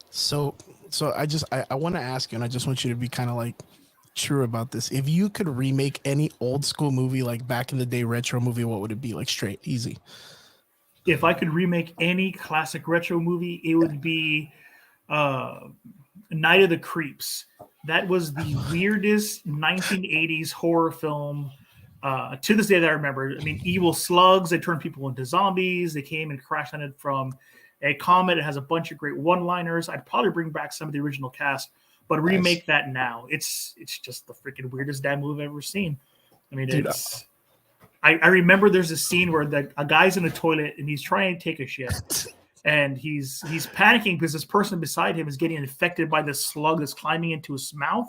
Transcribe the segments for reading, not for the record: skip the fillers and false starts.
So, I want to ask you, and I just want you to be kind of like true about this. If you could remake any old school movie, like back in the day retro movie, what would it be? Like straight, easy. If I could remake any classic retro movie, it would be uh, Night of the Creeps. That was the weirdest 1980s horror film to this day that I remember. I mean, evil slugs, they turned people into zombies. They came and crash landed from a comet. It has a bunch of great one-liners. I'd probably bring back some of the original cast, but Nice, remake that now. It's just the freaking weirdest damn movie I've ever seen. I mean, dude. I remember there's a scene where a guy's in a toilet and he's trying to take a shit, and he's panicking because this person beside him is getting infected by this slug that's climbing into his mouth,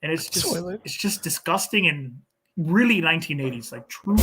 and Toilet. it's just disgusting and really 1980s, like true.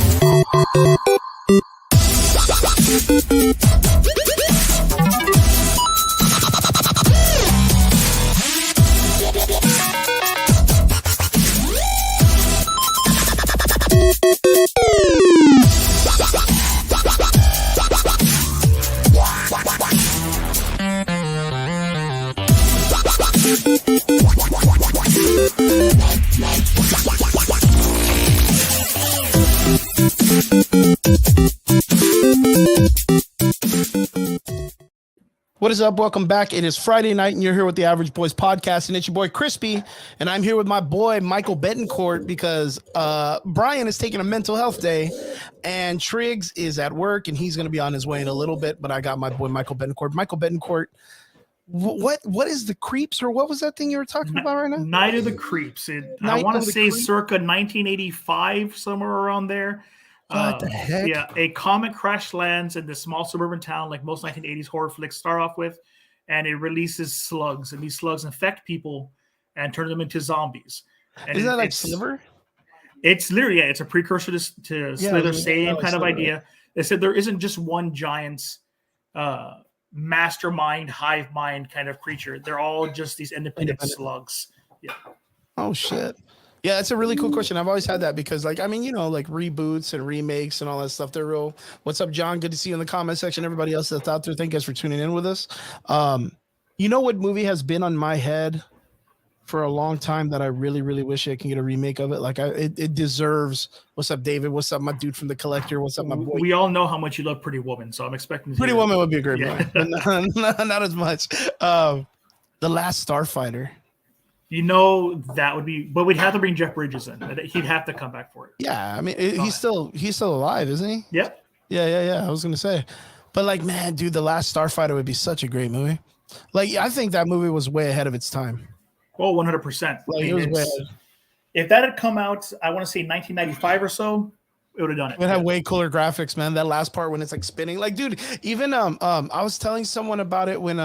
What is up? Welcome back. It is Friday night, and you're here with the Average Boys podcast, and it's your boy Crispy, and I'm here with my boy Michael Betancourt because Brian is taking a mental health day, and Triggs is at work, and he's going to be on his way in a little bit. But I got my boy Michael Betancourt. Michael Betancourt, what is the creeps, or what was that thing you were talking about right now? Night of the Creeps. I want to say circa 1985, somewhere around there. What the heck? Yeah, a comet crash lands in this small suburban town, like most 1980s horror flicks start off with, and it releases slugs, and these slugs infect people and turn them into zombies. And Isn't that like Sliver? It's literally, yeah, it's a precursor to Slither, same kind of idea. Right? They said there isn't just one giant mastermind, hive mind kind of creature. They're all just these independent slugs. Yeah. Oh, shit. Yeah, it's a really cool question. I've always had that because, like, I mean, you know, like reboots and remakes and all that stuff. They're real. What's up, John? Good to see you in the comment section. Everybody else that's out there, thank you guys for tuning in with us. You know what movie has been on my head for a long time that I really, really wish I can get a remake of it? Like, it deserves. What's up, David? What's up, my dude from The Collector? What's up, my boy? We all know how much you love Pretty Woman, so I'm expecting Pretty Woman would be a great movie, but not as much. The Last Starfighter. You know that would be, but we'd have to bring Jeff Bridges in. He'd have to come back for it. Yeah, I mean, he's still alive, isn't he? Yep. Yeah. I was gonna say, but like, man, dude, The Last Starfighter would be such a great movie. Like, I think that movie was way ahead of its time. Well, 100%. Like, it was way ahead. If that had come out, I want to say 1995 or so, it would have done it. It would have way cooler graphics, man. That last part when it's like spinning, like, dude, even I was telling someone about it when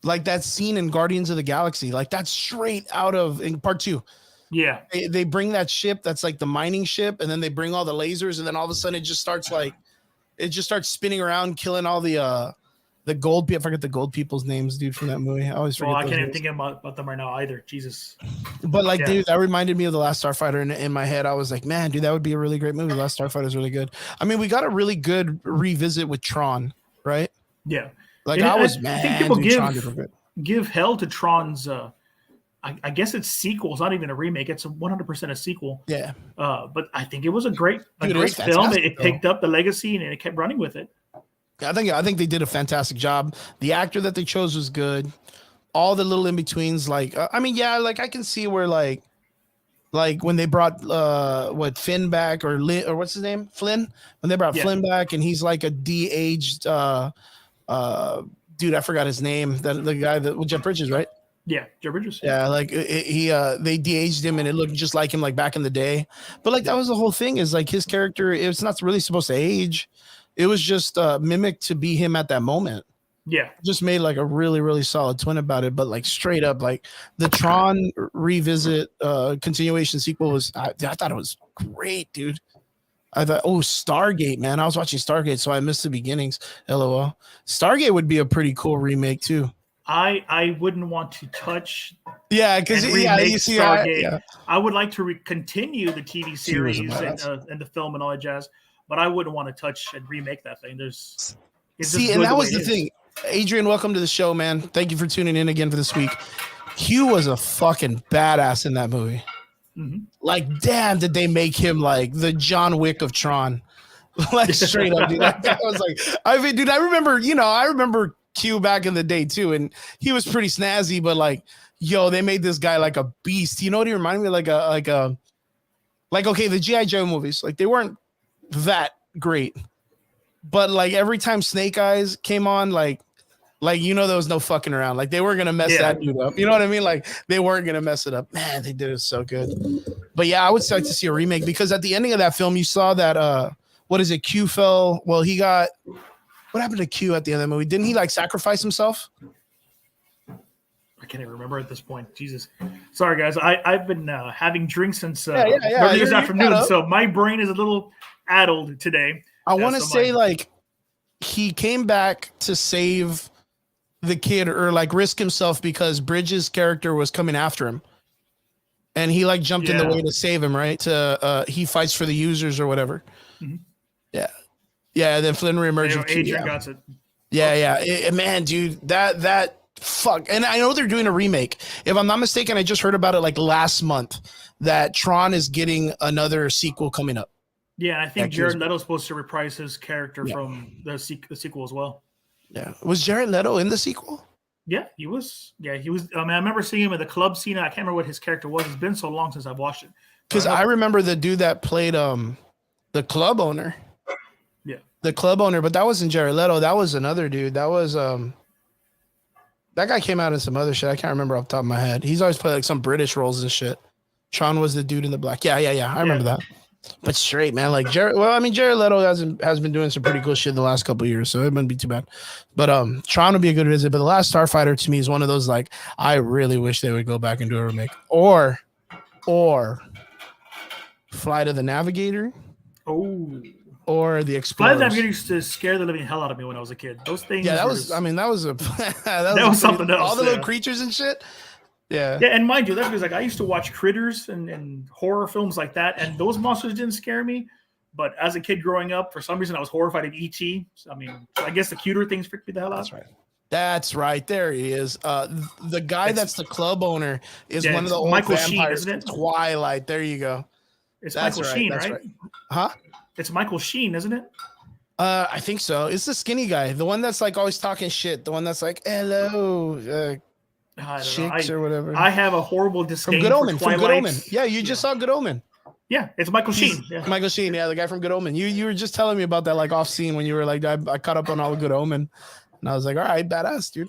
like that scene in Guardians of the Galaxy, like that's straight out of in part 2. Yeah. They bring that ship that's like the mining ship, and then they bring all the lasers, and then all of a sudden it just starts spinning around, killing all the gold people. I forget the gold people's names, dude, from that movie. I always forget. I can't even think about them right now either. Jesus. But like, dude, that reminded me of The Last Starfighter in my head. I was like, man, dude, that would be a really great movie. The Last Starfighter is really good. I mean, we got a really good revisit with Tron, right? Yeah. Like, I think people give hell to Tron's. I guess it's sequel. It's not even a remake. It's 100% a sequel. Yeah. But I think it was a great film. It picked up the legacy and it kept running with it. I think they did a fantastic job. The actor that they chose was good. All the little in betweens, like I mean, yeah, like I can see where like when they brought Finn back or what's his name, Flynn, when they brought Flynn back, and he's like a de-aged dude, I forgot his name, the guy that with Jeff Bridges, right? Yeah, Jeff Bridges. Yeah, like they de-aged him and it looked just like him, like back in the day. But like that was the whole thing, is like his character, it's not really supposed to age. It was just mimicked to be him at that moment. Yeah. Just made like a really, really solid twin about it. But like straight up, like the Tron revisit continuation sequel was, I thought it was great, dude. I thought, Stargate, man. I was watching Stargate, so I missed the beginnings. LOL. Stargate would be a pretty cool remake too. I wouldn't want to touch. Yeah, because you see Stargate. Yeah. I would like to continue the TV series and the film and all that jazz, but I wouldn't want to touch and remake that thing. And that was the thing. Adrian, welcome to the show, man. Thank you for tuning in again for this week. Hugh was a fucking badass in that movie. Mm-hmm. Like, damn, did they make him like the John Wick of Tron? Like, straight up, dude. That guy was like, I mean, dude, I remember Q back in the day too, and he was pretty snazzy, but like, yo, they made this guy like a beast. You know what he reminded me of? Like okay, the G.I. Joe movies, like they weren't that great, but like every time Snake Eyes came on, like there was no fucking around. Like they were gonna mess that dude up. You know what I mean? Like they weren't gonna mess it up. Man, they did it so good. But yeah, I would like to see a remake because at the ending of that film, you saw that what is it? Q fell. Well, he got. What happened to Q at the end of the movie? Didn't he like sacrifice himself? I can't even remember at this point. Jesus, sorry guys. I've been having drinks since this afternoon, so my brain is a little addled today. I want to say like he came back to save the kid or like risk himself because Bridges' character was coming after him, and he like jumped in the way to save him. Right? He fights for the users or whatever. Mm-hmm. Yeah. Then Flynn reemerged. Adrian got it. Yeah. Man, dude, that. Fuck, and I know they're doing a remake. If I'm not mistaken, I just heard about it like last month that Tron is getting another sequel coming up. Yeah, I think Jared Leto's supposed to reprise his character from the sequel as well. Yeah, was Jared Leto in the sequel? Yeah, he was. I mean, I remember seeing him in the club scene. I can't remember what his character was. It's been so long since I've watched it. Because I remember the dude that played the club owner. Yeah, the club owner, but that wasn't Jared Leto. That was another dude. That was that guy came out in some other shit. I can't remember off the top of my head. He's always played like some British roles and shit. Tron was the dude in the black. Yeah. I remember that. But straight, man, like Jared Leto has been doing some pretty cool shit the last couple of years, so it wouldn't be too bad. But Tron would be a good visit. But The Last Starfighter to me is one of those like I really wish they would go back and do a remake. Or Flight of the Navigator. Oh. Or The Explorers. Flight of the Navigator used to scare the living hell out of me when I was a kid. Those things. Yeah, that was something else. All the little creatures and shit. Yeah, and mind you, that's because like I used to watch Critters and horror films like that, and those monsters didn't scare me. But as a kid growing up, for some reason, I was horrified at E.T. So, I mean, I guess the cuter things freaked me the hell out. That's right. There he is. The guy that's the club owner is one of the old Michael vampires Sheen, isn't it? Twilight. There you go. It's Michael Sheen, right? Huh? It's Michael Sheen, isn't it? I think so. It's the skinny guy, the one that's like always talking shit, the one that's like, hello, chicks or whatever. I have a horrible disdain from Good Omen. Yeah, you just saw Good Omen. Yeah, it's Michael Sheen. Yeah. Michael Sheen, yeah, the guy from Good Omen. You were just telling me about that like off scene when you were like, I caught up on all of Good Omen, and I was like, all right, badass, dude.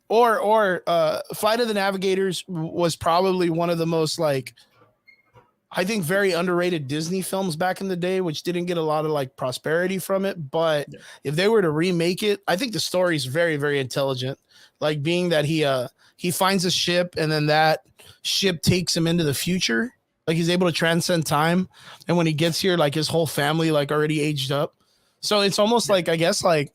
Or Flight of the Navigators was probably one of the most like, I think very underrated Disney films back in the day, which didn't get a lot of like prosperity from it. But if they were to remake it, I think the story is very, very intelligent. Like being that he finds a ship and then that ship takes him into the future. Like he's able to transcend time. And when he gets here, like his whole family, like already aged up. So it's almost like, I guess, like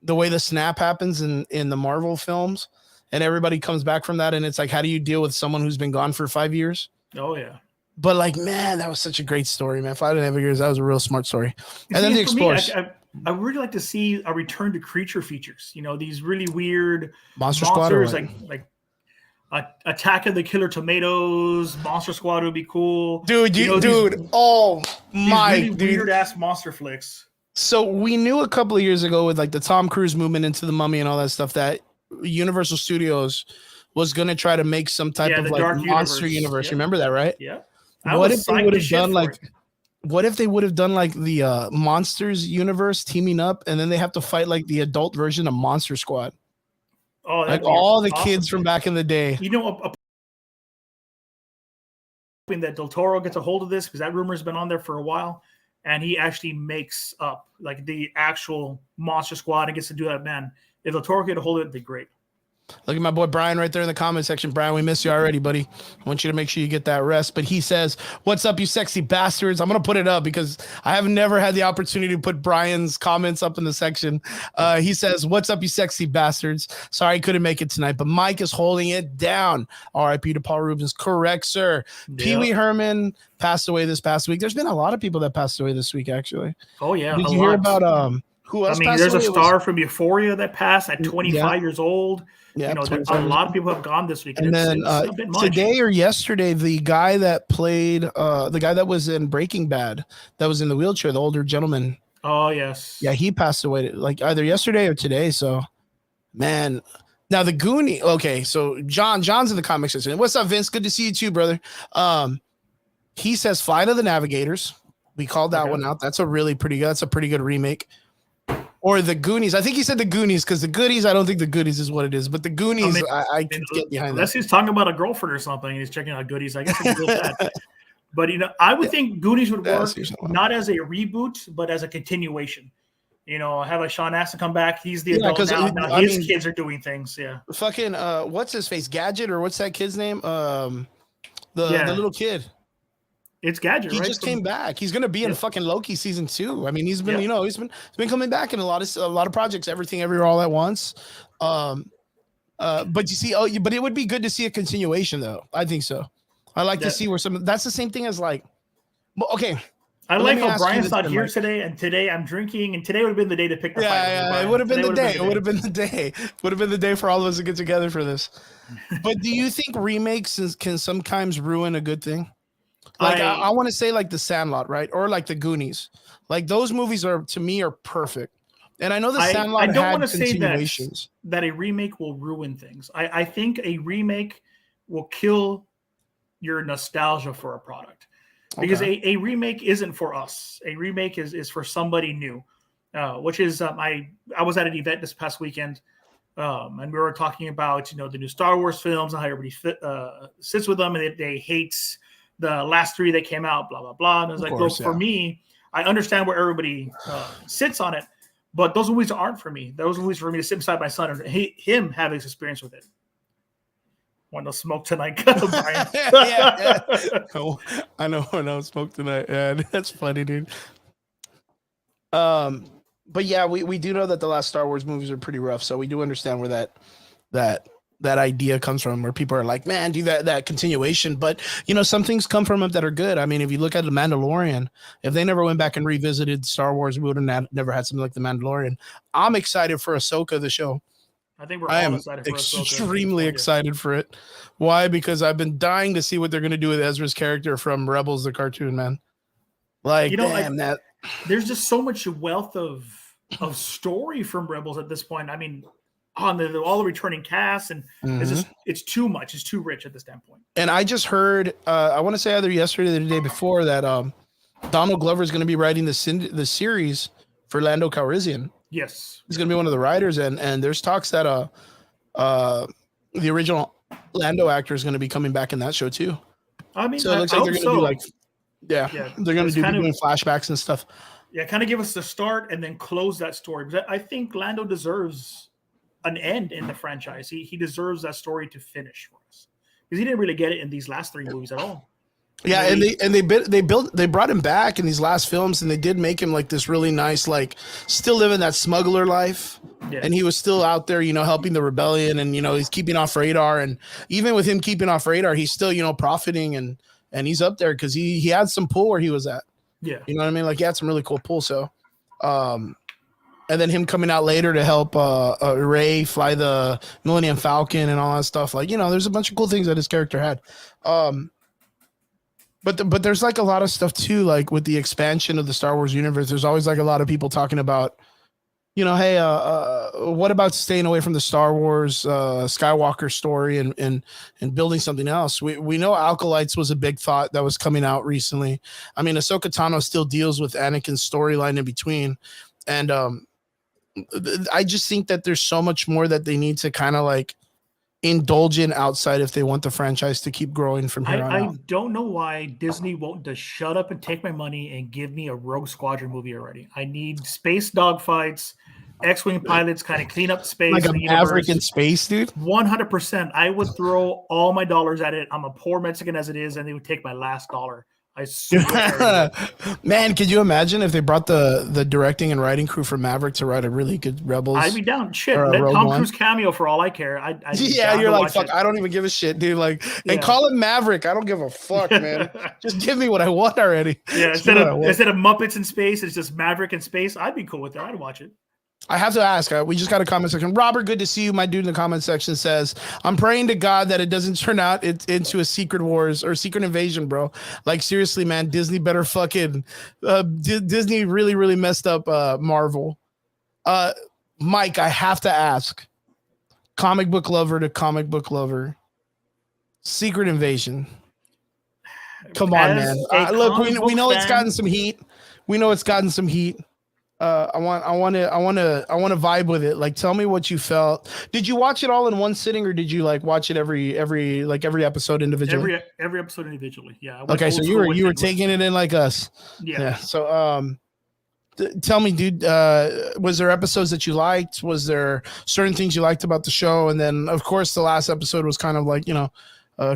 the way the snap happens in the Marvel films and everybody comes back from that. And it's like, how do you deal with someone who's been gone for 5 years? Oh, yeah. But like, man, that was such a great story, man. Flight of the Navigators, that was a real smart story. And then the Explorers. I really like to see a return to creature features. You know, these really weird monsters like Attack of the Killer Tomatoes, Monster Squad would be cool. Dude, weird ass monster flicks. So we knew a couple of years ago with like the Tom Cruise movement into the Mummy and all that stuff that Universal Studios was going to try to make some type of like monster universe. You remember that, right? Yeah. What if they would have done like the Monsters universe teaming up and then they have to fight like the adult version of Monster Squad? Oh, like all the kids from back in the day. You know, hoping that Del Toro gets a hold of this because that rumor's been on there for a while, and he actually makes up like the actual Monster Squad and gets to do that. Man, if Del Toro get a hold of it, it'd be great. Look at my boy Brian right there in the comment section. Brian, we miss you already, buddy. I want you to make sure you get that rest. But he says, "What's up, you sexy bastards?" I'm going to put it up because I have never had the opportunity to put Brian's comments up in the section. He says, "What's up, you sexy bastards? Sorry I couldn't make it tonight, but Mike is holding it down." R.I.P. to Paul Rubens. Correct, sir. Yep. Pee Wee Herman passed away this past week. There's been a lot of people that passed away this week, actually. Oh, yeah. Did you hear about Who I else mean, passed there's a away? star from Euphoria that passed at Yeah, 25 years old. yeah, You know, a 25 years lot of old. people have gone this week, and And then it's a bit much. today or yesterday, the guy that played the guy that was in Breaking Bad, that was in the wheelchair, the older gentleman. Oh yes. Yeah, he passed away like either yesterday or today. So, man. Now the Goonie. Okay, so John's in the comic section. What's up, Vince? Good to see you too, brother. He says Flight of the Navigators. We called that one out. That's a really pretty good. That's a pretty good remake. Or the Goonies. I think he said the Goonies because the Goonies. I don't think the Goonies is what it is, but the Goonies. I can get behind unless that. he's talking about a girlfriend or something, and he's checking out Goodies. I guess it's real bad. But I would think Goonies would work not as a reboot, but as a continuation. Have a Sean Astin come back. He's the adult now. His kids are doing things. Yeah. Fucking what's his face? Gadget, or what's that kid's name? The little kid. It's Gadget. He just came back. He's gonna be in fucking Loki season 2. I mean, he's been he's been coming back in a lot of projects. Everything, everywhere, all at once. But you see, but it would be good to see a continuation, though. I think so. I like to see where that's the same thing as like. Well, okay. I like how Brian's not here today, and today I'm drinking, and today would have been the day to pick the fight. Yeah, it would have been the day. It would have been the day. Would have been the day for all of us to get together for this. But do you think remakes can sometimes ruin a good thing? Like I want to say like The Sandlot, right? Or like The Goonies. Like those movies are, to me, are perfect. And I know The Sandlot I don't had want to say continuations. that a remake will ruin things. I think a remake will kill your nostalgia for a product. Because a remake isn't for us. A remake is for somebody new, which is I was at an event this past weekend, and we were talking about the new Star Wars films and how everybody sits with them, and they hate the last 3 that came out, blah blah blah. And I was like, look, for me, I understand where everybody sits on it, but those movies aren't for me. Those movies are for me to sit beside my son and him have his experience with it. Want to smoke tonight, Brian? yeah. Oh, I know. Smoke tonight. Yeah, that's funny, dude. But yeah, we do know that the last Star Wars movies are pretty rough, so we do understand where that idea comes from, where people are like, man, do that continuation. But some things come from it that are good. I mean, if you look at The Mandalorian, if they never went back and revisited Star Wars, we would have never had something like The Mandalorian. I'm excited for Ahsoka, the show. I think I am extremely excited for it. Why? Because I've been dying to see what they're going to do with Ezra's character from Rebels, the cartoon, man. Like, there's just so much wealth of story from Rebels at this point. I mean, on all the returning casts, and it's too much. It's too rich at this standpoint. And I just heard, I want to say either yesterday or the day before, that Donald Glover is going to be writing the series for Lando Calrissian. Yes, he's going to be one of the writers, and there's talks that the original Lando actor is going to be coming back in that show too. I mean, so it looks like they're going to do like, they're going to be doing flashbacks and stuff. Yeah, kind of give us the start and then close that story, because I think Lando deserves an end in the franchise. He deserves that story to finish for us, because he didn't really get it in these last 3 movies at all. Yeah, and they brought him back in these last films, and they did make him like this really nice, like still living that smuggler life. Yeah. And he was still out there, helping the rebellion, and he's keeping off radar. And even with him keeping off radar, he's still, profiting, and he's up there because he had some pull where he was at. Yeah. You know what I mean? Like he had some really cool pull. So and then him coming out later to help Rey fly the Millennium Falcon and all that stuff. Like, there's a bunch of cool things that his character had. But there's like a lot of stuff too, like with the expansion of the Star Wars universe. There's always like a lot of people talking about, hey, what about staying away from the Star Wars Skywalker story and building something else? We know Acolytes was a big thought that was coming out recently. I mean, Ahsoka Tano still deals with Anakin's storyline in between, and I just think that there's so much more that they need to kind of like indulge in outside if they want the franchise to keep growing from here on out. I don't know why Disney won't just shut up and take my money and give me a Rogue Squadron movie already. I need space dogfights, X-Wing pilots, kind of clean up space. Like a Maverick in space, dude? 100%. I would throw all my dollars at it. I'm a poor Mexican as it is, and they would take my last dollar. I swear. Man, could you imagine if they brought the directing and writing crew for Maverick to write a really good Rebels? I'd be down. Shit, let Tom Cruise cameo for all I care. You're like, fuck, I don't even give a shit, dude. Like, and call him Maverick. I don't give a fuck, man. Just give me what I want already. Yeah, instead of Muppets in space, it's just Maverick in space. I'd be cool with that. I'd watch it. I have to ask. We just got a comment section. Robert, good to see you. My dude in the comment section says, "I'm praying to God that it doesn't turn out into a Secret Wars or Secret Invasion, bro. Like seriously, man, Disney better fucking Disney really messed up Marvel." Uh, Mike, I have to ask. Comic book lover to comic book lover, Secret Invasion. Come on, man. As a Look, comic we book know it's gotten fan, some heat. We know it's gotten some heat. I want to vibe with it. Like, tell me what you felt. Did you watch it all in one sitting, or did you like watch it every episode individually? every episode individually. Yeah, I went Okay, so old you school were with you were it. taking it in like us. Yeah. Yeah. So tell me, dude. Was there episodes that you liked? Was there certain things you liked about the show? And then, of course, the last episode was kind of like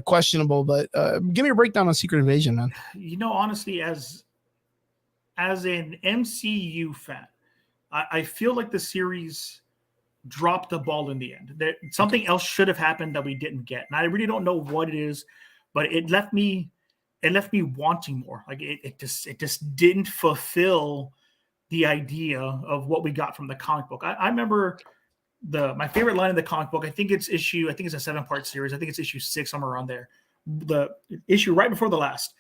questionable. But give me a breakdown on Secret Invasion, man. Honestly, as an MCU fan, I feel like the series dropped the ball in the end. Something else should have happened that we didn't get, and I really don't know what it is, but it left me wanting more. Like it just didn't fulfill the idea of what we got from the comic book. I remember my favorite line in the comic book. I think it's a 7-part series. I think it's issue 6, somewhere around there. The issue right before the last.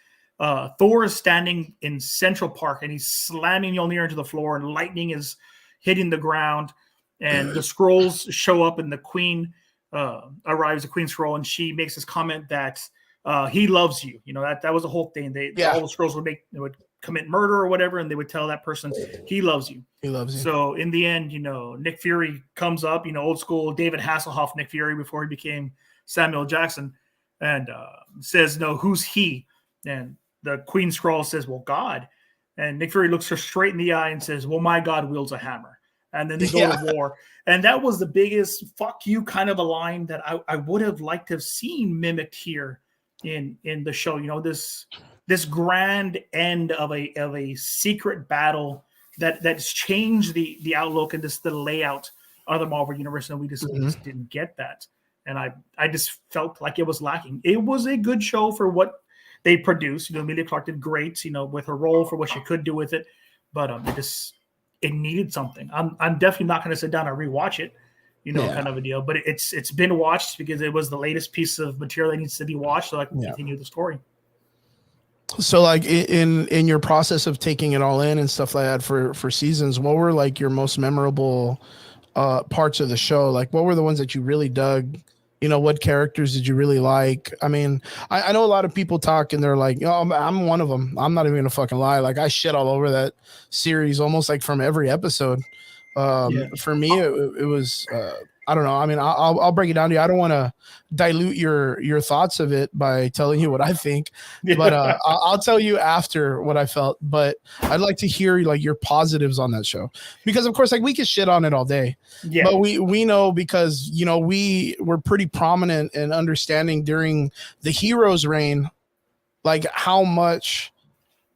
Thor is standing in Central Park and he's slamming Mjolnir into the floor, and lightning is hitting the ground. And the scrolls show up, and the Queen arrives, the Queen Scroll, and she makes this comment that he loves you. That was the whole thing. All the scrolls would commit murder or whatever, and they would tell that person he loves you. He loves you. So in the end, Nick Fury comes up, old school David Hasselhoff Nick Fury before he became Samuel Jackson, and says, "No, who's he?" And the Queen Scroll says, "Well, God." And Nick Fury looks her straight in the eye and says, "Well, my God wields a hammer." And then they go to war. And that was the biggest fuck you kind of a line that I would have liked to have seen mimicked here in the show. This grand end of a secret battle that's changed the outlook and the layout of the Marvel Universe, and we just didn't get that. And I just felt like it was lacking. It was a good show for what they produced. Emilia Clarke did great, with her role for what she could do with it, but it needed something. I'm definitely not going to sit down and rewatch it, kind of a deal. But it's been watched because it was the latest piece of material that needs to be watched, so I can continue the story. So, like in your process of taking it all in and stuff like that for seasons, what were like your most memorable parts of the show? Like, what were the ones that you really dug? What characters did you really like? I mean, I know a lot of people talk and they're like, I'm one of them. I'm not even gonna fucking lie. Like, I shit all over that series almost like from every episode. For me, it was I don't know. I mean, I'll break it down to you. I don't want to dilute your thoughts of it by telling you what I think, but I'll tell you after what I felt. But I'd like to hear like your positives on that show, because of course, like, we could shit on it all day, but we know, because we were pretty prominent and understanding during the Heroes reign, like how much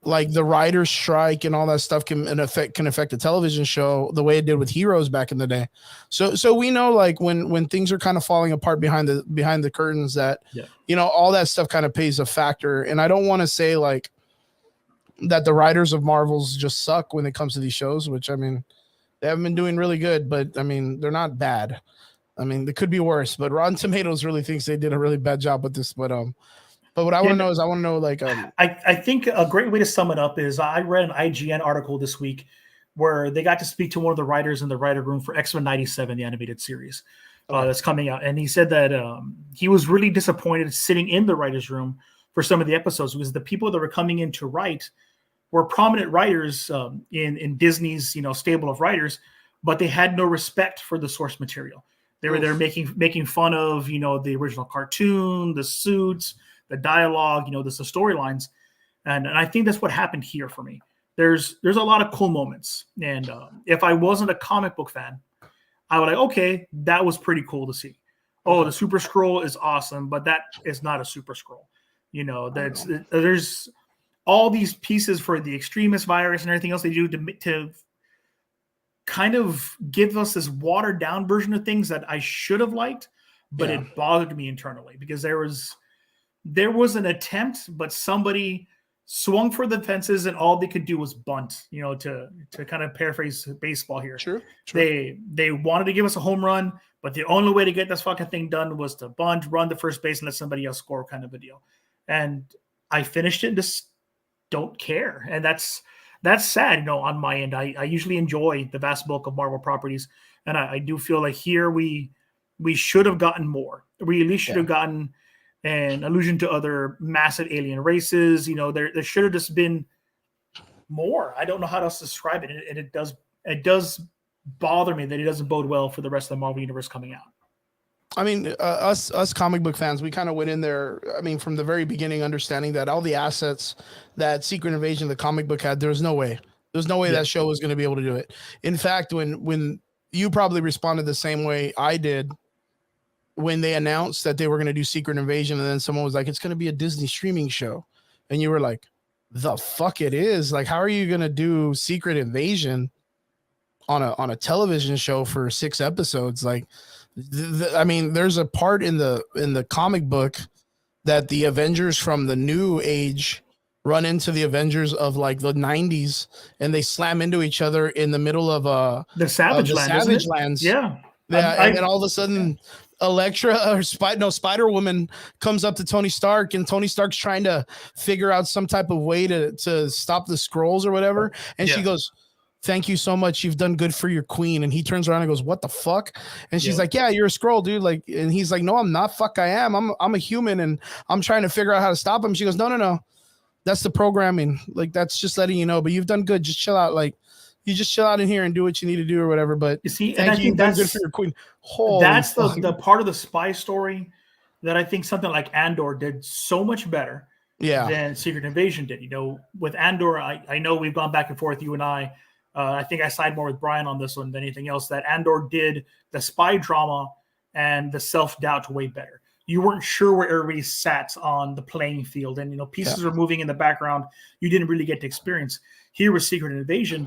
like the writer's strike and all that stuff can affect a television show the way it did with Heroes back in the day. So we know, like, when things are kind of falling apart behind the curtains, that all that stuff kind of plays a factor. And I don't want to say like that the writers of Marvels just suck when it comes to these shows, which, I mean, they haven't been doing really good, but I mean, they're not bad. I mean, they could be worse, but Rotten Tomatoes really thinks they did a really bad job with this. But what I want to know like I think a great way to sum it up is, I read an IGN article this week where they got to speak to one of the writers in the writer room for X-Men 97, the animated series that's coming out. And he said that he was really disappointed sitting in the writer's room for some of the episodes, because the people that were coming in to write were prominent writers in Disney's stable of writers, but they had no respect for the source material. They were there making fun of the original cartoon, the suits, the dialogue, the storylines, and I think that's what happened here for me. There's a lot of cool moments, and if I wasn't a comic book fan, I would like, okay, that was pretty cool to see. Oh, the Super Scroll is awesome, but that is not a Super Scroll. There's all these pieces for the extremist virus and everything else they do to kind of give us this watered down version of things that I should have liked, but it bothered me internally, because there was an attempt, but somebody swung for the fences, and all they could do was bunt. To kind of paraphrase baseball here. True. They wanted to give us a home run, but the only way to get this fucking thing done was to bunt, run to first base, and let somebody else score, kind of a deal. And I finished it and just don't care, and that's sad. On my end, I usually enjoy the vast bulk of Marvel properties, and I do feel like here we should have gotten more. We at least should have gotten an allusion to other massive alien races. There should have just been more. I don't know how else to describe it, and it does bother me that it doesn't bode well for the rest of the Marvel universe coming out. I mean, us comic book fans, we kind of went in there, I mean, from the very beginning, understanding that all the assets that Secret Invasion, the comic book, had, there's no way that show was going to be able to do it. In fact, when you probably responded the same way I did when they announced that they were going to do Secret Invasion, and then someone was like, it's going to be a Disney streaming show. And you were like, the fuck it is. Like, how are you going to do Secret Invasion on a television show for 6 episodes? Like, I mean, there's a part in the comic book that the Avengers from the New Age run into the Avengers of like the 90s, and they slam into each other in the middle of the Savage Lands. Yeah. And then all of a sudden Elektra or Spider Woman comes up to Tony Stark, and Tony Stark's trying to figure out some type of way to stop the Skrulls or whatever. And she goes, thank you so much. You've done good for your queen. And he turns around and goes, what the fuck? And she's like, yeah, you're a Skrull, dude. Like, and he's like, no, I'm not. Fuck, I am. I'm a human, and I'm trying to figure out how to stop him. She goes, no. That's the programming. Like, that's just letting you know, but you've done good. Just chill out. Like, you just chill out in here and do what you need to do or whatever. But you see, and I think that's good for your queen. That's the part of the spy story that I think something like Andor did so much better than Secret Invasion did. With Andor, I know we've gone back and forth, you and I. I think I side more with Brian on this one than anything else. That Andor did the spy drama and the self-doubt way better. You weren't sure where everybody sat on the playing field, and pieces were moving in the background. You didn't really get to experience. Here with Secret Invasion,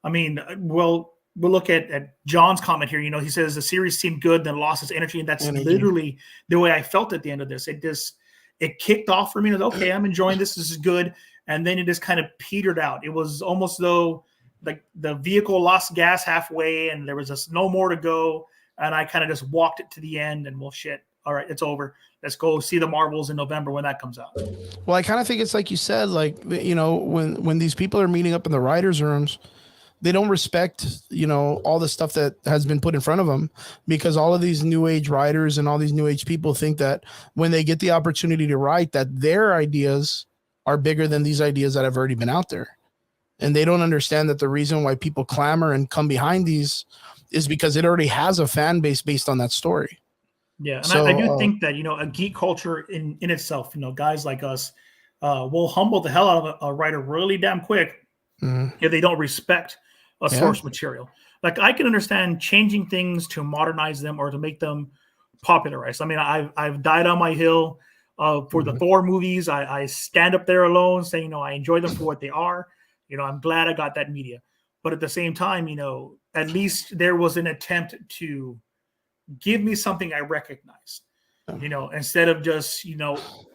we'll look at John's comment here. He says the series seemed good, then lost its energy, and that's literally the way I felt at the end of this. It kicked off for me. And okay, I'm enjoying this. This is good, and then it just kind of petered out. It was almost though like the vehicle lost gas halfway, and there was just no more to go. And I kind of just walked it to the end, and well, shit. All right, it's over. Let's go see the Marvels in November when that comes out. Well, I kind of think it's like you said, like, when these people are meeting up in the writers' rooms, they don't respect, all the stuff that has been put in front of them, because all of these new age writers and all these new age people think that when they get the opportunity to write, that their ideas are bigger than these ideas that have already been out there. And they don't understand that the reason why people clamor and come behind these is because it already has a fan base based on that story. Yeah, and so, I do think that, a geek culture in itself, guys like us will humble the hell out of a writer really damn quick if they don't respect a source material. Like, I can understand changing things to modernize them or to make them popularized. I mean, I've died on my hill for the Thor movies. I stand up there alone saying, I enjoy them for what they are. I'm glad I got that media. But at the same time, at least there was an attempt to give me something I recognized, instead of just,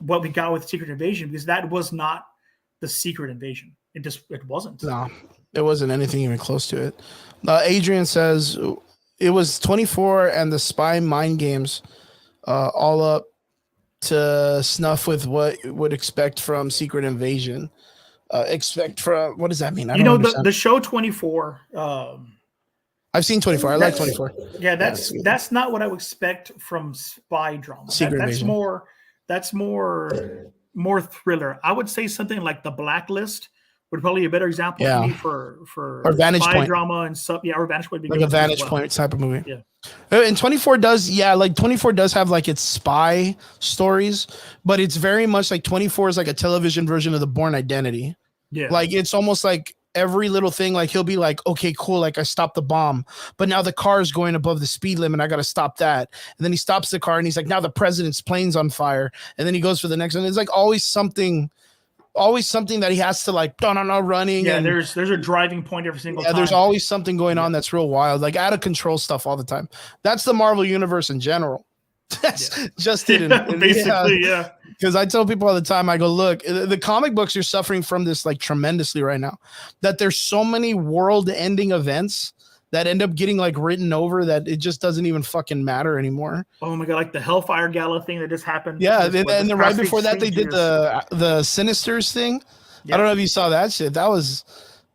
what we got with Secret Invasion, because that was not the Secret Invasion. It wasn't. No, it wasn't anything even close to it. Adrian says it was 24 and the spy mind games all up to snuff with what you would expect from Secret Invasion. What does that mean? I don't understand. The show 24, I've seen 24. I like 24. Yeah, that's not what I would expect from spy drama. That's more thriller. I would say something like The Blacklist would probably be a better example for me for or Vantage spy Point drama and stuff. Yeah, or Vantage Point would be like a Vantage Point type of movie. Yeah. And 24 does have like its spy stories, but it's very much like 24 is like a television version of The Bourne Identity. Yeah. Like, it's almost like every little thing, like he'll be like, okay, cool, like I stopped the bomb, but now the car is going above the speed limit, I got to stop that. And then he stops the car and he's like, now the president's plane's on fire. And then he goes for the next one. It's like always something that he has to like running. Yeah, there's a driving point every single time. There's always something going on that's real wild, like out of control stuff all the time. That's the Marvel universe in general. That's just it. Basically, yeah. Because I tell people all the time, I go, look, the comic books are suffering from this like tremendously right now. That there's so many world-ending events that end up getting like written over that it just doesn't even fucking matter anymore. Oh my god, like the Hellfire Gala thing that just happened. Yeah, and then right before that, they did the Sinisters thing. Yeah. I don't know if you saw that shit. That was.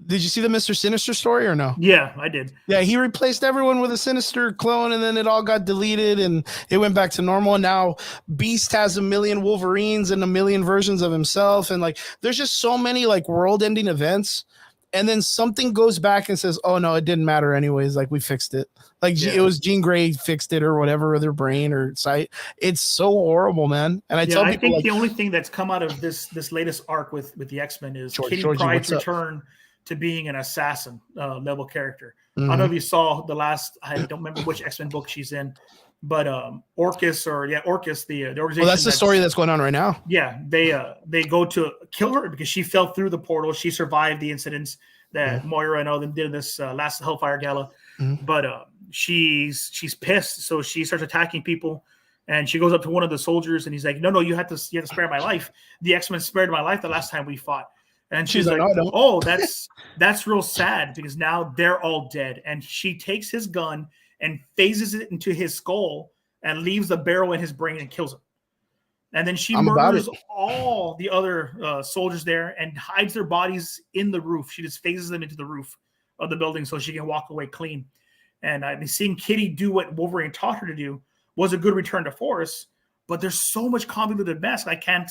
Did you see the Mr. Sinister story or no? Yeah, I did. Yeah, he replaced everyone with a Sinister clone, and then it all got deleted, and it went back to normal. And now Beast has a million Wolverines and a million versions of himself, and like, there's just so many like world-ending events. And then something goes back and says, "Oh no, it didn't matter anyways. Like we fixed it. Like it was Jean Grey fixed it or whatever, or their brain or sight." It's so horrible, man. And I tell people, I think like, the only thing that's come out of this latest arc with the X-Men is Kitty Pryde's return to being an assassin level character. I don't know if you saw the last, I don't remember which X-Men book she's in, but Orcus, the organization. Well, that's the story that's going on right now. Yeah, they go to kill her because she fell through the portal. She survived the incidents that Moira and all them did in this last Hellfire Gala. But she's pissed, so she starts attacking people. And she goes up to one of the soldiers and he's like, no, you have to spare my life. The X-Men spared my life the last time we fought. And she's like, oh, that's real sad because now they're all dead. And she takes his gun and phases it into his skull and leaves the barrel in his brain and kills him. And then she murders all the other soldiers there and hides their bodies in the roof. She just phases them into the roof of the building so she can walk away clean. And seeing Kitty do what Wolverine taught her to do was a good return to force. But there's so much convoluted mess. I can't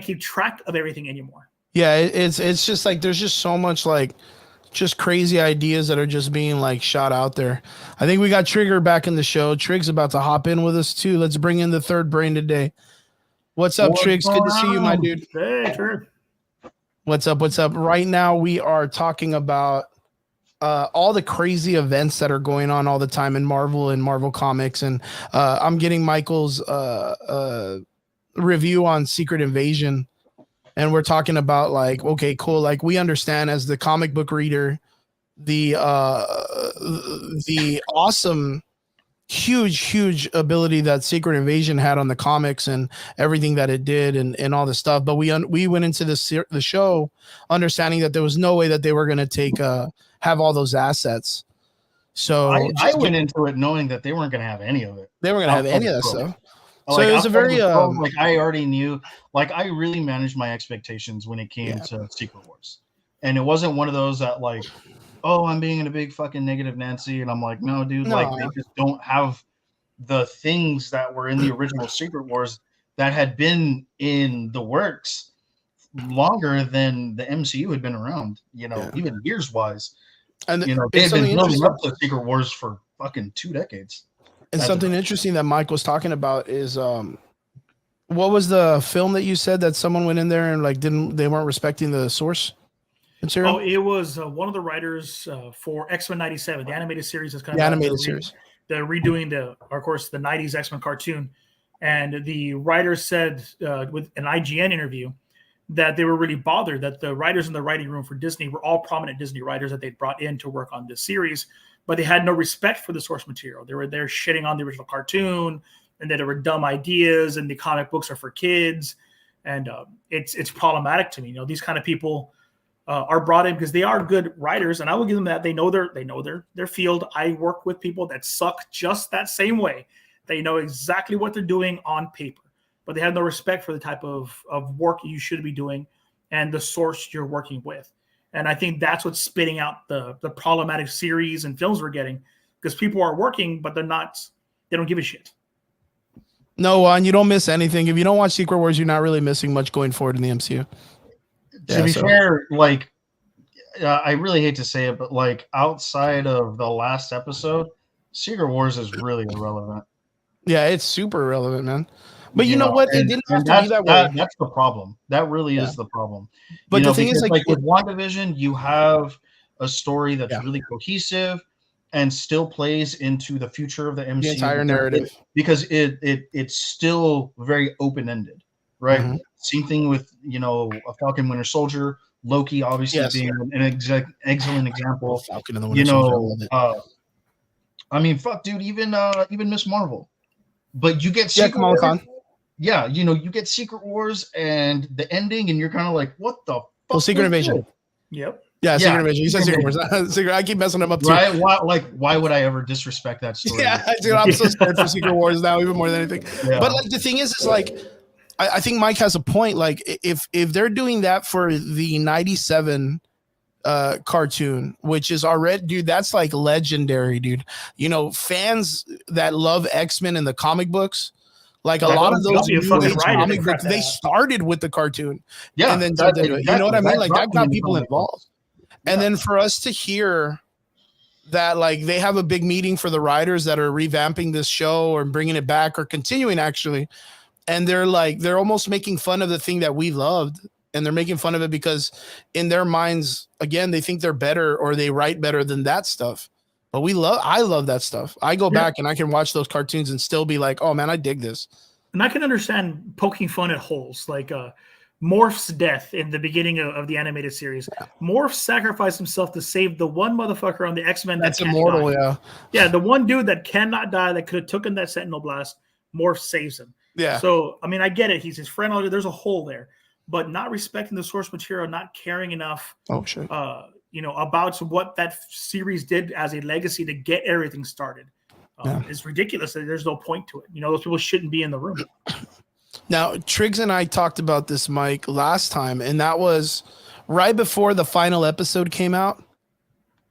keep track of everything anymore. Yeah, it's just like there's just so much like just crazy ideas that are just being like shot out there. I think we got Trigger back in the show. Trig's about to hop in with us too. Let's bring in the third brain today. What's up, Triggs? Good to see you, my dude. Hey, Trig. What's up? Right now we are talking about all the crazy events that are going on all the time in Marvel and Marvel Comics, and I'm getting Michael's review on Secret Invasion. And we're talking about like, okay, cool. Like we understand as the comic book reader, the awesome, huge ability that Secret Invasion had on the comics and everything that it did and all this stuff. But we went into the show understanding that there was no way that they were going to have all those assets. So I went into it knowing that they weren't going to have any of it. They weren't going to have any of that stuff. So like, it was a very like I already knew, like I really managed my expectations when it came to Secret Wars, and it wasn't one of those that like, oh, I'm being in a big fucking negative Nancy, and I'm like, no, dude, like they just don't have the things that were in the original Secret Wars that had been in the works longer than the MCU had been around, even years wise, and they had been building up the Secret Wars for fucking 2 decades. And something interesting that Mike was talking about is what was the film that you said that someone went in there and like they weren't respecting the source material? Oh, it was one of the writers for X-Men 97, the animated series that's kind of animated series. They're redoing of course the 90s X-Men cartoon. And the writer said with an IGN interview that they were really bothered that the writers in the writing room for Disney were all prominent Disney writers that they'd brought in to work on this series. But they had no respect for the source material. They were there shitting on the original cartoon and that there were dumb ideas and the comic books are for kids. And it's problematic to me. These kind of people are brought in because they are good writers, and I will give them that. They know their field. I work with people that suck just that same way. They know exactly what they're doing on paper, but they have no respect for the type of work you should be doing and the source you're working with. And I think that's what's spitting out the problematic series and films we're getting because people are working, but they don't give a shit. No, and you don't miss anything. If you don't watch Secret Wars, you're not really missing much going forward in the MCU. To be fair, like, I really hate to say it, but like outside of the last episode, Secret Wars is really irrelevant. Yeah, it's super irrelevant, man. But you know what? It didn't have to be that way. That's the problem. That really is the problem. But the thing is, like with WandaVision, you have a story that's really cohesive and still plays into the future of the MCU. The entire narrative. Because it's still very open-ended, right? Mm-hmm. Same thing with, a Falcon Winter Soldier, Loki obviously being an excellent example. Falcon and the Winter Soldier. I mean, fuck, dude, even Miss Marvel. But you get Kamala Khan. yeah, you know, you get Secret Wars and the ending, and you're kind of like, what the fuck? Well, Secret Invasion. This? Yep. Yeah, Yeah, Secret Invasion. You said Secret Invasion. Wars. I keep messing them up too. Right? Why would I ever disrespect that story? Yeah, dude, I'm so scared for Secret Wars now, even more than anything. Yeah. But like the thing is like, I think Mike has a point. Like, if they're doing that for the '97 cartoon, which is already, dude, that's like legendary, dude. You know, fans that love X-Men and the comic books, like a lot of those new age comic books, they started with the cartoon, yeah, and then exactly, you know what I mean? Like that got people involved. And then for us to hear that, like, they have a big meeting for the writers that are revamping this show or bringing it back or continuing actually, and they're almost making fun of the thing that we loved, and they're making fun of it because in their minds, again, they think they're better or they write better than that stuff. But I love that stuff. I go back and I can watch those cartoons and still be like, oh man, I dig this. And I can understand poking fun at holes, like Morph's death in the beginning of the animated series. Yeah. Morph sacrificed himself to save the one motherfucker on the X-Men that's immortal. Die. Yeah, the one dude that cannot die that could have taken that Sentinel blast. Morph saves him. Yeah. So I mean, I get it. He's his friend. There's a hole there, but not respecting the source material, not caring enough. Oh shit. You know, about what that series did as a legacy to get everything started. It's ridiculous that there's no point to it. You know, those people shouldn't be in the room. Now, Triggs and I talked about this, Mike, last time, and that was right before the final episode came out.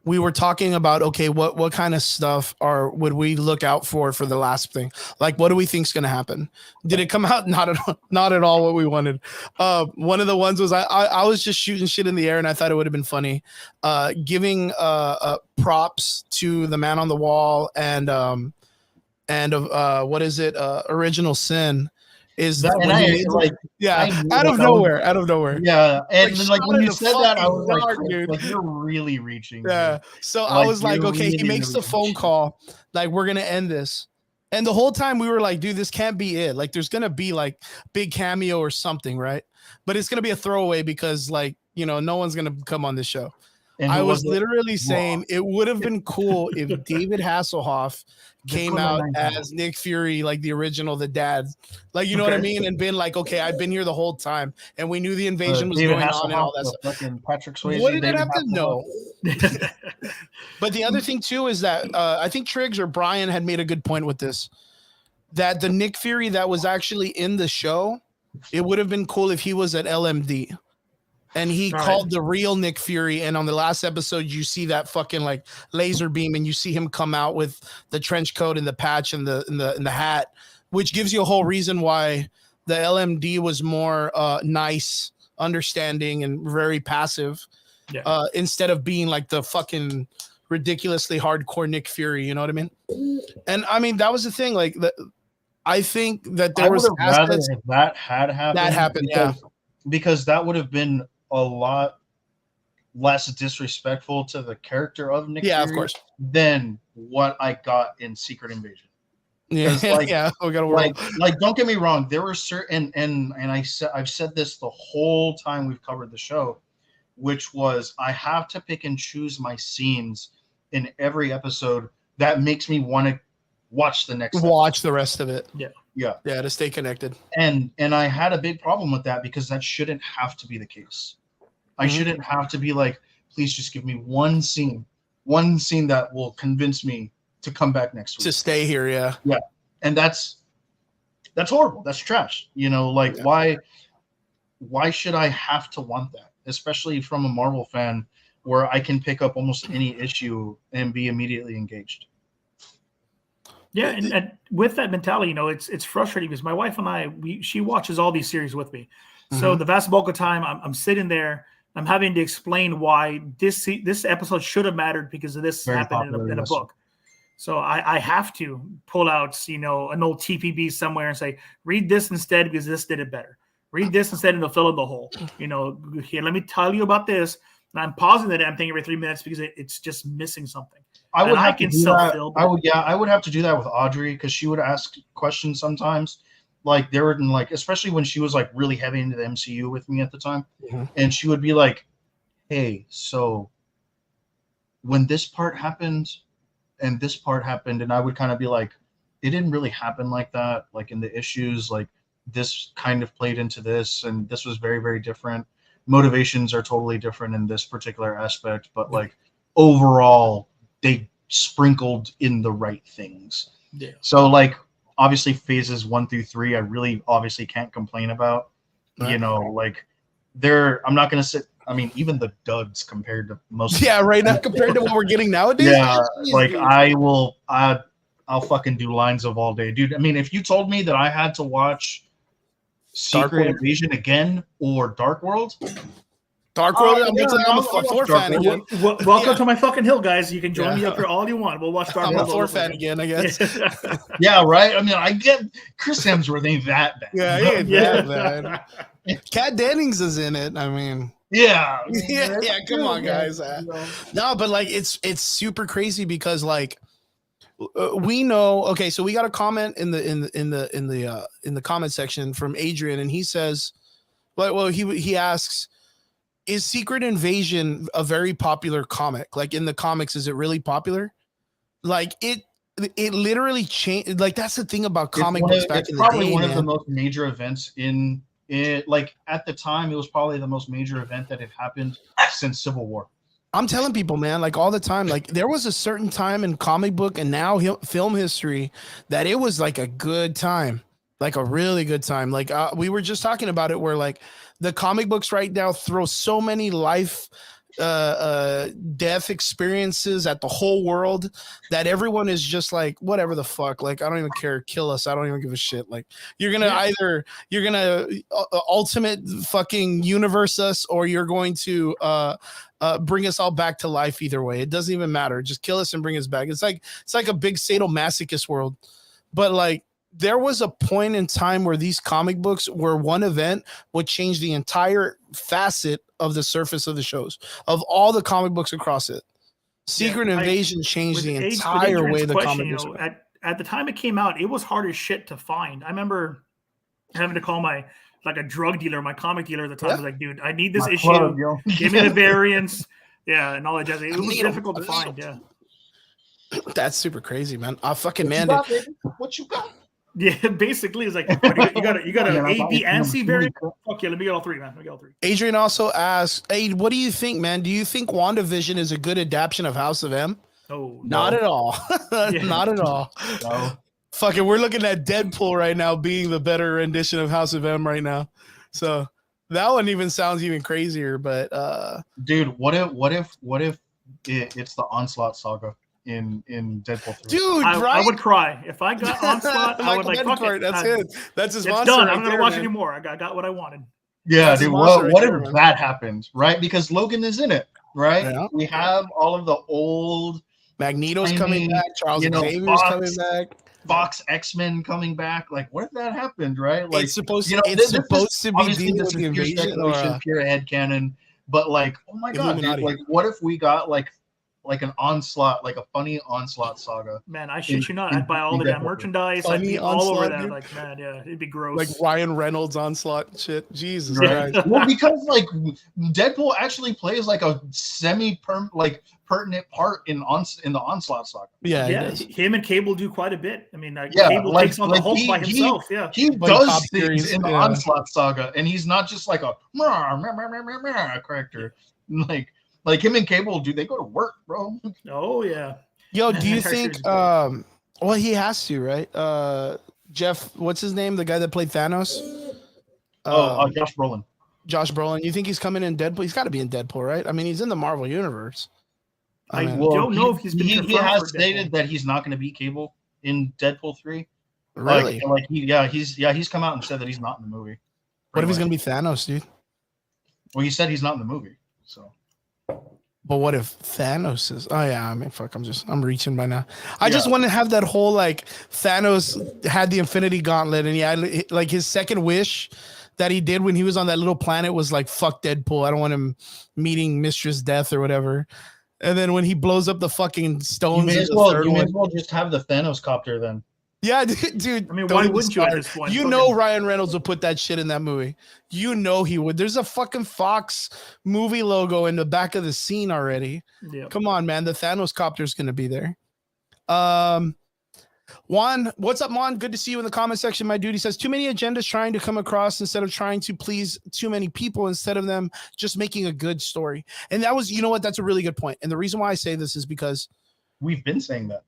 We were talking about, okay, what kind of stuff would we look out for the last thing? Like, what do we think is going to happen? Did it come out? Not at all what we wanted. One of the ones was I was just shooting shit in the air, and I thought it would have been funny, giving props to the Man on the Wall and what is it? Original Sin. Is that out of nowhere. Yeah, and like when you said that, I was like, you're really reaching. Yeah. So I was like, okay, he makes the phone call, like, we're gonna end this. And the whole time we were like, dude, this can't be it. Like, there's gonna be like big cameo or something, right? But it's gonna be a throwaway because, like, you know, no one's gonna come on this show. And I was literally saying it would have been cool if David Hasselhoff came out as Nick Fury, like the original, the dad, like, you know what I mean, and been like, okay, I've been here the whole time, and we knew the invasion was going on and all that stuff. Patrick Swayze, what did it have to know? But the other thing too is that I think Triggs or Brian had made a good point with this, that the Nick Fury that was actually in the show, it would have been cool if he was at LMD. And he called the real Nick Fury. And on the last episode, you see that fucking like laser beam, and you see him come out with the trench coat and the patch and the hat, which gives you a whole reason why the LMD was more nice, understanding, and very passive, instead of being like the fucking ridiculously hardcore Nick Fury. You know what I mean? And I mean, that was the thing. Like, I think that there was assets if that had happened. That happened, because that would have been a lot less disrespectful to the character of Nick Fury, of course, than what I got in Secret Invasion. Yeah, we got like don't get me wrong, there were certain and I've said this the whole time we've covered the show, which was I have to pick and choose my scenes in every episode that makes me want to watch the next watch the rest of it. Yeah, to stay connected. And I had a big problem with that because that shouldn't have to be the case. I shouldn't have to be like, please just give me one scene that will convince me to come back next week. To stay here, yeah. And that's horrible. That's trash. You know, like why should I have to want that? Especially from a Marvel fan where I can pick up almost any issue and be immediately engaged. Yeah, and with that mentality, you know, it's frustrating because my wife and I, she watches all these series with me. So the vast bulk of time, I'm sitting there, I'm having to explain why this episode should have mattered because of this happened in a book. So I have to pull out, you know, an old TPB somewhere and say, read this instead because this did it better. Read this instead and it'll fill in the hole. You know, here, let me tell you about this. And I'm pausing the damn thing every 3 minutes because it's just missing something. I would have to do that. I would have to do that with Audrey because she would ask questions sometimes. Like there were like, especially when she was like really heavy into the MCU with me at the time, and she would be like, "Hey, so when this part happened, and this part happened," and I would kind of be like, "It didn't really happen like that. Like in the issues, like this kind of played into this, and this was very, very different. Motivations are totally different in this particular aspect, but like overall, they sprinkled in the right things. Yeah. So like obviously phases 1 through 3, I really obviously can't complain about. Right. Like I'm not gonna sit. I mean, even the duds compared to most. Yeah, right now compared to what we're getting nowadays. Yeah, Jeez, like dude. I'll fucking do lines of all day, dude. I mean, if you told me that I had to watch Secret Invasion again or Dark World. I'm a Thor fan again. Welcome to my fucking hill, guys. You can join me up here all you want. We'll watch Dark World. I'm a Thor fan again, I guess. Yeah, right. I mean, I get Chris Hemsworth ain't that bad. Yeah, he ain't that bad. Kat Dennings is in it. I mean, yeah. Come on, guys. No, but like it's super crazy because like we know. Okay, so we got a comment in the comment section from Adrian, and he says, well, he asks, is Secret Invasion a very popular comic? Like in the comics, is it really popular? Like it literally changed. Like that's the thing about comic books back in the day. It's probably one of the most major events in it. Like at the time, it was probably the most major event that had happened since Civil War. I'm telling people, man, like all the time, like there was a certain time in comic book and now film history that it was like a good time, like a really good time. Like we were just talking about it where like the comic books right now throw so many life death experiences at the whole world that everyone is just like, whatever the fuck, like I don't even care, kill us, I don't even give a shit. Like you're gonna ultimate fucking universe us, or you're going to bring us all back to life. Either way, it doesn't even matter, just kill us and bring us back. It's like a big sadomasochist world. But like there was a point in time where these comic books were one event would change the entire facet of the surface of the shows, of all the comic books across it. Secret Invasion changed the entire way the comic books were. At the time it came out, it was hard as shit to find. I remember having to call my a drug dealer, my comic dealer at the time. I was like, dude, I need this issue. Give me the variants. Yeah, and all that jazz. It was difficult to find. Yeah. That's super crazy, man. Fucking man. What you got? Yeah, basically, it's like you got an A, B, and C variant. Okay, let me get all three, man. Let me get all three. Adrian also asks, "Hey, what do you think, man? Do you think WandaVision is a good adaptation of House of M?" Oh, not at all. Not at all. No. Fucking, we're looking at Deadpool right now being the better rendition of House of M right now. So that one even sounds even crazier. But dude, what if it's the Onslaught saga in Deadpool 3? Dude, I would cry if I got Onslaught. I would like, fuck it. That's it. That's his it's monster. Done. Right I'm gonna watch anymore. I got what I wanted. Yeah, that's dude. What if that happened, right? Because Logan is in it, right? Yeah. We have all of the old Magneto's coming back. Charles Xavier's coming back. Fox X-Men coming back. Like, what if that happened, right? Like, it's supposed to be dealing with the invasion or pure headcanon. But like, oh my god, dude, like, what if we got like an Onslaught, like a funny Onslaught saga? Man, I shit you not. I'd buy all the damn merchandise. I'd be all over that. Dude. Like, man, yeah, it'd be gross. Like Ryan Reynolds Onslaught shit. Jesus Christ. Well, because like Deadpool actually plays like a pertinent part in the Onslaught saga. Yeah. Him and Cable do quite a bit. I mean, Cable takes on the Hulk by himself. He does things in the Onslaught saga, and he's not just like a character. Like him and Cable, do they go to work, bro? Oh yeah. Yo, do you think? Well, he has to, right? Jeff, what's his name? The guy that played Thanos. Josh Brolin. Josh Brolin. You think he's coming in Deadpool? He's got to be in Deadpool, right? I mean, he's in the Marvel universe. I don't know if he's been. He has stated that he's not going to be Cable in Deadpool 3. Really? He's come out and said that he's not in the movie. What if he's going to be Thanos, dude? Well, he said he's not in the movie, so. But what if Thanos is? Oh yeah, I mean, fuck. I'm reaching by now. I just want to have that whole like Thanos had the Infinity Gauntlet, and he had like his second wish that he did when he was on that little planet was like, fuck Deadpool. I don't want him meeting Mistress Death or whatever. And then when he blows up the fucking stones, you may as well just have the Thanos copter then. Yeah, dude. I mean, why wouldn't you at this point? You know Ryan Reynolds would put that shit in that movie. You know he would. There's a fucking Fox movie logo in the back of the scene already. Yep. Come on, man. The Thanos copter is going to be there. Juan, what's up, Juan? Good to see you in the comment section. My dude, he says, too many agendas trying to come across instead of trying to please too many people instead of them just making a good story. And that was, you know what? That's a really good point. And the reason why I say this is because we've been saying that.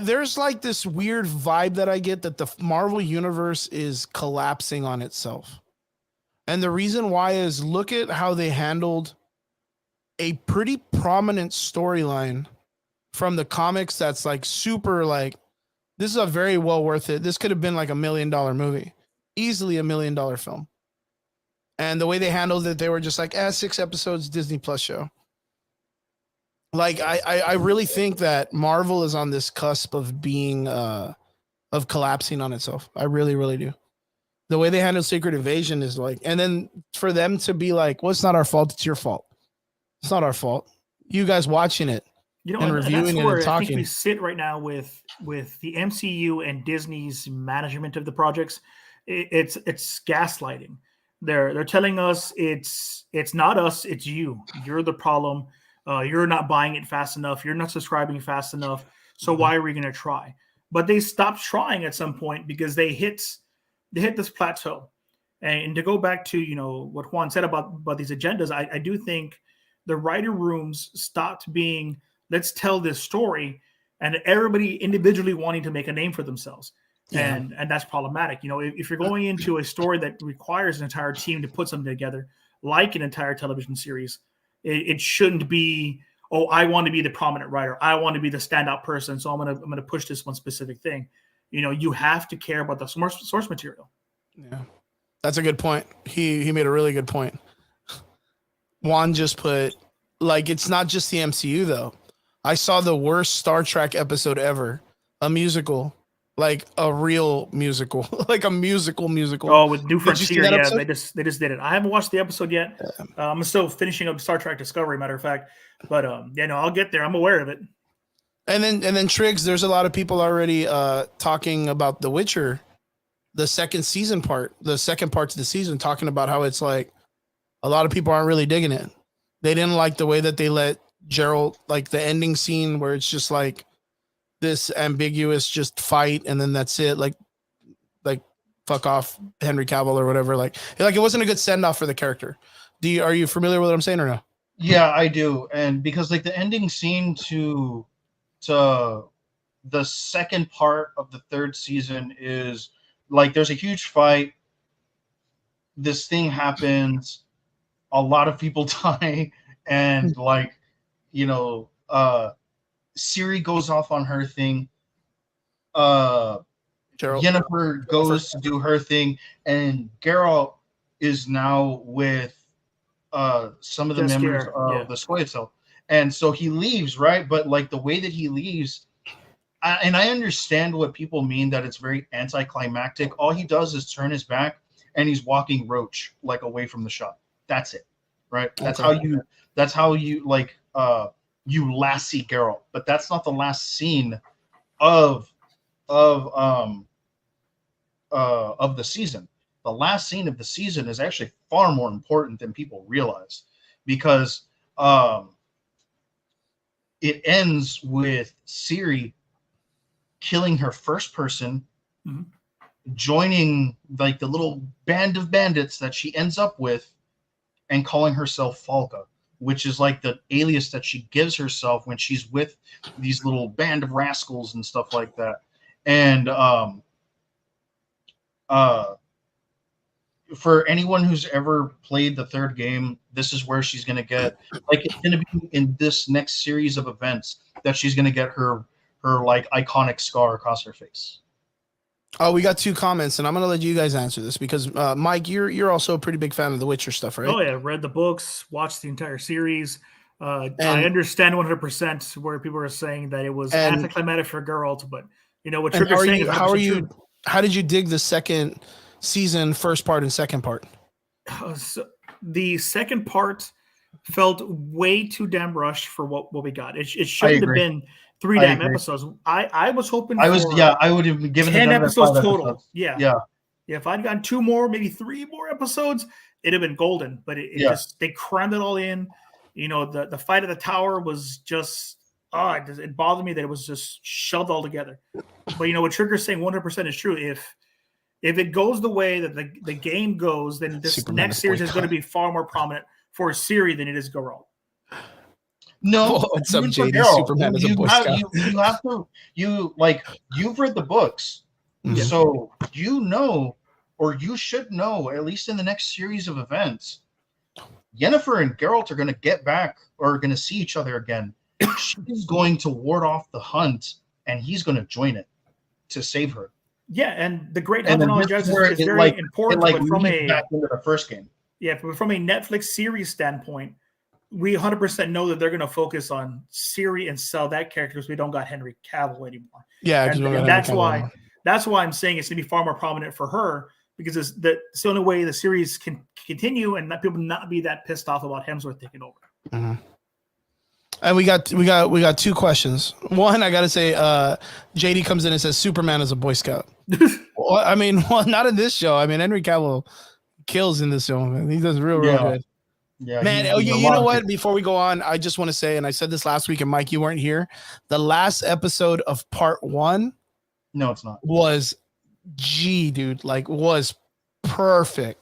There's like this weird vibe that I get that the Marvel universe is collapsing on itself. And the reason why is look at how they handled a pretty prominent storyline from the comics that's like super like, this is a very well worth it. This could have been like $1 million movie, easily $1 million film. And the way they handled it, they were just like, 6 episodes, Disney Plus show. Like, I really think that Marvel is on this cusp of being, of collapsing on itself. I really, really do. The way they handle Secret Invasion is like, and then for them to be like, well, it's not our fault. It's your fault. It's not our fault. You guys watching it. And reviewing that's where it and talking. I think we sit right now with the MCU and Disney's management of the projects. It's gaslighting. They're telling us it's not us, it's you. You're the problem. You're not buying it fast enough. You're not subscribing fast enough. So why are we going to try? But they stopped trying at some point because they hit this plateau. And to go back to what Juan said about these agendas, I do think the writer rooms stopped being, let's tell this story, and everybody individually wanting to make a name for themselves. Yeah. And that's problematic. If you're going into a story that requires an entire team to put something together, like an entire television series, it shouldn't be, oh, I want to be the prominent writer. I want to be the standout person. So I'm gonna push this one specific thing. You have to care about the source material. Yeah, that's a good point. He made a really good point. Juan just put, like, it's not just the MCU though. I saw the worst Star Trek episode ever, a musical, like a real musical, like a musical. Oh, with New Frontier, yeah, they just did it. I haven't watched the episode yet. Yeah. I'm still finishing up Star Trek Discovery, matter of fact. But I'll get there. I'm aware of it. And then Triggs, there's a lot of people already talking about The Witcher, the second part to the season, talking about how it's like a lot of people aren't really digging it. They didn't like the way that they let Geralt, like the ending scene where it's just like this ambiguous just fight and then that's it, like fuck off Henry Cavill or whatever, like it wasn't a good send off for the character. Are you familiar with what I'm saying or no? Yeah, I do. And because like the ending scene to the second part of the third season is like there's a huge fight, this thing happens, a lot of people die, and like Ciri goes off on her thing. Yennefer goes to do her thing, and Geralt is now with some of the members of the Scoia'tael. And so he leaves, right? But like the way that he leaves, and I understand what people mean that it's very anticlimactic. All he does is turn his back and he's walking Roach like away from the shot. That's it, right? That's how you like you last see Geralt, but that's not the last scene of the season. The last scene of the season is actually far more important than people realize, because it ends with Ciri killing her first person, joining like the little band of bandits that she ends up with, and calling herself Falca, which is like the alias that she gives herself when she's with these little band of rascals and stuff like that. And for anyone who's ever played the third game, this is where she's going to get, like, it's going to be in this next series of events that she's going to get her like iconic scar across her face. Oh, we got 2 comments, and I'm going to let you guys answer this because Mike, you're also a pretty big fan of the Witcher stuff, right? Oh yeah, read the books, watched the entire series. I understand 100% where people are saying that it was anticlimactic for Geralt, but what Trigger's saying is how did you dig the second season, first part and second part? So the second part felt way too damn rushed for what we got. It shouldn't have been 3 damn episodes. I was hoping I would have given 10 episodes total. Yeah. If I'd gotten 2 more, maybe 3 more episodes, it'd have been golden. But it just, they crammed it all in. The fight at the tower was just it bothered me that it was just shoved all together. But what Trigger's saying 100% is true. If it goes the way that the game goes, then this Superman next series is going to boycott. be far more prominent for Siri than it is Geralt. No, What's up, even for JD? Geralt, Superman is a Boy Scout. you have to you've read the books, Mhm. so or you should know, at least in the next series of events, Yennefer and Geralt are going to get back or are going to see each other again. She's going to ward off the hunt, and he's going to join it to save her. Yeah, and the Great And Hunt then on this Jazz is where is it, very like, important. it But from leads a back into the first game. but from a Netflix series standpoint, we 100% know that they're going to focus on Siri and sell that character because we don't got Henry Cavill anymore. Yeah, And that's why I'm saying it's going to be far more prominent for her, because it's the only way the series can continue and let people not be that pissed off about Hemsworth taking over. Mm-hmm. And we got two questions. One, I gotta say, JD comes in and says Superman is a Boy Scout. Well, I mean, not in this show. I mean, Henry Cavill kills in this show. Man. He does real good. Yeah, man. You know what? Before we go on, I just want to say, and I said this last week, and Mike, you weren't here. The last episode of part 1, no, it's not, was dude, like was perfect.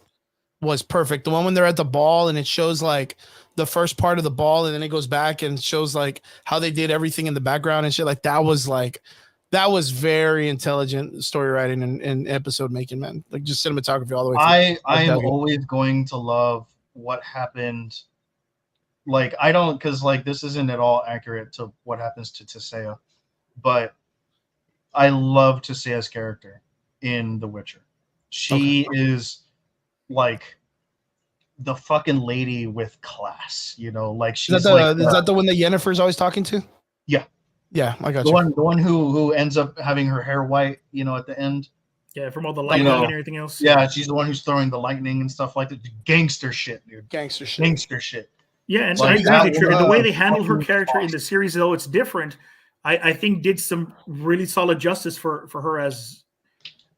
Was perfect. The one when they're at the ball and it shows like the first part of the ball and then it goes back and shows like how they did everything in the background and shit. That was very intelligent story writing and episode making, man. Like just cinematography all the way through. I am always going to love what happened. Like I don't, because like this isn't at all accurate to what happens to Tisea, but I love Tisea's character in The Witcher. She is like the fucking lady with class, like she's is that the one that Yennefer's always talking to? Yeah, I got you. The one who ends up having her hair white, at the end. Yeah, from all the lightning and everything else. Yeah, she's the one who's throwing the lightning and stuff like that. Gangster shit, dude. Gangster shit. Yeah, and I agree with you. The way they handled her character in the series, though it's different, I think did some really solid justice for her as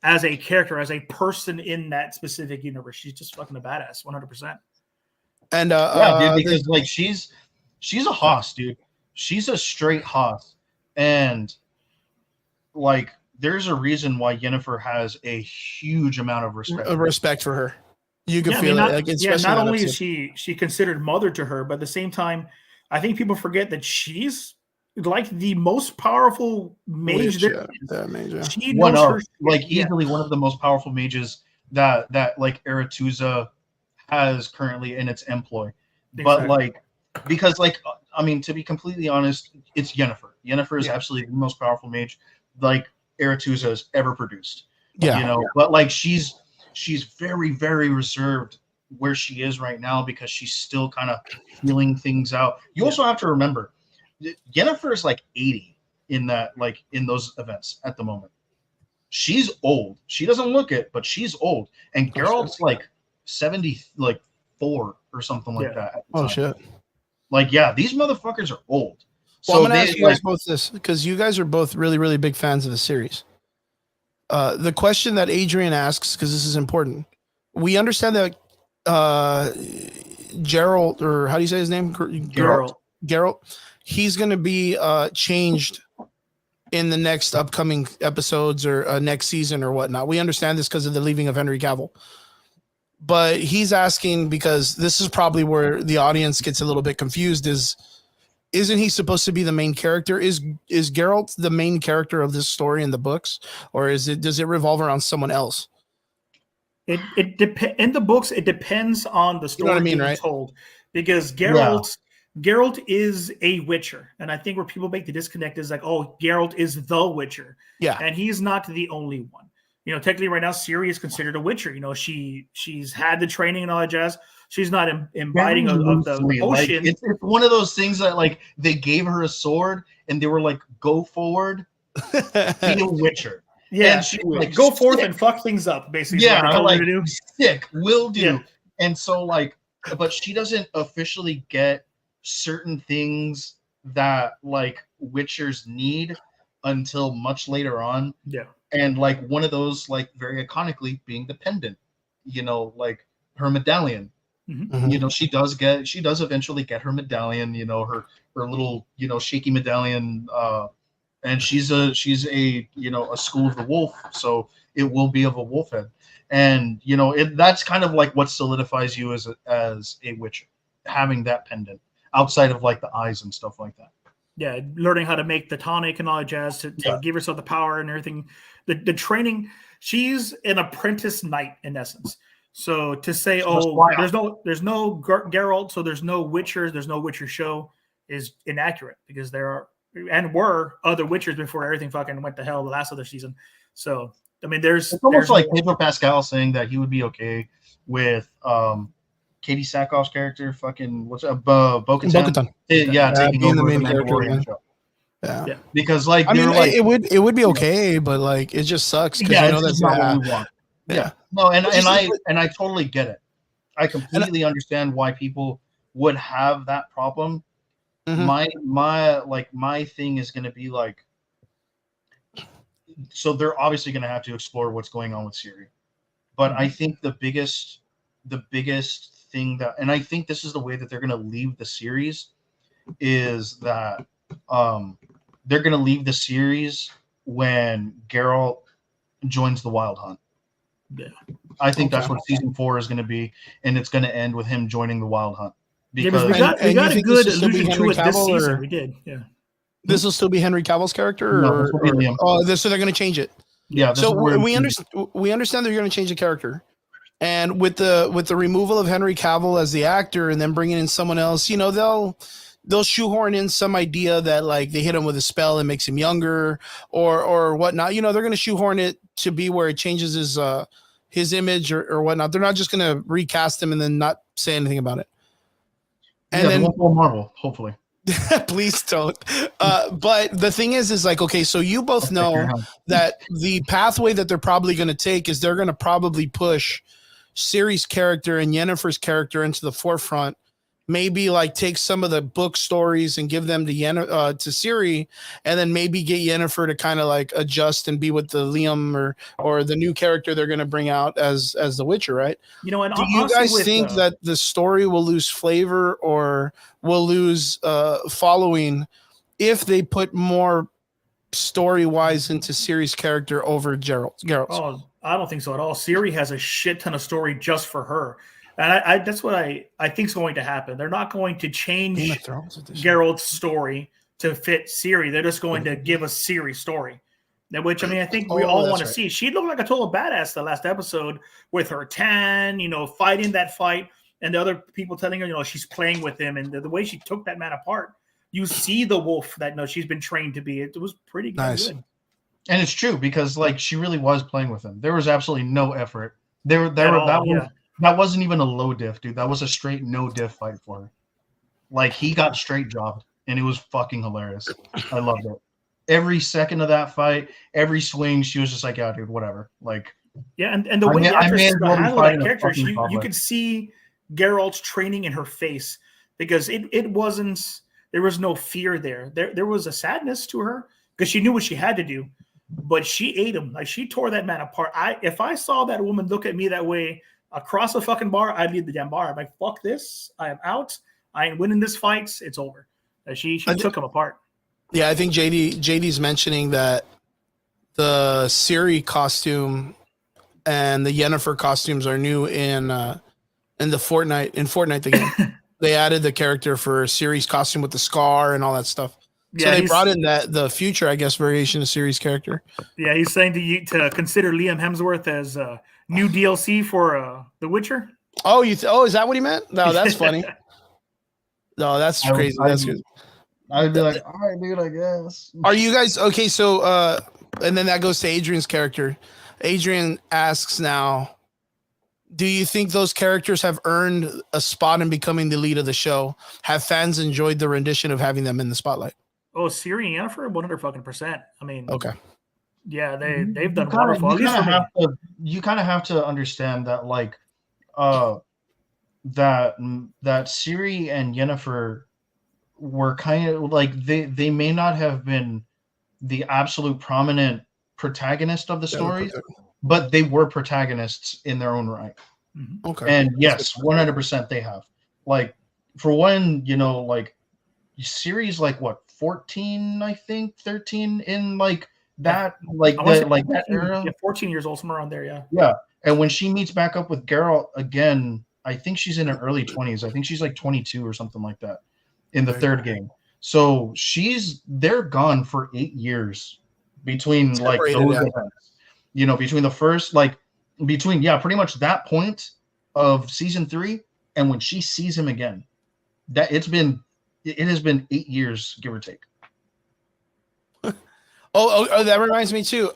a character, as a person in that specific universe. She's just fucking a badass, 100%. And dude, because like she's a hoss, dude. She's a straight hoss, and like there's a reason why Yennefer has a huge amount of respect for her. You can feel it. Like, not only is she considered mother to her, but at the same time, I think people forget that she's like the most powerful mage there. She knows easily one of the most powerful mages that like Aretuza has currently in its employ. Exactly. But like, because like, I mean, to be completely honest, it's Yennefer. Yennefer is absolutely the most powerful mage like Aretuza has ever produced. Yeah. But like she's very, very reserved where she is right now because she's still kind of feeling things out. You also have to remember, Yennefer is like 80 in those events at the moment. She's old. She doesn't look it, but she's old. And Geralt's like 74 or something like that. Oh shit. Like, yeah, these motherfuckers are old. Well, I'm gonna ask you guys both this because you guys are both really, really big fans of the series. The question that Adrian asks, because this is important, we understand that Geralt, or how do you say his name? Geralt. He's going to be changed in the next upcoming episodes or next season or whatnot. We understand this because of the leaving of Henry Cavill. But he's asking, because this is probably where the audience gets a little bit confused, isn't he supposed to be the main character? Is Geralt the main character of this story in the books, or does it revolve around someone else? In the books, it depends on the story being told, because Geralt is a Witcher, and I think where people make the disconnect is like, oh, Geralt is the Witcher, and he's not the only one. Technically right now, Ciri is considered a Witcher. She's had the training and all that jazz. She's not imbibing of the ocean. It's one of those things that like they gave her a sword and they were like, go forward, be a Witcher. Yeah, and she like go forth and fuck things up, basically. Yeah, like sick, will do. Yeah. And so like, but she doesn't officially get certain things that like Witchers need until much later on. Yeah. And like one of those, like very iconically, being the pendant, like her medallion, Mm-hmm. You know, she does eventually get her medallion, you know, her little, you know, shaky medallion, and she's a you know, a school of the wolf, so it will be of a wolf head. And you know, that's kind of like what solidifies you as a witcher, having that pendant outside of like the eyes and stuff like that. Yeah, learning how to make the tonic and all that jazz to give herself the power and everything. The training, she's an apprentice knight in essence. So to say, there's no Geralt, so there's no Witchers, there's no Witcher show, is inaccurate, because there are and were other Witchers before everything fucking went to hell the last other season. So I mean, it's almost like Pedro Pascal saying that he would be okay with Katie Sackhoff's character, fucking what's up, Bo-Katan. Yeah, taking over the main Mandalorian show. Yeah, because like I mean, like, it would be okay, but like it just sucks because you know that's not what we want. Yeah, no, and I totally get it. I completely understand why people would have that problem. Mm-hmm. My thing is going to be like, so they're obviously going to have to explore what's going on with Ciri, but I think the biggest thing that, and I think this is the way that they're going to leave the series, is that they're going to leave the series when Geralt joins the Wild Hunt. Yeah, I think that's what season 4 is going to be, and it's going to end with him joining the Wild Hunt. Because we got a good allusion to it this season. We did, yeah. This will still be Henry Cavill's character, so they're going to change it. Yeah. So we understand that you're going to change the character, and with the removal of Henry Cavill as the actor, and then bringing in someone else, you know, they'll shoehorn in some idea that like they hit him with a spell and makes him younger or whatnot. You know, they're going to shoehorn it to be where it changes his image or whatnot. They're not just going to recast him and then not say anything about it. And then Marvel, hopefully. Please don't. But the thing is like, okay, so you both know that the pathway that they're probably going to take is they're going to probably push Ciri's character and Yennefer's character into the forefront. Maybe like take some of the book stories and give them to Ciri, and then maybe get Yennefer to kind of like adjust and be with the Liam or the new character they're going to bring out as the Witcher, right? You know, and do you guys think that the story will lose flavor or will lose following if they put more story-wise into Ciri's character over Geralt's? Oh, I don't think so at all. Ciri has a shit ton of story just for her. And that's what I think is going to happen. They're not going to change Geralt's story to fit Ciri. They're just going to give us Ciri's story. Which, I mean, I think we all want to see. She looked like a total badass the last episode with her tan, you know, fighting that fight, and the other people telling her, you know, she's playing with him. And the way she took that man apart, you see the wolf that she's been trained to be. It was pretty nice. Good. And it's true, because like she really was playing with him. There was absolutely no effort. That wasn't even a low diff, dude. That was a straight no diff fight for her. Like, he got straight jobbed, and it was fucking hilarious. I loved it. Every second of that fight, every swing, she was just like, yeah, dude, whatever. Like, yeah, and the way the actress handled that character, you could see Geralt's training in her face, because it wasn't, there was no fear there. There was a sadness to her, because she knew what she had to do, but she ate him. Like, she tore that man apart. If I saw that woman look at me that way across a fucking bar, I'd leave the damn bar. I'm like, fuck this. I am out. I ain't winning this fight. It's over. She took him apart. Yeah, I think JD's mentioning that the Ciri costume and the Yennefer costumes are new in the Fortnite the game. They added the character for Ciri's costume with the scar and all that stuff. So they brought in the future, I guess, variation of Ciri's character. Yeah, he's saying to consider Liam Hemsworth as new DLC for The Witcher. Oh, is that what he meant? No, that's funny. No, that's crazy. That's good. I'd be like, all right, dude, I guess. Are you guys okay? So, and then that goes to Adrian's character. Adrian asks now, do you think those characters have earned a spot in becoming the lead of the show? Have fans enjoyed the rendition of having them in the spotlight? Oh, Ciri and Yennefer, 100%. I mean, okay. Yeah, they've done wonderful. You kind of have to understand that, like, that Ciri and Yennefer were kind of like they may not have been the absolute prominent protagonist of the stories, but they were protagonists in their own right. Okay. And yes, 100% they have. Like, for one, like series like what 14, I think 13 in like that, like I the like 14, that era. Yeah, 14 years old, somewhere around there. Yeah. Yeah, and when she meets back up with Geralt again, I think she's in her early 20s. I think she's like 22 or something like that in the third game. So they're gone for 8 years between like those events. Between the first pretty much that point of season 3 and when she sees him again. That it has been 8 years, give or take. Oh, that reminds me too.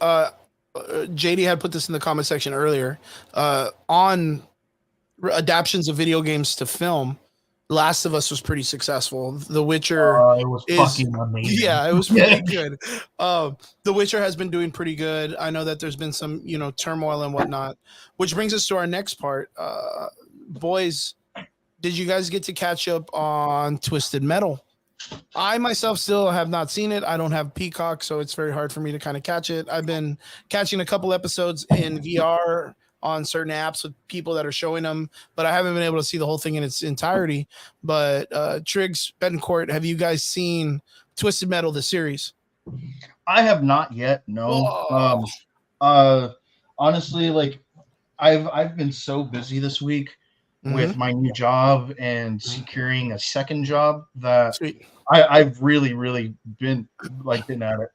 JD had put this in the comment section earlier. On adaptions of video games to film, Last of Us was pretty successful. The Witcher it was fucking amazing. Yeah, it was pretty good. The Witcher has been doing pretty good. I know that there's been some, turmoil and whatnot, which brings us to our next part. Boys, did you guys get to catch up on Twisted Metal? I myself still have not seen it. I don't have Peacock, so it's very hard for me to kind of catch it. I've been catching a couple episodes in VR on certain apps with people that are showing them, but I haven't been able to see the whole thing in its entirety. But Triggs, Betancourt, have you guys seen Twisted Metal, the series? I have not yet, no. Honestly, like I've been so busy this week with my new job and securing a second job that I've really, really been at it.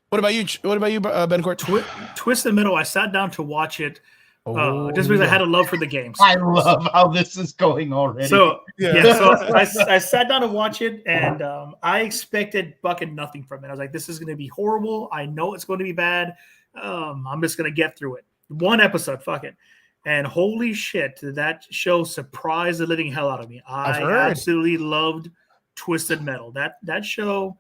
What about you, Betancourt? Twisted Metal, I sat down to watch it just because I had a love for the games. I love how this is going already. So I sat down to watch it, and I expected fucking nothing from it. I was like, this is going to be horrible. I know it's going to be bad. I'm just going to get through it. One episode, fuck it. And holy shit, that show surprised the living hell out of me. I absolutely loved Twisted Metal. That show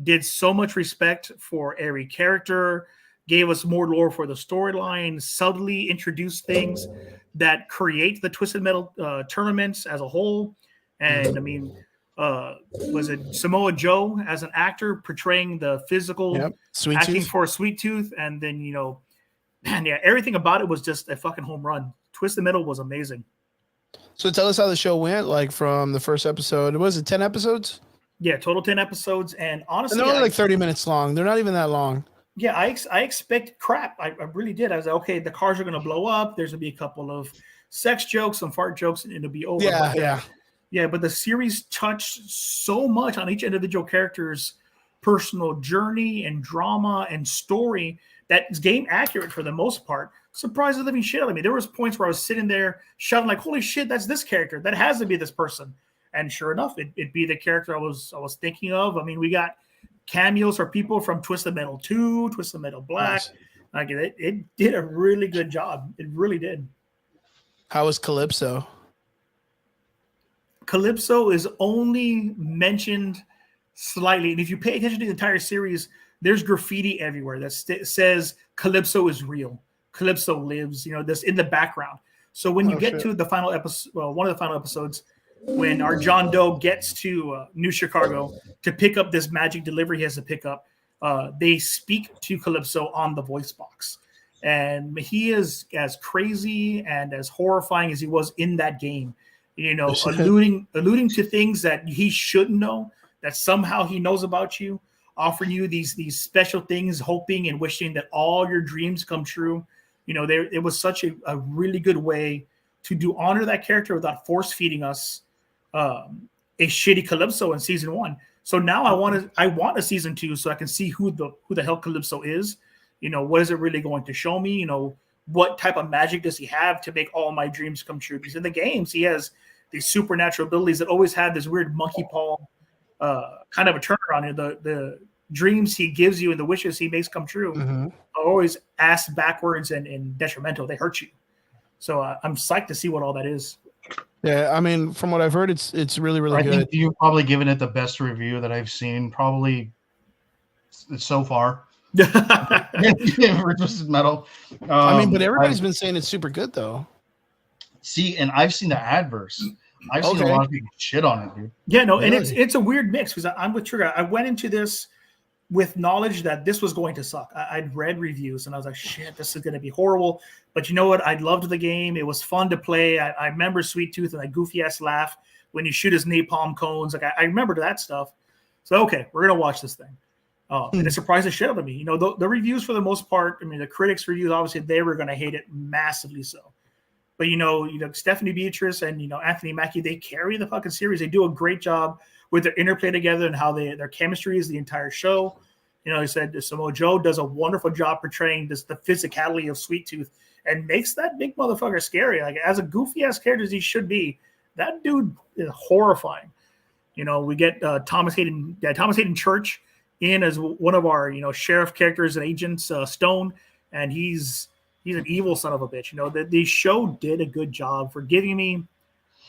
did so much respect for every character, gave us more lore for the storyline, subtly introduced things that create the Twisted Metal tournaments as a whole. And I mean, was it Samoa Joe as an actor portraying the physical acting for Sweet Tooth, and then and everything about it was just a fucking home run. Twisted Metal was amazing. So tell us how the show went, like from the first episode. Was it 10 episodes? Yeah, total 10 episodes, and honestly, and they're only like 30 minutes long. They're not even that long. Yeah, I expect crap. I really did. I was like, okay, the cars are going to blow up. There's going to be a couple of sex jokes, some fart jokes, and it'll be over. Yeah, but the series touched so much on each individual character's personal journey and drama and story that's game accurate for the most part. Surprised the living shit out of me. There was points where I was sitting there shouting like, holy shit, that's this character. That has to be this person. And sure enough, it'd be the character I was thinking of. I mean, we got cameos for people from Twisted Metal 2, Twisted Metal Black. Nice. Like it did a really good job. It really did. How was Calypso? Calypso is only mentioned slightly. And if you pay attention to the entire series, there's graffiti everywhere that says Calypso is real. Calypso lives, this in the background. So when you get to the final episode, one of the final episodes, when our John Doe gets to New Chicago to pick up this magic delivery he has to pick up, they speak to Calypso on the voice box. And he is as crazy and as horrifying as he was in that game, alluding to things that he shouldn't know, that somehow he knows about you, offering you these special things, hoping and wishing that all your dreams come true. It was such a really good way to honor that character without force feeding us a shitty Calypso in season 1. So now I want a season 2 so I can see who the hell Calypso is. What is it really going to show me? What type of magic does he have to make all my dreams come true? Because in the games he has these supernatural abilities that always have this weird monkey paw kind of a turnaround. The dreams he gives you and the wishes he makes come true are always ass backwards and detrimental. They hurt you. So I'm psyched to see what all that is. Yeah, I mean, from what I've heard, it's really, really good. I think you've probably given it the best review that I've seen, probably so far. For Twisted Metal. But everybody's been saying it's super good, though. See, and I've seen the adverse. I've seen a lot of people shit on it, dude. Yeah, no, really? And it's a weird mix because I'm with Trigger. I went into this with knowledge that this was going to suck. I'd read reviews and I was like, shit, this is going to be horrible. But you know what? I loved the game. It was fun to play. I remember Sweet Tooth and that goofy ass laugh when you shoot his napalm cones. Like I remember that stuff. So, okay, we're going to watch this thing. And it surprised the shit out of me. You know, the reviews for the most part, I mean, the critics' reviews, obviously, they were going to hate it massively so. But, you know, Stephanie Beatrice and, Anthony Mackie, they carry the fucking series. They do a great job with their interplay together and how their chemistry is the entire show. He said Samoa Joe does a wonderful job portraying the physicality of Sweet Tooth and makes that big motherfucker scary. Like, as a goofy-ass character as he should be, that dude is horrifying. We get Thomas Hayden Church in as one of our, sheriff characters and agents, Stone, and he's an evil son of a bitch. The show did a good job for giving me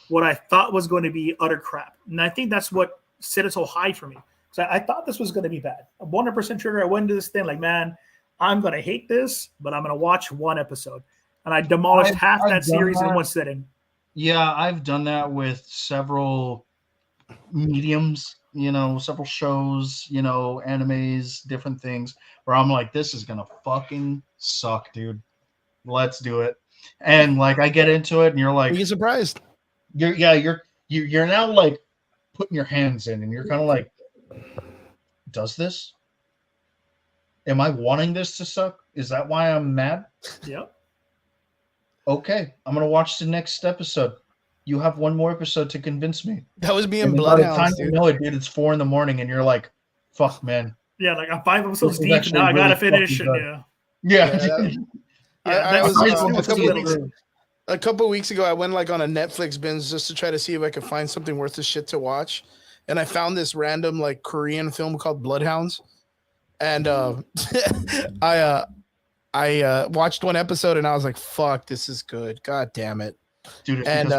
what I thought was going to be utter crap. And I think that's what set it so high for me. So I thought this was going to be bad. 100% trigger. I went into this thing like, man, I'm going to hate this, but I'm going to watch one episode. And I demolished half that series in one sitting. Yeah, I've done that with several mediums, several shows, animes, different things, where I'm like, this is going to fucking suck, dude. Let's do it. And like, I get into it and you're like, you get surprised. You're now like putting your hands in and you're kind of like, does this? Am I wanting this to suck? Is that why I'm mad? Yep. Okay, I'm gonna watch the next episode. You have one more episode to convince me. That was me in Bloodhounds, dude. You know it, dude. It's 4 a.m. and you're like, "Fuck, man." Yeah, like I'm 5 episodes deep, and now I gotta finish. Yeah. A couple of weeks ago, I went like on a Netflix binge just to try to see if I could find something worth the shit to watch, and I found this random like Korean film called Bloodhounds, and I watched one episode and I was like, "Fuck, this is good. God damn it." Dude, and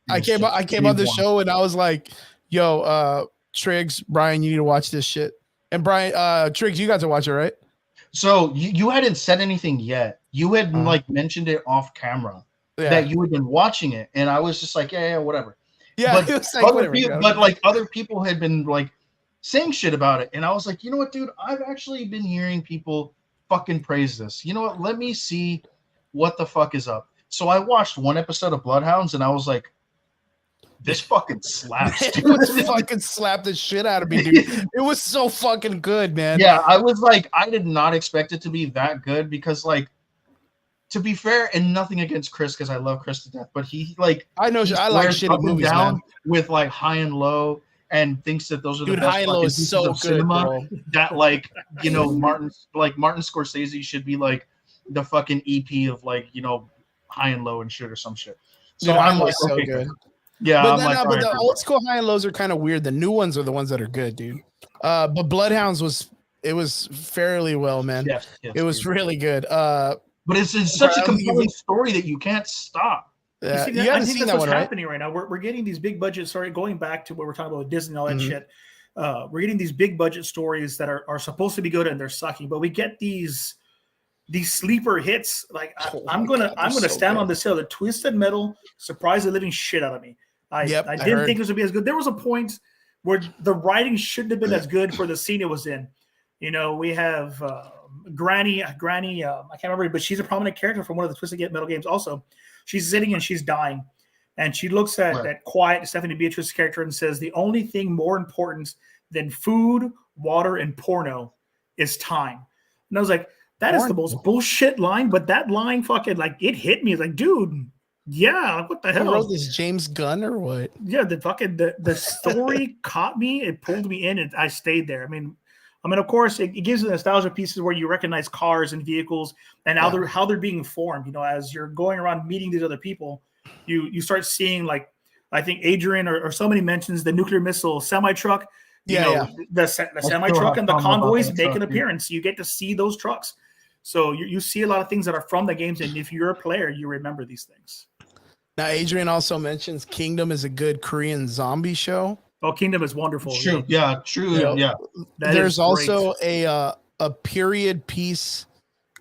I came on the show and I was like, "Yo, Triggs, Brian, you need to watch this shit." And Brian, Triggs, you got to watch it, right? So you hadn't said anything yet. You had like mentioned it off camera that you had been watching it, and I was just like, yeah, whatever. Yeah, but it was like, whatever, other people had been like saying shit about it, and I was like, you know what, dude? I've actually been hearing people fucking praise this. You know what? Let me see what the fuck is up. So I watched one episode of Bloodhounds, and I was like, this fucking slaps. It was fucking slapped the shit out of me, dude. It was so fucking good, man. Yeah, I was like, I did not expect it to be that good because, like, to be fair, and nothing against Chris because I love Chris to death, but he like I like shitty movies, man. With like High and Low, and thinks that those are the best. High and Low is so good, cinema, bro. that like Martin Scorsese should be like the fucking EP of like High and Low and shit or some shit. So dude, I'm like, so okay, good. Yeah, but the old school High and Lows are kind of weird. The new ones are the ones that are good, dude. But Bloodhounds was fairly well, man. Yes, it was really good. But it's such a compelling story that you can't stop. Yeah, you haven't seen that what's happening right now. We're getting these big budget stories. Going back to what we're talking about with Disney and all that shit. We're getting these big budget stories that are supposed to be good and they're sucking. But we get these sleeper hits. Like I'm gonna stand on this hill. The Twisted Metal surprised the living shit out of me. I didn't think this would be as good. There was a point where the writing shouldn't have been as good for the scene it was in. We have Granny. I can't remember, but she's a prominent character from one of the Twisted Metal games. Also, she's sitting and she's dying, and she looks at that quiet Stephanie Beatrice character and says, "The only thing more important than food, water, and porno is time." And I was like, that is the most bullshit line, but that line fucking like it hit me. It's like, dude, yeah, what the hell? Who wrote this, James Gunn or what? Yeah, the story caught me. It pulled me in, and I stayed there. I mean, of course, it gives you nostalgia pieces where you recognize cars and vehicles and how they're being formed. As you're going around meeting these other people, you start seeing, like, I think Adrian or somebody mentions the nuclear missile semi truck. The semi truck and the convoys make an appearance. You get to see those trucks. So you see a lot of things that are from the games, and if you're a player, you remember these things. Now, Adrian also mentions Kingdom is a good Korean zombie show. Oh, Kingdom is wonderful. True. Yeah, true. Yeah. There's also a period piece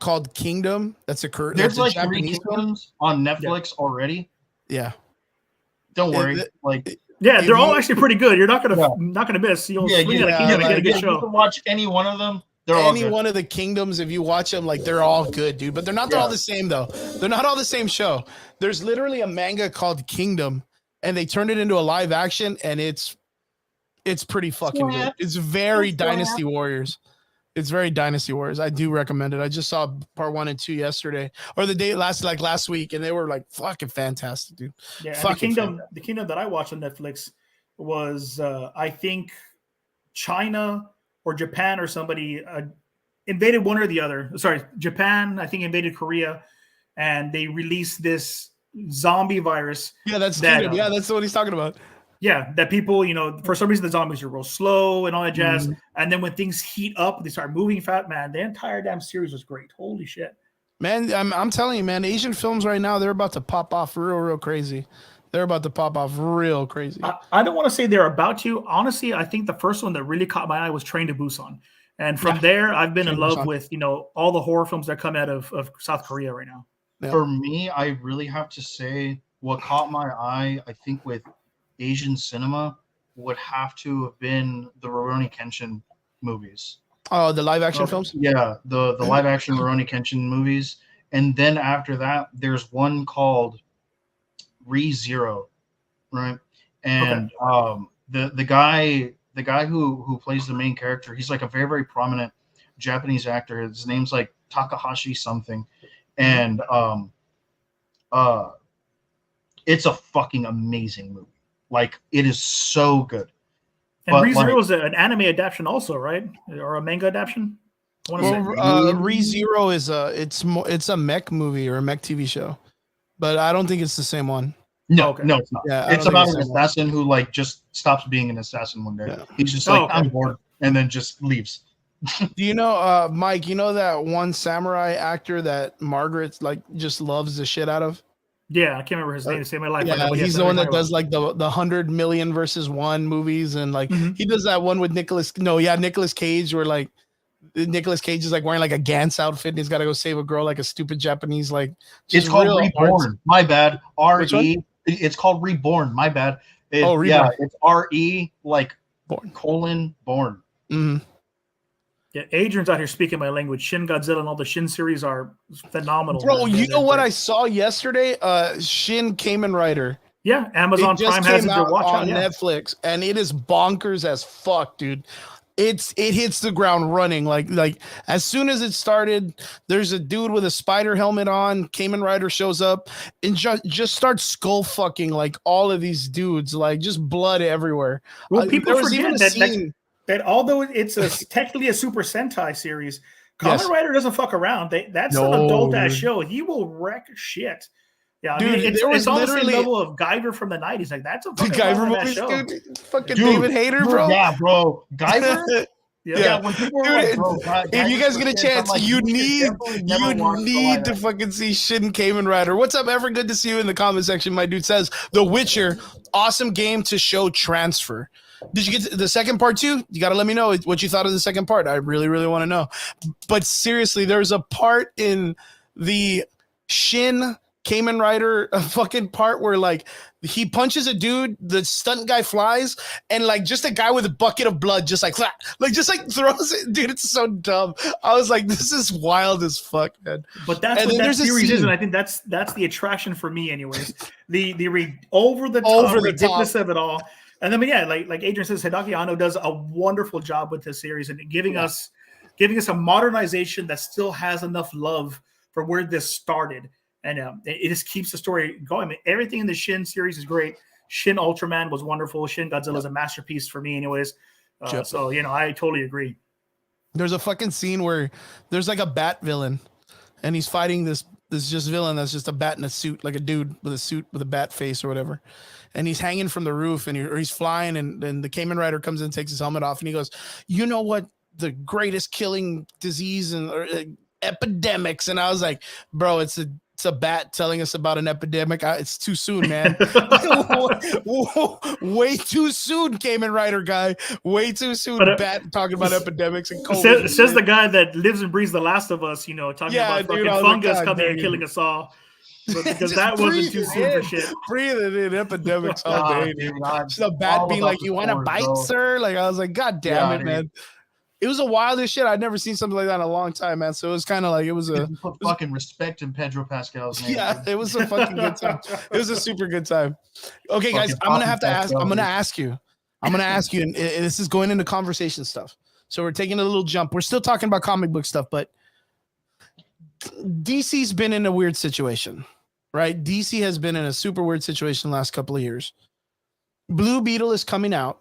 called Kingdom. That's a Korean. There's like Japanese 3 Kingdoms on Netflix already. Yeah. Don't worry. They're all actually pretty good. You're not gonna miss. You'll get a good show. You can watch any one of them. any one of the kingdoms, if you watch them, like they're all good, dude. But they're not all the same though. They're not all the same show. There's literally a manga called Kingdom, and they turned it into a live action, and it's pretty fucking good. It's very Dynasty Warriors. It's very Dynasty Warriors. I do recommend it. I just saw part 1 and 2 yesterday, or the day last week, and they were like fucking fantastic, dude. Yeah, the kingdom that I watched on Netflix was I think China or Japan or somebody invaded one or the other. Sorry, Japan, I think, invaded Korea, and they released this zombie virus. Yeah, that's Kingdom. Yeah, that's what he's talking about. Yeah, that people, for some reason the zombies are real slow and all that jazz. And then when things heat up, they start moving fast. Man, the entire damn series was great. Holy shit. Man, I'm telling you, man, Asian films right now, they're about to pop off real crazy. They're about to pop off real crazy. I don't want to say they're about to. Honestly, I think the first one that really caught my eye was Train to Busan. And from there, I've been in love with, all the horror films that come out of South Korea right now. Yeah. For me, I really have to say what caught my eye, I think, with Asian cinema would have to have been the Rurouni Kenshin movies. Oh, the live action films? Yeah, the live action Rurouni Kenshin movies. And then after that, there's one called Re:Zero, right? And the guy who plays the main character, he's like a very, very prominent Japanese actor. His name's like Takahashi something. And it's a fucking amazing movie. Like, it is so good. And Re:Zero is an anime adaptation also, right? Or a manga adaptation? Re:Zero is it's a mech movie or a mech TV show. But I don't think it's the same one. No, no, it's not. Yeah, it's about an assassin who like just stops being an assassin one day. Yeah. He's just like, I'm bored, and then just leaves. Do you know, Mike, you know that one samurai actor that Margaret like just loves the shit out of? Yeah, I can't remember his name to save my life. Yeah, he's the one that does like the 100 million versus 1 movies, and like he does that one with Nicolas Cage, where like Nicolas Cage is like wearing like a Gantz outfit and he's got to go save a girl like a stupid Japanese like. It's called Reborn. My bad. R-E. It's called Reborn. My bad. Reborn. Yeah, it's R-E like born. Born. Mm-hmm. Yeah, Adrian's out here speaking my language. Shin Godzilla and all the Shin series are phenomenal. Bro, you know what I saw yesterday? Shin Kamen Rider. Yeah, Amazon Prime has it to watch on Netflix, and it is bonkers as fuck, dude. It hits the ground running. Like as soon as it started, there's a dude with a spider helmet on. Kamen Rider shows up and just starts skull fucking like all of these dudes, like just blood everywhere. Well, people forget that although it's technically a Super Sentai series, Kamen Rider doesn't fuck around. That's an adult ass show. He will wreck shit. Yeah, dude, it's on the same level of Guyver from the 90s. Like that's a fucking Guyver movies, dude. Fucking David Hayter, bro. Yeah, bro. Guyver. Yeah. When people are like, bro, if you guys get a chance, like, you need to fucking see Shin Kamen Rider. What's up, Ever? Good to see you in the comment section. My dude says The Witcher, awesome game to show transfer. Did you get the second part too? You got to let me know what you thought of the second part. I really, really want to know. But seriously, there's a part in the Shin Kamen Rider fucking part where like he punches a dude, the stunt guy flies, and like just a guy with a bucket of blood just like throws it. Dude, it's so dumb. I was like, this is wild as fuck, man. But that's what that series is, and I think that's the attraction for me, anyways. The over the top ridiculous of it all. And then like Adrian says, Hideaki Anno does a wonderful job with this series and giving us a modernization that still has enough love for where this started. And it just keeps the story going. I mean, everything in the Shin series is great. Shin Ultraman was wonderful. Shin Godzilla is a masterpiece for me anyways. So, I totally agree. There's a fucking scene where there's like a bat villain and he's fighting this just villain that's just a bat in a suit, like a dude with a suit with a bat face or whatever. And he's hanging from the roof and he's flying and the Kamen Rider comes in and takes his helmet off and he goes, you know what the greatest killing disease and epidemics? And I was like, bro, it's a bat telling us about an epidemic. It's too soon, man. Way too soon, Kamen Rider guy. Way too soon. Bat talking about epidemics and COVID. Says the guy that lives and breathes The Last of Us. Talking about fucking fungus coming and killing us all. Because that wasn't too soon for shit. Breathing in epidemics all day, dude. Just a bat being like, "You want a bite, sir?" Like I was like, "God damn it, man." it was a wildest shit. I'd never seen something like that in a long time, man. So it was kind of like it was a Put fucking respect in Pedro Pascal's name. yeah, dude. it was a fucking good time. It was a super good time. Okay, guys, Fucking I'm gonna have to Pascal, ask. I'm gonna dude. ask you. I'm gonna ask you, and this is going into conversation stuff. So we're taking a little jump. We're still talking about comic book stuff, but DC's been in a weird situation, right? DC has been in a super weird situation the last couple of years. Blue Beetle is coming out,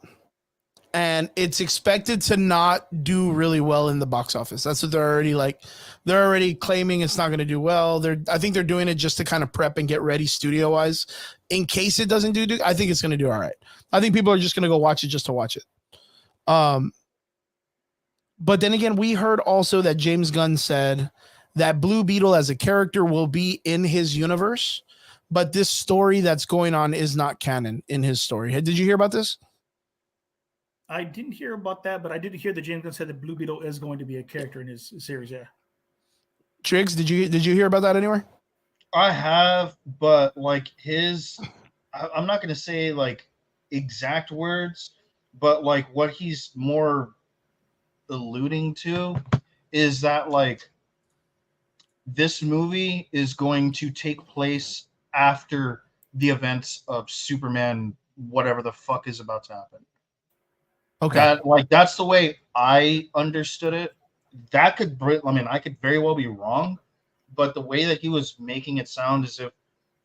and it's expected to not do really well in the box office. That's what they're already like. They're already claiming it's not going to do well. I think they're doing it just to kind of prep and get ready studio wise, in case it doesn't do. I think it's going to do all right. I think people are just going to go watch it just to watch it. But then again, we heard also that James Gunn said that Blue Beetle as a character will be in his universe, but this story that's going on is not canon in his story. Did you hear about this? I didn't hear about that, but I did hear that James Gunn said that Blue Beetle is going to be a character in his series. Yeah. Triggs, did you hear about that anywhere? I have, but like I'm not gonna say like exact words, but like what he's more alluding to is that like this movie is going to take place after the events of Superman, whatever the fuck is about to happen. Okay. That's the way I understood it. That could, I mean, I could very well be wrong, but the way that he was making it sound as if,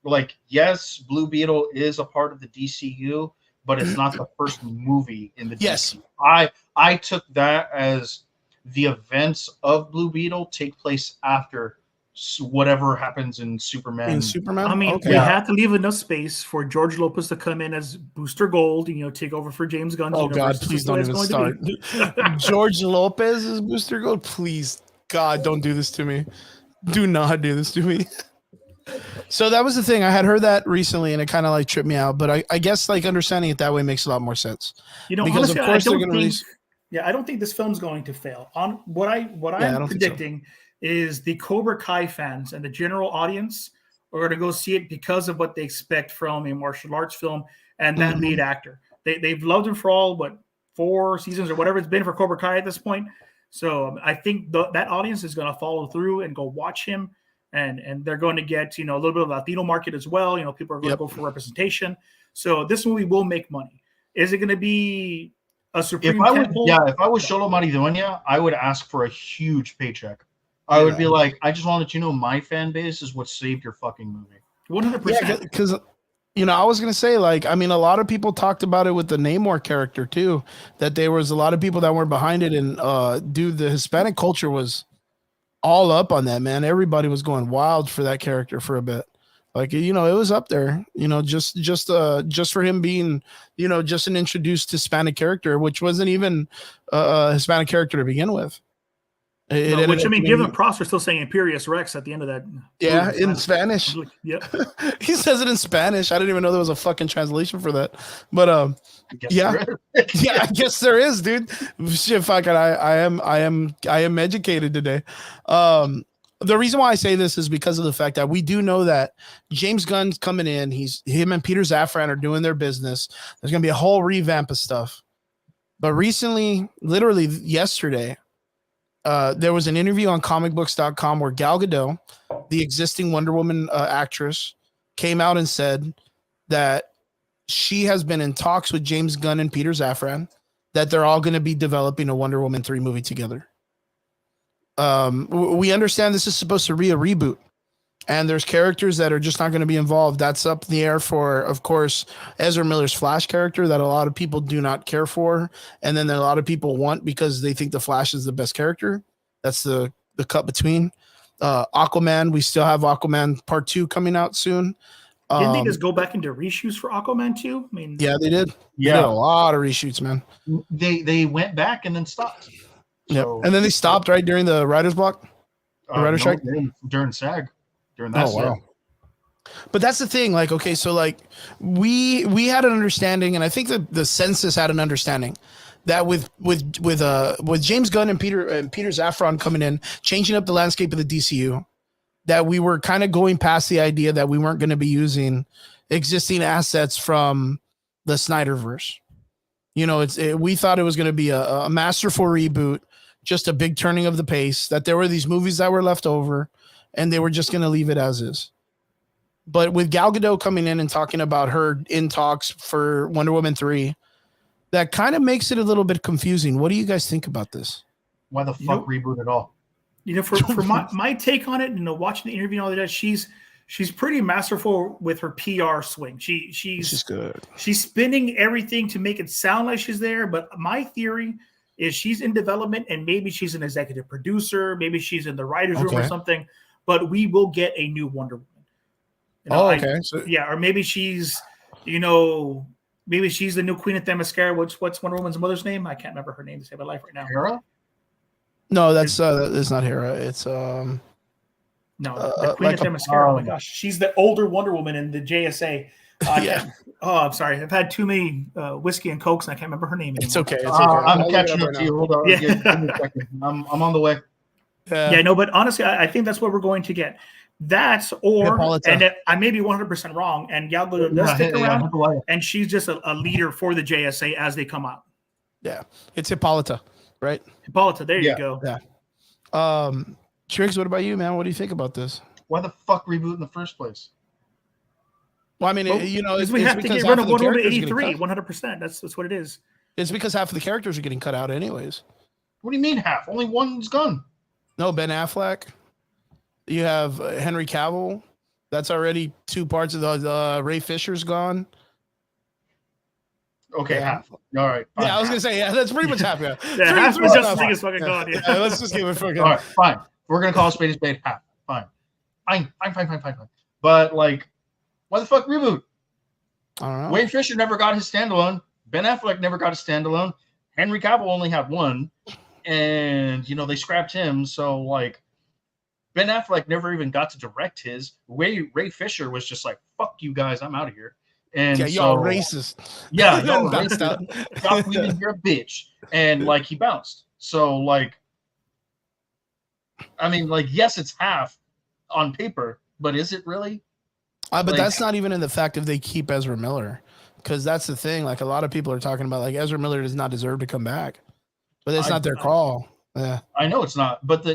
like, yes, Blue Beetle is a part of the DCU, but it's not the first movie in the Yes. DCU. I took that as the events of Blue Beetle take place after whatever happens in Superman. I mean, okay. we had to leave enough space for George Lopez to come in as Booster Gold, take over for James Gunn. Oh God, please don't even start. George Lopez is Booster Gold. Please, God, don't do this to me. Do not do this to me. So that was the thing. I had heard that recently, and it kind of like tripped me out. But I guess like understanding it that way makes a lot more sense. Because honestly, of course they're going to release. Yeah, I don't think this film's going to fail. On what I'm predicting is the Cobra Kai fans and the general audience are going to go see it because of what they expect from a martial arts film and that lead actor. They've loved him for all 4 seasons or whatever it's been for Cobra Kai at this point. So I think that audience is going to follow through and go watch him, and they're going to get a little bit of Latino market as well. People are going to go for representation. So this movie will make money. Is it going to be a supreme? If I was Xolo Maridueña, I would ask for a huge paycheck. I would be like, I just want to let you know my fan base is what saved your fucking movie. 100%. Yeah, because I was gonna say a lot of people talked about it with the Namor character too. That there was a lot of people that were behind it, and dude, the Hispanic culture was all up on that, man. Everybody was going wild for that character for a bit. It was up there. Just for him being, just an introduced Hispanic character, which wasn't even a Hispanic character to begin with. Give them props for still saying Imperious Rex at the end of that. Yeah, in Spanish. Yep. He says it in Spanish. I didn't even know there was a fucking translation for that. But yeah, I guess there is, dude. Shit, fuck it. I am educated today. The reason why I say this is because of the fact that we do know that James Gunn's coming in. Him and Peter Safran are doing their business. There's gonna be a whole revamp of stuff. But recently, literally yesterday, there was an interview on comicbooks.com where Gal Gadot, the existing Wonder Woman actress, came out and said that she has been in talks with James Gunn and Peter Safran that they're all going to be developing a Wonder Woman 3 movie together. We understand this is supposed to be a reboot, and there's characters that are just not going to be involved. That's up in the air for, of course, Ezra Miller's Flash character that a lot of people do not care for, and then a lot of people want because they think the Flash is the best character. That's the cut between. Aquaman, we still have Aquaman Part 2 coming out soon. Didn't they just go back into reshoots for Aquaman 2? I mean, yeah, they did. Yeah, they did a lot of reshoots, man. They went back and then stopped. So, and then they stopped right during the writer's block, the writer's strike, during SAG. During that wow. But that's the thing, okay, so we had an understanding, and I think the census had an understanding that with James Gunn and Peter Safran coming in, changing up the landscape of the DCU, that we were kind of going past the idea that we weren't going to be using existing assets from the Snyderverse. We thought it was going to be a masterful reboot just a big turning of the pace, that there were these movies that were left over and they were just going to leave it as is. But with Gal Gadot coming in and talking about her in talks for Wonder Woman 3, that kind of makes it a little bit confusing. What do you guys think about this? Why the fuck reboot at all? For my take on it, watching the interview and all that, she's pretty masterful with her PR swing. She's good. She's spinning everything to make it sound like she's there. But my theory is she's in development, and maybe she's an executive producer, maybe she's in the writer's room or something. But we will get a new Wonder Woman. Or maybe she's, maybe she's the new Queen of Themyscira. What's Wonder Woman's mother's name? I can't remember her name to save my life right now. Hera? No, that's not Hera. It's the Queen of Themyscira. Oh my gosh, she's the older Wonder Woman in the JSA. I'm sorry. I've had too many whiskey and cokes, and I can't remember her name anymore. It's okay. I'm catching up to you. Hold on. Give me a second. I'm on the way. But honestly, I think that's what we're going to get. That's and I may be 100% wrong, and Gal Gadot does stick around, and she's just a leader for the JSA as they come out. Yeah, it's Hippolyta, right? Hippolyta, there you go. Yeah. Triggs, what about you, man? What do you think about this? Why the fuck reboot in the first place? Well, I mean, it's we have to get rid of Wonder Woman 83, 100%. That's what it is. It's because half of the characters are getting cut out anyways. What do you mean half? Only one's gone. No, Ben Affleck. You have Henry Cavill. That's already 2 parts of the Ray Fisher's gone. Okay, half. All right. Fine. Yeah, I was gonna say that's pretty much half. Yeah, half of Justice League is fucking gone. Yeah, let's just give it fucking. All right, fine. We're gonna call a spade half. Fine. But why the fuck reboot? I don't know. Ray Fisher never got his standalone. Ben Affleck never got a standalone. Henry Cavill only had one, and they scrapped him. So Ben Affleck never even got to direct his. Ray Fisher was just like, "Fuck you guys, I'm out of here." And y'all racist. Yeah, y'all racist. Stop leaving, you're a bitch. And he bounced. So yes, it's half on paper, but is it really? But that's not even in the fact if they keep Ezra Miller, because that's the thing. A lot of people are talking about Ezra Miller does not deserve to come back, but it's not their call. Yeah, I know it's not, but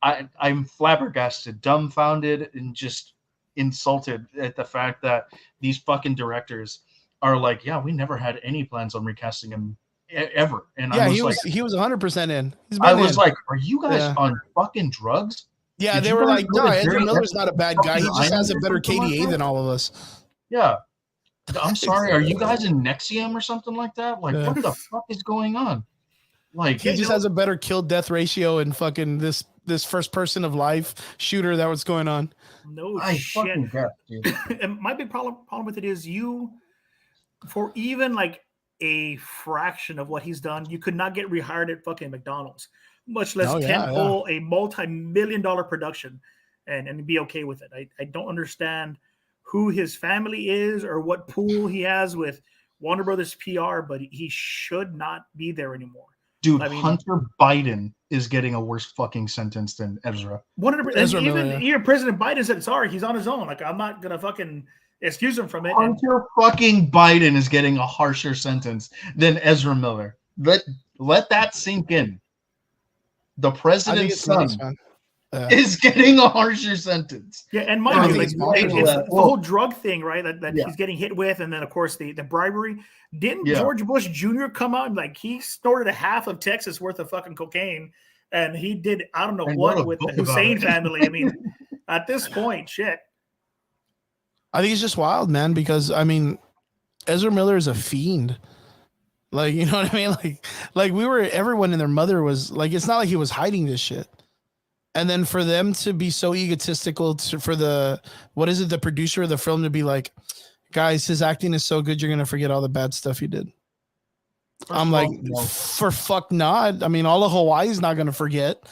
I'm flabbergasted, dumbfounded, and just insulted at the fact that these fucking directors are we never had any plans on recasting him ever. And he was 100% in. I was like, are you guys on fucking drugs? Yeah, they were like, no, Ezra Miller's not a bad guy. He just has a better KDA than all of us. Yeah. I'm sorry. Are you guys in Nexium or something like that? What the fuck is going on? He just has a better kill-death ratio and fucking this first person of life shooter that was going on. No shit. And my big problem with it is for even a fraction of what he's done, you could not get rehired at fucking McDonald's, much less pull a multi-million-dollar production and be okay with it. I don't understand who his family is or what pool he has with Warner Brothers PR, but he should not be there anymore. Dude, Hunter Biden is getting a worse fucking sentence than Ezra. 100%. Even President Biden said, sorry, he's on his own. I'm not going to fucking excuse him from it. Hunter fucking Biden is getting a harsher sentence than Ezra Miller. Let that sink in. The president's son is getting a harsher sentence. Yeah, and mind you, it's the whole drug thing, right? That he's getting hit with, and then of course the bribery. Didn't George Bush Jr. come out and he snorted a half of Texas worth of fucking cocaine, and he did I don't know what with the Hussein family. I mean, at this point, shit. I think it's just wild, man, because Ezra Miller is a fiend. You know what I mean? Everyone and their mother was it's not like he was hiding this shit. And then for them to be so egotistical for the producer of the film to be like, guys, his acting is so good, you're going to forget all the bad stuff he did. For fuck not. All of Hawaii is not going to forget.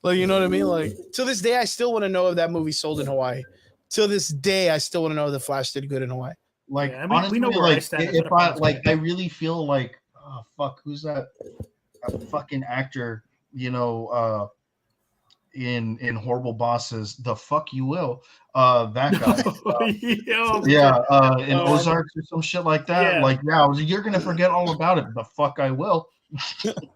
You know what I mean? To this day, I still want to know if that movie sold in Hawaii. To this day, I still want to know if the Flash did good in Hawaii. Honestly, we know where I stand. If I really feel oh fuck, who's that fucking actor? in Horrible Bosses, the fuck you will, that guy. In Ozarks or some shit like that. Yeah. Like, you're gonna forget all about it. The fuck I will.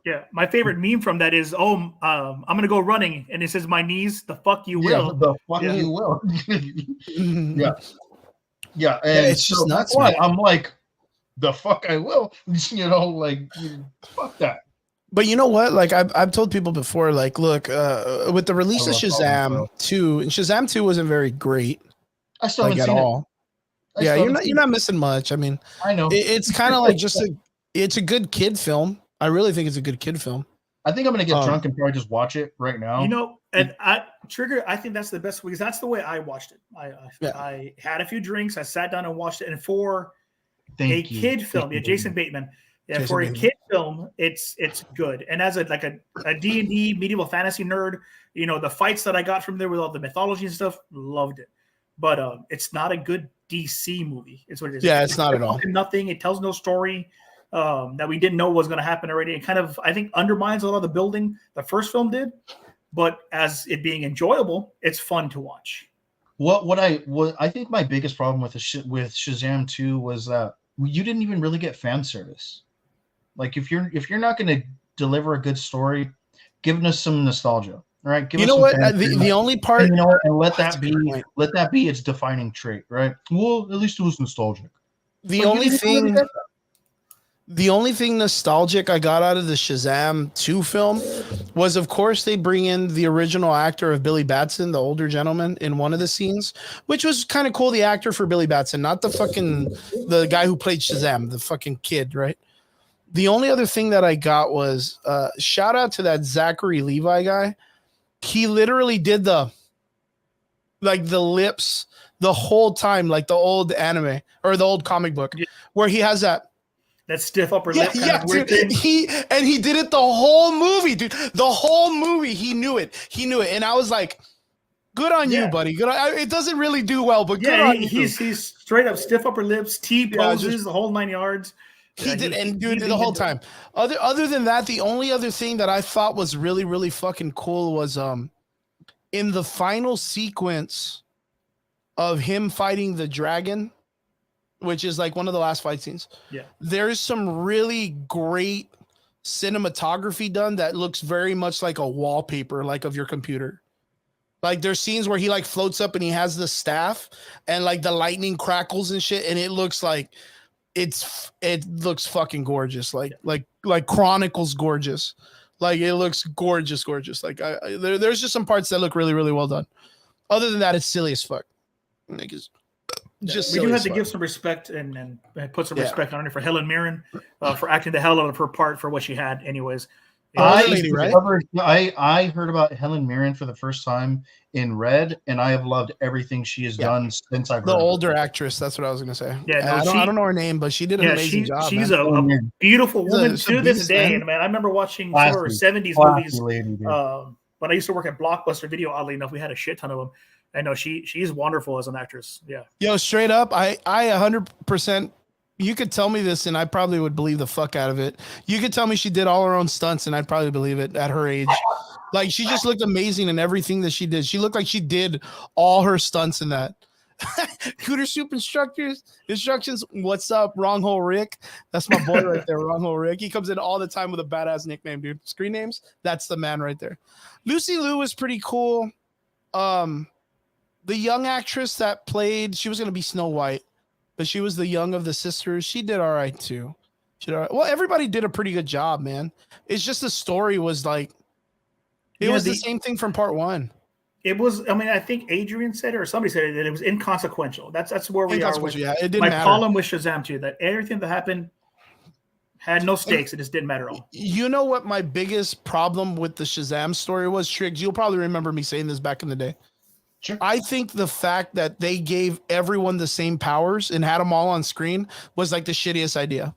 Yeah, my favorite meme from that is, I'm gonna go running, and it says, "My knees, the fuck you will." The fuck you will. Yeah, and it's just nuts, that's why man. I'm like, the fuck I will. Fuck that. But you know what? Like I've told people before, like, look, with the release of Shazam 2, and Shazam 2 wasn't very great. I still haven't seen all. it. You're not missing much. I mean, I know it's kind of like it's a good kid film. I really think it's a good kid film. I think I'm gonna get drunk and probably just watch it right now. And Trigger, I think that's the best, because that's the way I watched it. I had a few drinks, I sat down and watched it, and for kid film, Jason Bateman. Yeah, for a kid film, it's good. And as a D&D medieval fantasy nerd, the fights that I got from there with all the mythology and stuff, loved it. But it's not a good DC movie. It's what it is. Yeah, it's not at all. Nothing. It tells no story that we didn't know was going to happen already. It kind of, I think, undermines a lot of the building the first film did. But as it being enjoyable, it's fun to watch. What I think my biggest problem with Shazam 2 was that you didn't even really get fan service. Like, if you're not going to deliver a good story, give us some nostalgia. All right, you know what? The only part, and let that be its defining trait, right? Well, at least it was nostalgic. The only thing nostalgic I got out of the Shazam 2 film was, of course, they bring in the original actor of Billy Batson, the older gentleman, in one of the scenes, which was kind of cool. The actor for Billy Batson, not the guy who played Shazam, the fucking kid, right? The only other thing that I got was shout out to that Zachary Levi guy. He literally did the lips the whole time, like the old anime or the old comic book, where he has that stiff upper lip. Yeah, dude. He did it the whole movie, dude. The whole movie, he knew it. And I was like, good on you, buddy. Good on, it doesn't really do well, but good on you. He's straight up stiff upper lips, T poses, the whole 9 yards. He did the whole time. Other than that, the only other thing that I thought was really, really fucking cool was in the final sequence of him fighting the dragon, which is like one of the last fight scenes. Yeah. There's some really great cinematography done that looks very much like a wallpaper, like of your computer. Like there's scenes where he like floats up and he has the staff and like the lightning crackles and shit. And it looks like it looks fucking gorgeous. Like Chronicles gorgeous. Like it looks gorgeous. Like there's just some parts that look really, really well done. Other than that, it's silly as fuck. Like it's just we do have to give some respect and put some respect on her for Helen Mirren for acting the hell out of her part for what she had. Anyways, I heard about Helen Mirren for the first time in Red, and I have loved everything she has done since I've heard the older actress. That's what I was gonna say. Yeah, I don't know her name, but she did an amazing job. She's a beautiful woman to this day, man. I remember watching some of her 70s movies when I used to work at Blockbuster Video. Oddly enough, we had a shit ton of them. I know she's wonderful as an actress. Yeah. Yo, straight up, I 100%. You could tell me this, and I probably would believe the fuck out of it. You could tell me she did all her own stunts, and I'd probably believe it at her age. Like she just looked amazing in everything that she did. She looked like she did all her stunts in that. Cooter Soup instructions. What's up, Wrong Hole Rick? That's my boy right there, Wrong Hole Rick. He comes in all the time with a badass nickname, dude. Screen names. That's the man right there. Lucy Liu was pretty cool. The young actress that played, she was going to be Snow White, but she was the young of the sisters. She did all right too. Well, everybody did a pretty good job, man. It's just the story was like, it was the same thing from part one. It was, I mean, I think Adrian said it or somebody said it, that it was inconsequential. That's where we are with it didn't my matter. column with Shazam too, that everything that happened had no stakes. It just didn't matter at all. You know what my biggest problem with the Shazam story was, Triggs? You'll probably remember me saying this back in the day. Sure. I think the fact that they gave everyone the same powers and had them all on screen was like the shittiest idea.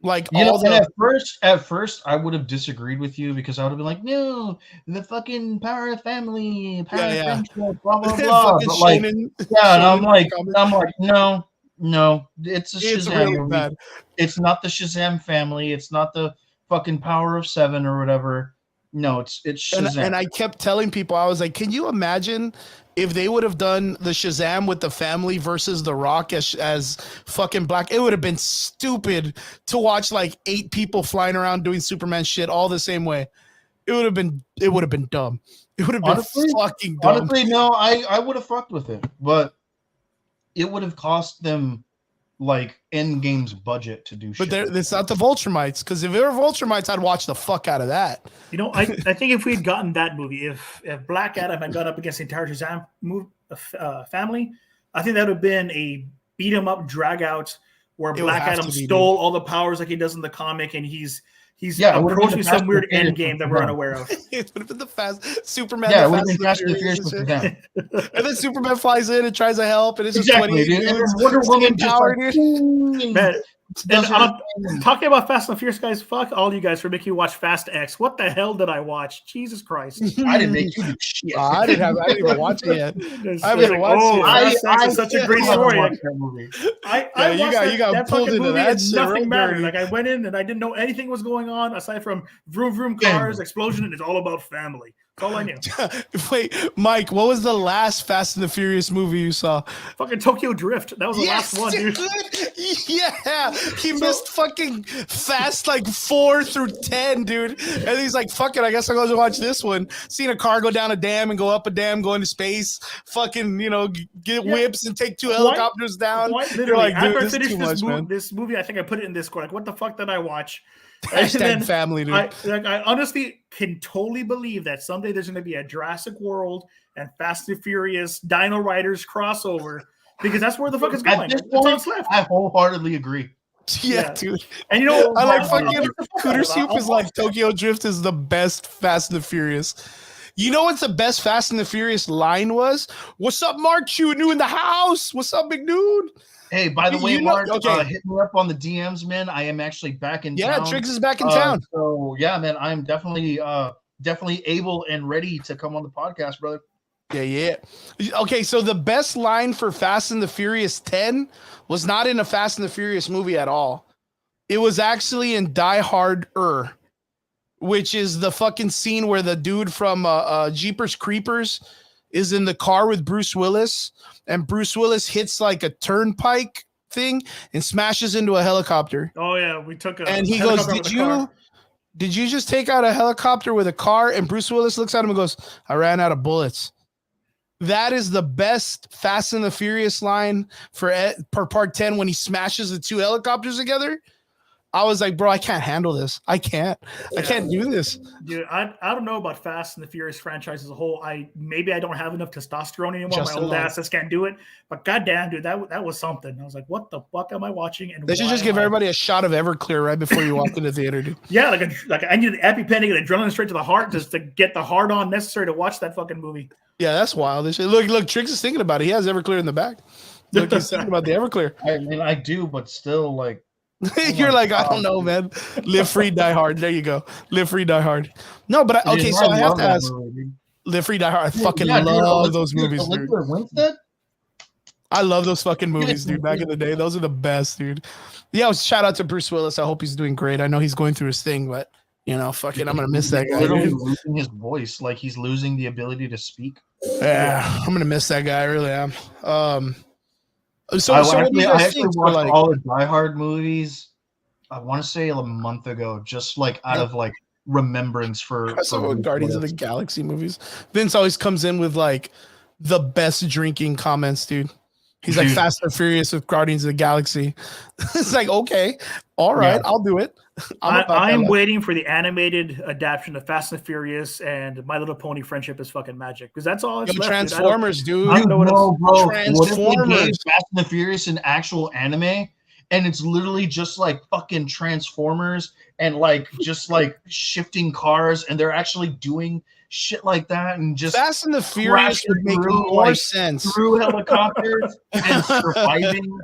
Like at first I would have disagreed with you because I would have been like, no, the fucking power of family, power of friendship, blah blah blah. But like, and I'm like, no, it's a Shazam really movie. bad. It's not the Shazam family. It's not the fucking Power of Seven or whatever. No, it's Shazam. And I kept telling people, I was like, can you imagine if they would have done the Shazam with the family versus The Rock as fucking Black? It would have been stupid to watch like 8 people flying around doing Superman shit all the same way. It would have been dumb. It would have been fucking dumb. Honestly, no, I would have fucked with it, but it would have cost them like Endgame's budget to do shit. But it's not the Vultramites, because if it were Vultramites, I'd watch the fuck out of that. You know, I think if we had gotten that movie, if Black Adam had gone up against the entire Shazam family, I think that would have been a beat 'em up, drag out, where Black Adam stole all the powers like he does in the comic, and he's approaching some weird end game that we're unaware of. It would have been the fast Superman. Yeah, it would have been Fast and the Furious with them. And then Superman flies in and tries to help, and it's just exactly, 28 dude. Wonder Woman just power, like, man. And talking about Fast and the Furious, guys, fuck all you guys for making you watch Fast X. What the hell did I watch? Jesus Christ! I didn't make you do shit. I didn't even watch it yet. I haven't watched it. Fast X is such a great story. You got pulled into that shit. Nothing mattered. Like I went in and I didn't know anything was going on aside from vroom vroom cars, explosion, and it's all about family. That's all I knew. Wait, Mike, what was the last Fast and the Furious movie you saw? Fucking Tokyo Drift. That was the last one, dude. Yeah, he missed fucking Fast like 4 through 10, dude. And he's like, "Fuck it, I guess I'll go watch this one." Seeing a car go down a dam and go up a dam, go into space, fucking, get whips and take 2 helicopters down. Literally, like, after I finished this movie, I think I put it in Discord. Like, what the fuck did I watch? Hashtag family, dude. I honestly can totally believe that someday there's going to be a Jurassic World and Fast and Furious Dino Riders crossover, because that's where the fuck it's going. At this point, I wholeheartedly agree. Yeah, dude. And I like fucking Cooter Soup is like Tokyo Drift is the best Fast and the Furious. You know what's the best Fast and the Furious line was? "What's up, Mark? You new in the house? What's up, big dude?" Hey, by the way, Mark, hit me up on the DMs, man. I am actually back in town. Yeah, Triggs is back in town. So yeah, man, I'm definitely able and ready to come on the podcast, brother. Yeah. Okay, so the best line for Fast and the Furious 10 was not in a Fast and the Furious movie at all. It was actually in Die Hard, which is the fucking scene where the dude from Jeepers Creepers is in the car with Bruce Willis, and Bruce Willis hits like a turnpike thing and smashes into a helicopter. Oh yeah, we took a. And he goes, "Did you just take out a helicopter with a car?" And Bruce Willis looks at him and goes, "I ran out of bullets." That is the best Fast and the Furious line for part 10 when he smashes the 2 helicopters together. I was like, bro, I can't handle this. I can't do this. Dude, I don't know about Fast and the Furious franchise as a whole. Maybe I don't have enough testosterone anymore. My old asses can't do it. But goddamn, dude, that was something. I was like, what the fuck am I watching? And they should just give everybody a shot of Everclear right before you walk into the theater, dude. Yeah, like I need an EpiPen to get adrenaline straight to the heart just to get the hard on necessary to watch that fucking movie. Yeah, that's wild. Look, Triggs is thinking about it. He has Everclear in the back. Look, he's thinking about the Everclear. I mean, I do, but still, like. You're like, I don't know, man. Live free, die hard. There you go. Live free, die hard. No, but I have to ask. Live free, die hard. I fucking love those movies, dude. I love those fucking movies, dude. Back in the day, those are the best, dude. Yeah, shout out to Bruce Willis. I hope he's doing great. I know he's going through his thing, but fucking, I'm gonna miss that guy. Literally losing his voice, like he's losing the ability to speak. Yeah, I'm gonna miss that guy. I really am. I actually watched all the Die Hard movies. I want to say a month ago, just like out of like remembrance for Guardians of the Galaxy movies. Vince always comes in with like the best drinking comments, dude. He's like Fast and Furious with Guardians of the Galaxy. It's like, okay, all right, I'll do it. I'm waiting for the animated adaptation of Fast and Furious and My Little Pony Friendship is fucking magic, because that's all it's left. Transformers, dude. I don't know bro. Transformers. What if they gave Fast and the Furious an actual anime, and it's literally just like fucking Transformers and like just like shifting cars, and they're actually doing shit like that, and just Fast and the Furious would make more sense through helicopters and surviving.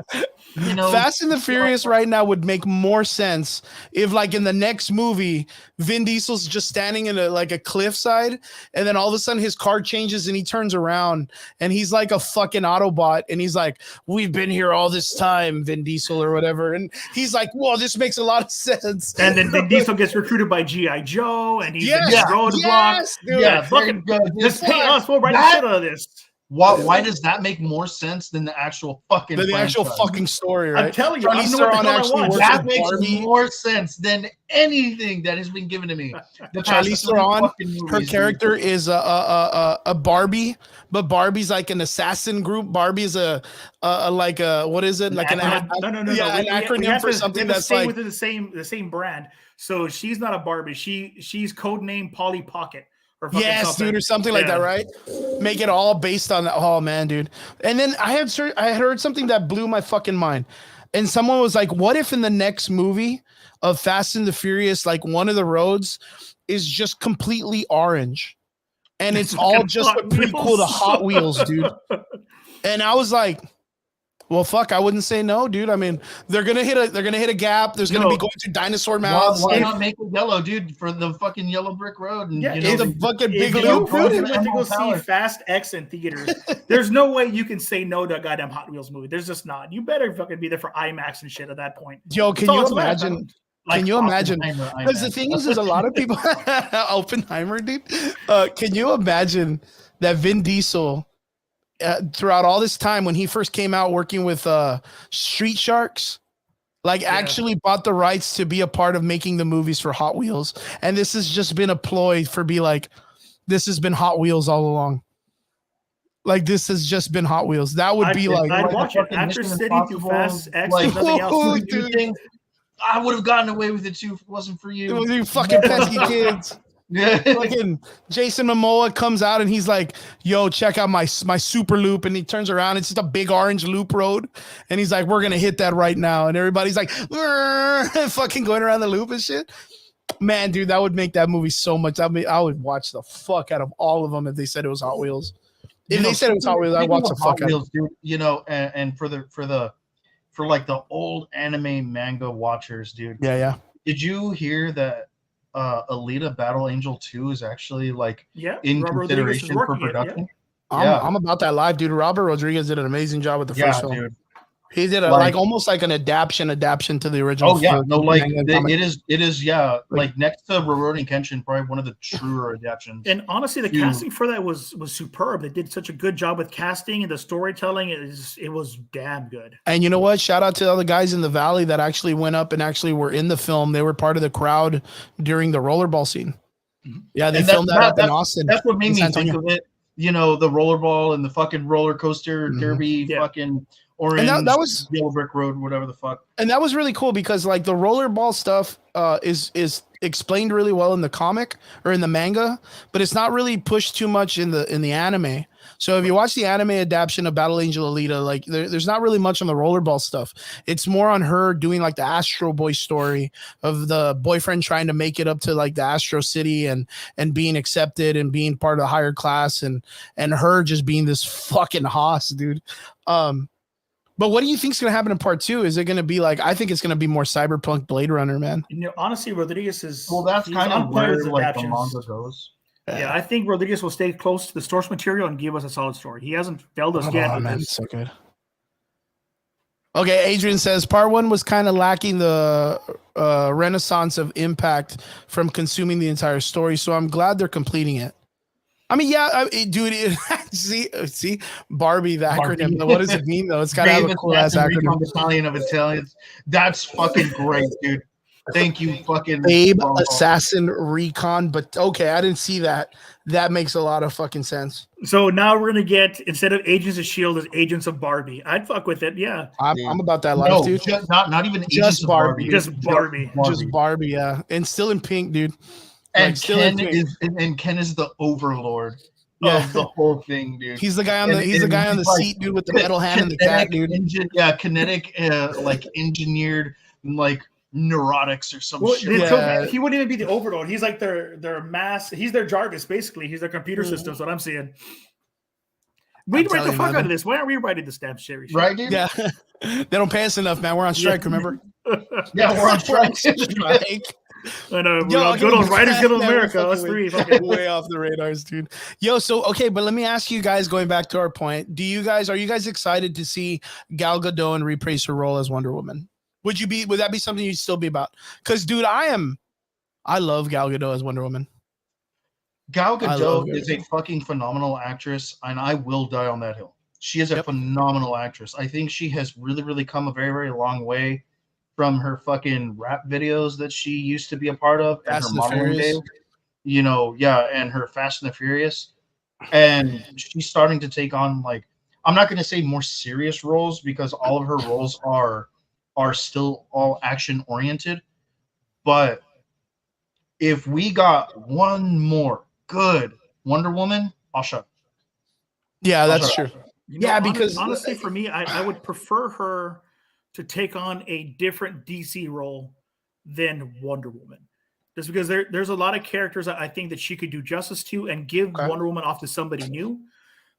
You know, Fast and the Furious right now would make more sense if, like, in the next movie, Vin Diesel's just standing in a cliffside, and then all of a sudden his car changes and he turns around and he's like a fucking Autobot, and he's like, "We've been here all this time, Vin Diesel," or whatever, and he's like, "Whoa, this makes a lot of sense." And then Vin Diesel gets recruited by G.I. Joe, and he's in Yes, the roadblock. yes, dude. Yeah, fucking just pay us. We'll write That- shit out of this. Why does that make more sense than the actual fucking The actual franchise? fucking story, right? I'm telling you, I Charlize don't know what the Theron hell I actually want. works That with makes Barbie. more sense than anything that has been given to me. The past Charlize 3 Theron, fucking movies, her dude. character is a Barbie, but Barbie's like an assassin group. Barbie is a what is it? Like an No. yeah, an acronym for something that's stay like within the same brand. So she's not a Barbie. She's codename Polly Pocket. Or fucking yes, something. dude, or something like that, right? Make it all based on that. Oh man, dude. And then I had heard something that blew my fucking mind. And someone was like, "What if in the next movie of Fast and the Furious, like one of the roads is just completely orange, and it's all just a prequel to Hot Wheels, dude?" And I was like, well, fuck, I wouldn't say no, dude. I mean, they're gonna hit a gap. There's gonna be going through dinosaur mouths. Why not make it yellow, dude, for the fucking yellow brick road? And, Yeah, you know, it's a fucking big if you little really dude. went to go see Fast X in theaters, there's no way you can say no to a goddamn Hot Wheels movie. There's just not. You better fucking be there for IMAX and shit at that point. Yo, can you imagine? like Can you imagine? Oppenheimer, Because the thing is, there's a lot of people. Oppenheimer, dude. Can you imagine that Vin Diesel, throughout all this time when he first came out working with Street Sharks, actually bought the rights to be a part of making the movies for Hot Wheels, and this has just been a ploy for this has been Hot Wheels all along. Like, this has just been Hot Wheels. That would be like, I'd watch it after City to Fast X. Like, nothing else. Dude, I would have gotten away with it too if it wasn't for you. you fucking pesky kids. Yeah. Fucking Jason Momoa comes out and he's like, "Yo, check out my super loop," and he turns around, it's just a big orange loop road, and he's like, "We're gonna hit that right now," and everybody's like, fucking going around the loop and shit. Man, dude, that would make that movie so much. I would watch the fuck out of all of them if they said it was Hot Wheels. If they said it was Hot Wheels, I'd watch the fuck out of it. Dude, you know, and for like the old anime manga watchers, dude. Yeah. Did you hear that Alita Battle Angel 2 is actually in Robert consideration for production? I'm about that live, dude. Robert Rodriguez did an amazing job with the first film. Dude. He did almost like an adaptation to the original. Oh yeah, no, it is like next to Rurouni Kenshin, probably one of the truer adaptations. And honestly, the casting for that was superb. They did such a good job with casting and the storytelling. It was damn good. And you know what? Shout out to all the guys in the Valley that actually went up and actually were in the film. They were part of the crowd during the rollerball scene. Yeah, they filmed that up in Austin. That's what made me think of it. You know, the rollerball and the fucking roller coaster derby, fucking orange, and that was yellow brick road, whatever the fuck. And that was really cool because like the rollerball stuff is explained really well in the comic or in the manga, but it's not really pushed too much in the anime. So if you watch the anime adaptation of Battle Angel Alita, like there's not really much on the rollerball stuff. It's more on her doing like the Astro Boy story of the boyfriend trying to make it up to like the Astro City and being accepted and being part of the higher class and her just being this fucking hoss, dude. But what do you think is going to happen in part 2? Is it going to be like, I think it's going to be more cyberpunk Blade Runner, man. You know, honestly, Rodriguez is that's kind of where like the manga goes. Yeah, I think Rodriguez will stay close to the source material and give us a solid story. He hasn't failed us yet. Oh man, it's so good. Okay, Adrian says part 1 was kind of lacking the renaissance of impact from consuming the entire story, so I'm glad they're completing it. I mean, dude, see, Barbie, the acronym. What does it mean, though? It's got to have a cool ass acronym. Battalion of Italians. That's fucking great, dude. Thank you, fucking Babe Assassin Recon. But okay, I didn't see that. That makes a lot of fucking sense. So now we're gonna get, instead of Agents of S.H.I.E.L.D., as Agents of Barbie. I'd fuck with it, yeah. I'm about that life, dude. Not even just Barbie. Just Barbie. Just Barbie, yeah. And still in pink, dude. And Ken is the overlord of the whole thing, dude. He's the guy on the seat, dude, with the metal hand and the cat, dude. Kinetic, like engineered, like neurotics or some shit. So he wouldn't even be the overlord. He's like their mass. He's their Jarvis, basically. He's their computer system. That's what I'm seeing. We write the telling you, fuck man. out of this. Why aren't we writing this damn series? Right, dude? Yeah. They don't pay us enough, man. We're on strike, remember? Yeah, we're on strike. Strike. I know. Yo, Good old Writers Guild of man, we're America. Us fucking three. Fucking way off the radars, dude. Yo, so okay, but let me ask you guys, going back to our point, are you guys excited to see Gal Gadot and reprise her role as Wonder Woman? Would that be something you'd still be about? Because, dude, I love Gal Gadot as Wonder Woman. Gal Gadot is a fucking phenomenal actress, and I will die on that hill. She is a phenomenal actress. I think she has really, really come a very, very long way from her fucking rap videos that she used to be a part of and her modeling days. You know, and her Fast and the Furious. And she's starting to take on, like, I'm not going to say more serious roles because all of her roles are still all action oriented. But if we got one more good Wonder Woman, I'll shut up. Yeah, that's true. Because honestly, for me, I would prefer her to take on a different DC role than Wonder Woman. Just because there's a lot of characters I think that she could do justice to and give Wonder Woman off to somebody new.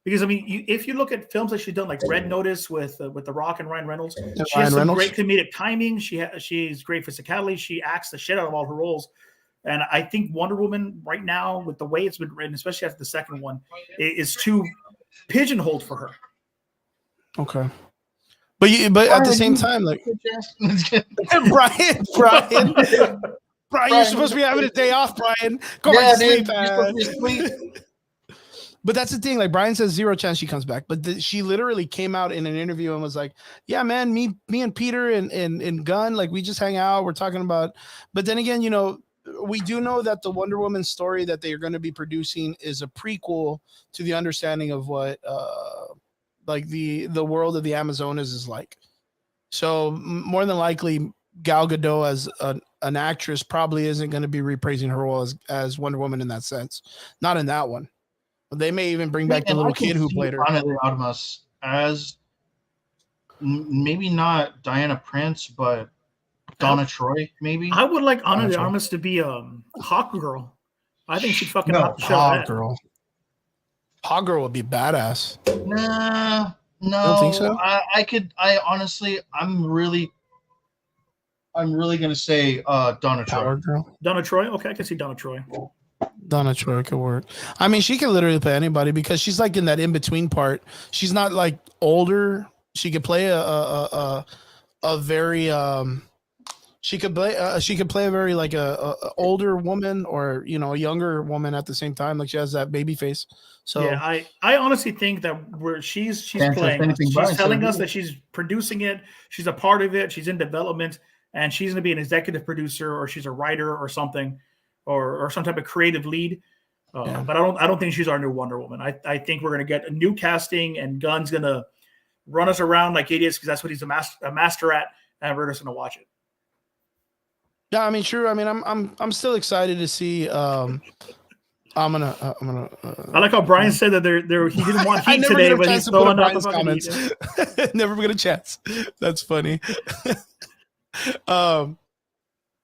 Because, I mean, if you look at films that she's done, like Red Notice with The Rock and Ryan Reynolds, she has some great comedic timing. She's great physicality. She acts the shit out of all her roles. And I think Wonder Woman right now, with the way it's been written, especially after the second one, is too pigeonholed for her. Okay. But at the same time, like Brian, you're supposed to be having a day off, Brian. Go back to sleep. But that's the thing. Like Brian says, 0 chance she comes back. But she literally came out in an interview and was like, "Yeah, man, me and Peter and Gunn, like we just hang out. We're talking about." But then again, you know, we do know that the Wonder Woman story that they are going to be producing is a prequel to the understanding of what like the world of the Amazonas is like. So more than likely, Gal Gadot as an actress probably isn't going to be reprising her role as Wonder Woman in that sense. Not in that one. They may even bring back the little kid who played her. Ana de Armas as maybe not Diana Prince, but Donna Troy, maybe. I would like Ana de Armas to be Hawk Girl. I think she'd fucking knock the shit out of that. Girl. Hawk Girl would be badass. No. You don't think so? I'm really gonna say Donna Troy. Girl. Donna Troy? Okay, I can see Donna Troy. Donna Troy could work. I mean, she could literally play anybody because she's like in that in-between part. She's not like older. She could play a very she could play a very like a older woman or, you know, a younger woman at the same time. Like she has that baby face. So yeah, I honestly think that where she's playing, she's telling us that she's producing it, she's a part of it, she's in development, and she's gonna be an executive producer or she's a writer or something. Or some type of creative lead, but I don't think she's our new Wonder Woman. I think we're gonna get a new casting, and Gunn's gonna run us around like idiots because that's what he's a master at, and we're just gonna watch it. Yeah, I mean, sure. I mean, I'm still excited to see. I like how Brian said that he didn't want heat today, but he's throwing out the fucking heat. Never get a chance. That's funny.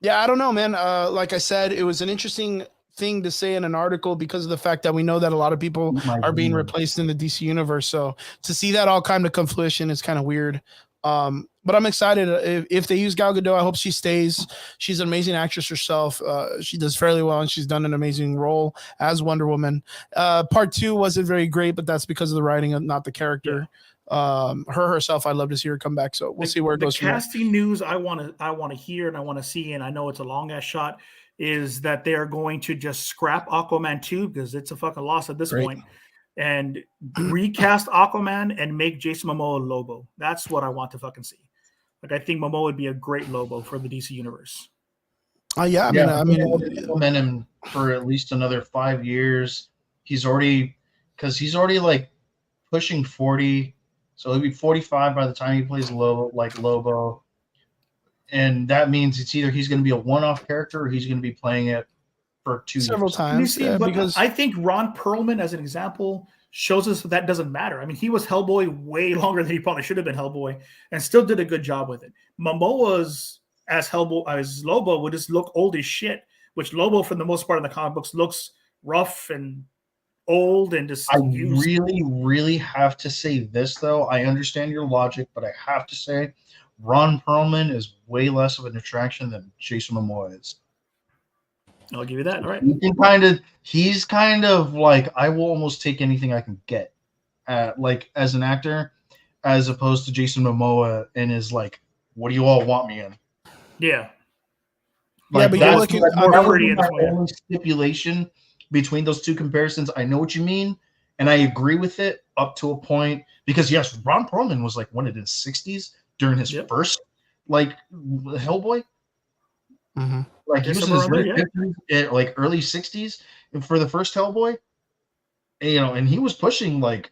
Yeah, I don't know, man. Like I said, it was an interesting thing to say in an article because of the fact that we know that a lot of people are being replaced in the DC universe. So to see that all come to fruition is kind of weird. But I'm excited. If they use Gal Gadot, I hope she stays. She's an amazing actress herself. She does fairly well, and she's done an amazing role as Wonder Woman. Part 2 wasn't very great, but that's because of the writing, not the character. Her herself, I'd love to see her come back. So we'll see where it goes. The casting news I want to hear and I want to see, and I know it's a long ass shot, is that they are going to just scrap Aquaman 2 because it's a fucking loss at this point, and recast Aquaman and make Jason Momoa Lobo. That's what I want to fucking see. Like I think Momoa would be a great Lobo for the DC universe. I mean, implement him for at least another 5 years. He's already like pushing 40. So he'll be 45 by the time he plays Lobo. And that means it's either he's going to be a one-off character or he's going to be playing it for several times. Because I think Ron Perlman, as an example, shows us that doesn't matter. I mean, he was Hellboy way longer than he probably should have been Hellboy and still did a good job with it. Momoa's as Lobo would just look old as shit, which Lobo, for the most part in the comic books, looks rough and old and just I used. really have to say this though. I understand your logic, but I have to say, Ron Perlman is way less of an attraction than Jason Momoa is. I'll give you that. All right. He's kind of like, I will almost take anything I can get, like as an actor, as opposed to Jason Momoa and is like, what do you all want me in? Yeah. Yeah, but you're looking more that pretty would be and my only stipulation between those two comparisons. I know what you mean, and I agree with it up to a point because yes, Ron Perlman was like one in his 60s during his first like Hellboy. Mm-hmm. Like he was in his early 50s, like early 60s for the first Hellboy. And he was pushing like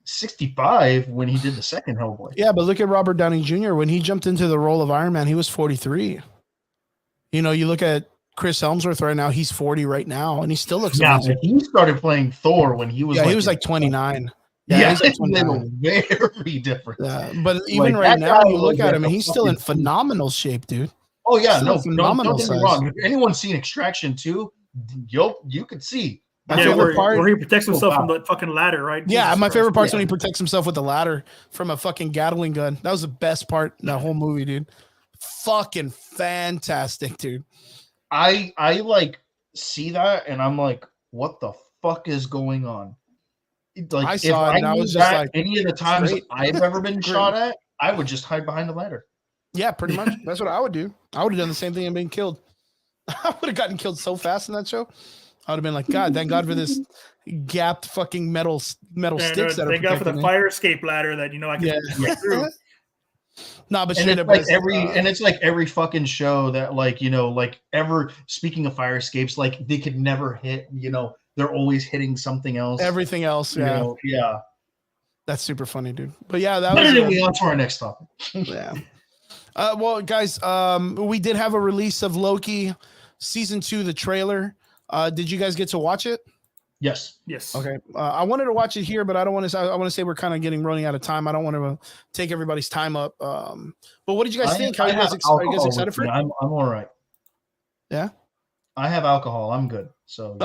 65 when he did the second Hellboy. Yeah, but look at Robert Downey Jr. When he jumped into the role of Iron Man, he was 43. You look at Chris Hemsworth right now, he's 40 right now, and he still looks amazing. He started playing Thor when he was he was like 29. Yeah, he's like 29. Very different. Yeah, but even right now, you look at him, and he's still in phenomenal shape, dude. Oh yeah, no, don't get me wrong. If anyone's seen Extraction 2, you could see. My favorite part where he protects himself from the fucking ladder, right? Yeah, my favorite part's when he protects himself with the ladder from a fucking Gatling gun. That was the best part in that whole movie, dude. Fucking fantastic, dude. I like see that and I'm like, what the fuck is going on? Like, I saw it and I was just like, any of the times I've ever been shot at, I would just hide behind the ladder. Yeah, pretty much. That's what I would do. I would have done the same thing and been killed. I would have gotten killed so fast in that show. I would have been like, God, thank God for this gapped fucking metal sticks that are thank God for the fire escape ladder that I can get through. No, but and it's like every fucking show that like ever speaking of fire escapes, like they could never hit, they're always hitting something else. Everything else, yeah. Yeah. That's super funny, dude. But yeah, that was anyway, on to our next topic. Yeah. Well, guys, we did have a release of Loki season 2, the trailer. Did you guys get to watch it? Yes. Okay. I wanted to watch it here, but I don't want to. I want to say we're kind of running out of time. I don't want to take everybody's time up. But what did you guys think? Are you guys excited for it? I'm all right. Yeah. I have alcohol. I'm good. So.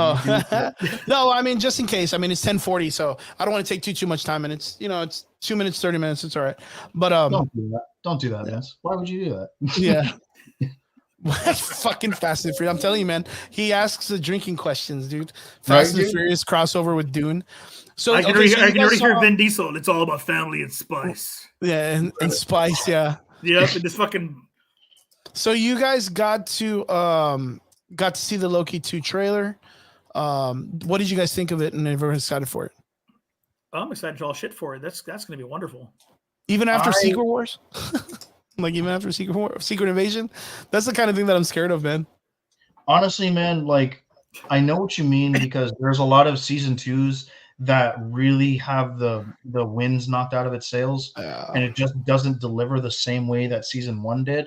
No, I mean, just in case. I mean, it's 10:40, so I don't want to take too much time, and it's it's 2 minutes, 30 minutes. It's all right. But don't do that, Vince. Why would you do that? Yeah. Fucking Fast and Furious. I'm telling you, man. He asks the drinking questions, dude. Fast and Furious crossover with Dune. So I can already hear Vin Diesel. It's all about family and spice. Yeah, and spice. Yeah. Yep. And this fucking. So you guys got to see the Loki 2 trailer. What did you guys think of it? And everyone's excited for it. I'm excited for all shit for it. That's going to be wonderful. Even after Secret Wars. Like even after Secret Invasion, that's the kind of thing that I'm scared of, man. Honestly, man, like I know what you mean because there's a lot of season 2s that really have the winds knocked out of its sails, and it just doesn't deliver the same way that season 1 did.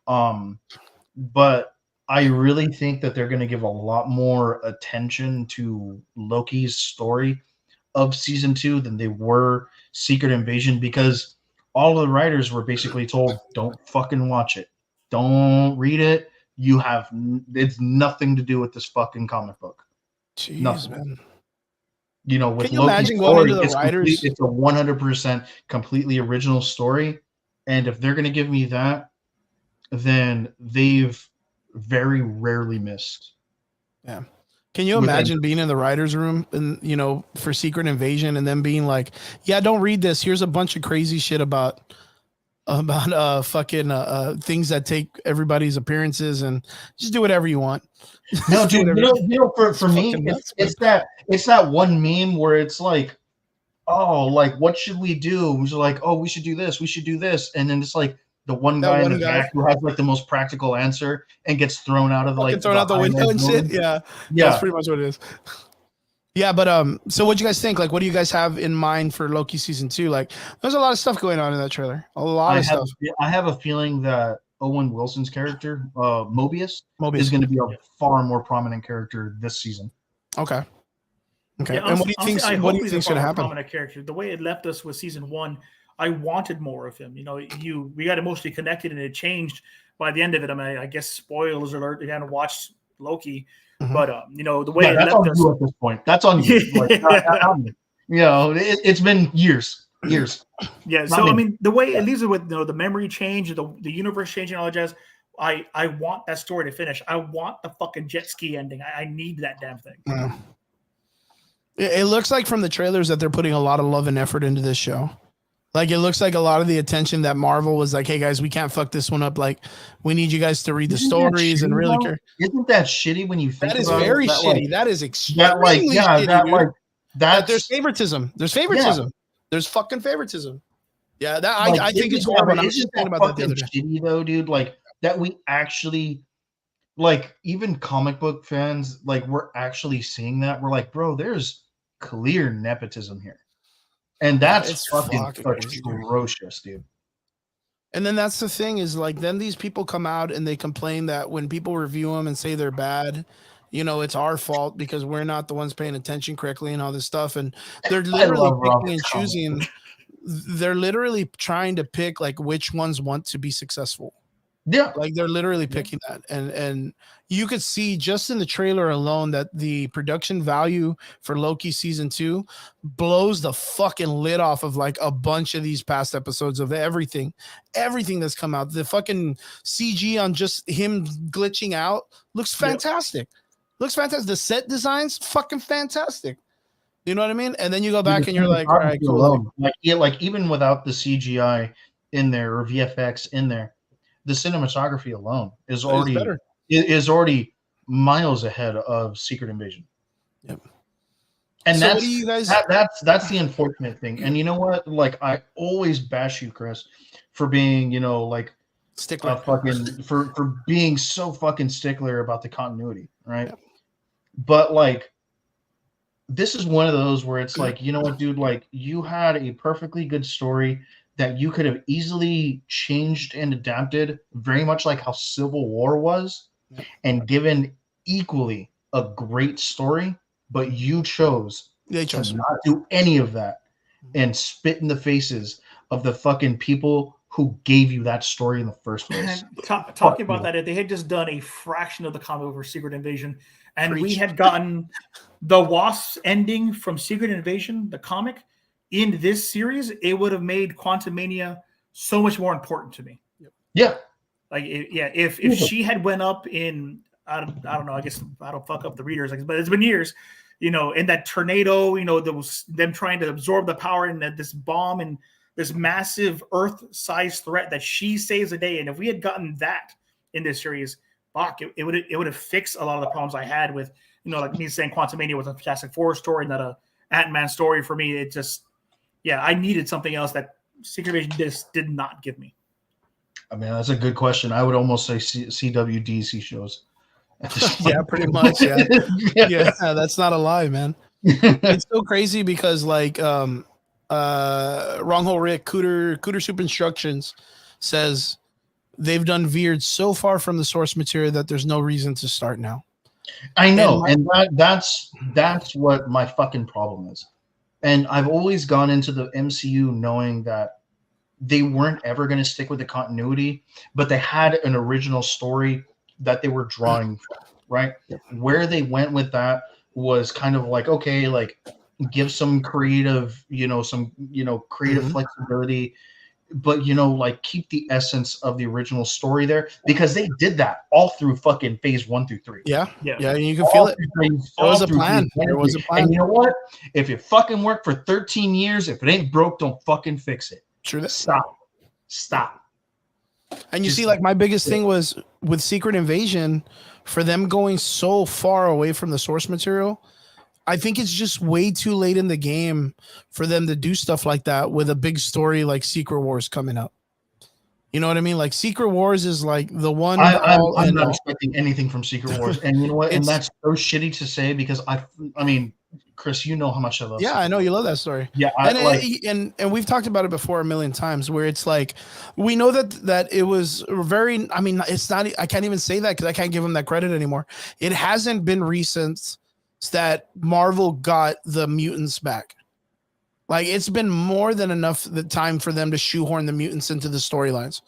But I really think that they're going to give a lot more attention to Loki's story of season 2 than they were Secret Invasion because all of the writers were basically told, don't fucking watch it. Don't read it. It's nothing to do with this fucking comic book. Jeez, nothing. Man. With Can you imagine going into the writers? It's a 100% completely original story. And if they're going to give me that, then they've very rarely missed. Yeah. Can you imagine being in the writer's room and, for Secret Invasion and then being like, yeah, don't read this. Here's a bunch of crazy shit about fucking things that take everybody's appearances and just do whatever you want. No, dude, for me, it's that one meme where it's like, oh, like, what should we do? We're like, oh, we should do this. We should do this. And then it's like, the one guy in the back who has like the most practical answer and gets thrown out of thrown out the window and shit. Yeah, that's pretty much what it is. Yeah, but so what do you guys think? Like, what do you guys have in mind for Loki season 2? Like, there's a lot of stuff going on in that trailer. A lot of stuff. I have a feeling that Owen Wilson's character, Mobius, is going to be a far more prominent character this season. Okay. Yeah, and what do you think? What do you think's going to happen? Prominent character. The way it left us with season 1. I wanted more of him. We got emotionally connected, and it changed by the end of it. I mean, I guess spoilers alert. You haven't watched Loki. But the way it that's left on us. you at this point. That's on you. Like, not on me. It's been years. Yeah. So I mean, the way it leaves it with the memory change, the universe changing, all that jazz. I want that story to finish. I want the fucking jet ski ending. I need that damn thing. Yeah. It looks like from the trailers that they're putting a lot of love and effort into this show. Like, it looks like a lot of the attention that Marvel was like, hey guys, we can't fuck this one up. Like, we need you guys to read the stories and really care. Isn't that shitty when you think that is about very it? shitty. That is extremely shitty. That there's favoritism. There's favoritism. There's fucking favoritism. Yeah, that I think it's horrible. I was just thinking about that the other day. Shitty though, dude. Like that we actually, like, even comic book fans, like, we're actually seeing that. We're like, bro, there's clear nepotism here. And that's fucking atrocious, dude. And then that's the thing is, like, then these people come out and they complain that when people review them and say they're bad, it's our fault because we're not the ones paying attention correctly and all this stuff. And they're literally picking and choosing. They're literally trying to pick, like, which ones want to be successful. Yeah, like they're literally picking that, and you could see just in the trailer alone that the production value for Loki season 2 blows the fucking lid off of like a bunch of these past episodes of everything that's come out. The fucking CG on just him glitching out looks fantastic. Looks fantastic. The set designs fucking fantastic. You know what I mean? And then you go back and you're like, all right, cool. Like even without the CGI in there or VFX in there, the cinematography alone is already miles ahead of Secret Invasion. Yep. And so that's the unfortunate thing. And you know what? Like, I always bash you, Chris, for being, stickler, for being so fucking stickler about the continuity, right? Yep. But like, this is one of those where it's like, you know what, dude? Like, you had a perfectly good story that you could have easily changed and adapted, very much like how Civil War was, and given equally a great story, but you chose to not do any of that and spit in the faces of the fucking people who gave you that story in the first place. Talking about that, if they had just done a fraction of the comic over Secret Invasion, and we had gotten the Wasp's ending from Secret Invasion, the comic, in this series, it would have made Quantumania so much more important to me. Yeah. Like, if she had went up in, I don't know, I guess I don't fuck up the readers, but it's been years, in that tornado, there was them trying to absorb the power and this bomb and this massive Earth-sized threat that she saves a day. And if we had gotten that in this series, fuck, it would have fixed a lot of the problems I had with, like me saying Quantumania was a Fantastic Four story, not a Ant-Man story for me. It just, I needed something else that Secret Invasion just did not give me. I mean, that's a good question. I would almost say CW DC shows. Yeah, pretty much. Yeah. Yeah, that's not a lie, man. It's so crazy because like Wrong Hole Rick, Cooter Soup Instructions says they've done veered so far from the source material that there's no reason to start now. I know, and that's what my fucking problem is. And I've always gone into the MCU knowing that they weren't ever going to stick with the continuity, but they had an original story that they were drawing from, right? Where they went with that was kind of like, okay, like give some creative, creative flexibility, but like keep the essence of the original story there, because they did that all through fucking phase 1 through 3. Yeah. And you can feel it. There was a plan. And you know what? If it fucking worked for 13 years, if it ain't broke, don't fucking fix it. True that. Stop. And you see, like, my biggest thing was with Secret Invasion, for them going so far away from the source material, I think it's just way too late in the game for them to do stuff like that with a big story like Secret Wars coming up. You know what I mean? Like, Secret Wars is like the one. I'm not expecting anything from Secret Wars, and you know what? And that's so shitty to say because I mean, Chris, you know how much I love. Yeah, I know you love that story. Yeah, and we've talked about it before a million times. Where it's like, we know that it was very. I mean, it's not. I can't even say that because I can't give them that credit anymore. It hasn't been recent that Marvel got the mutants back. Like, it's been more than enough the time for them to shoehorn the mutants into the storylines.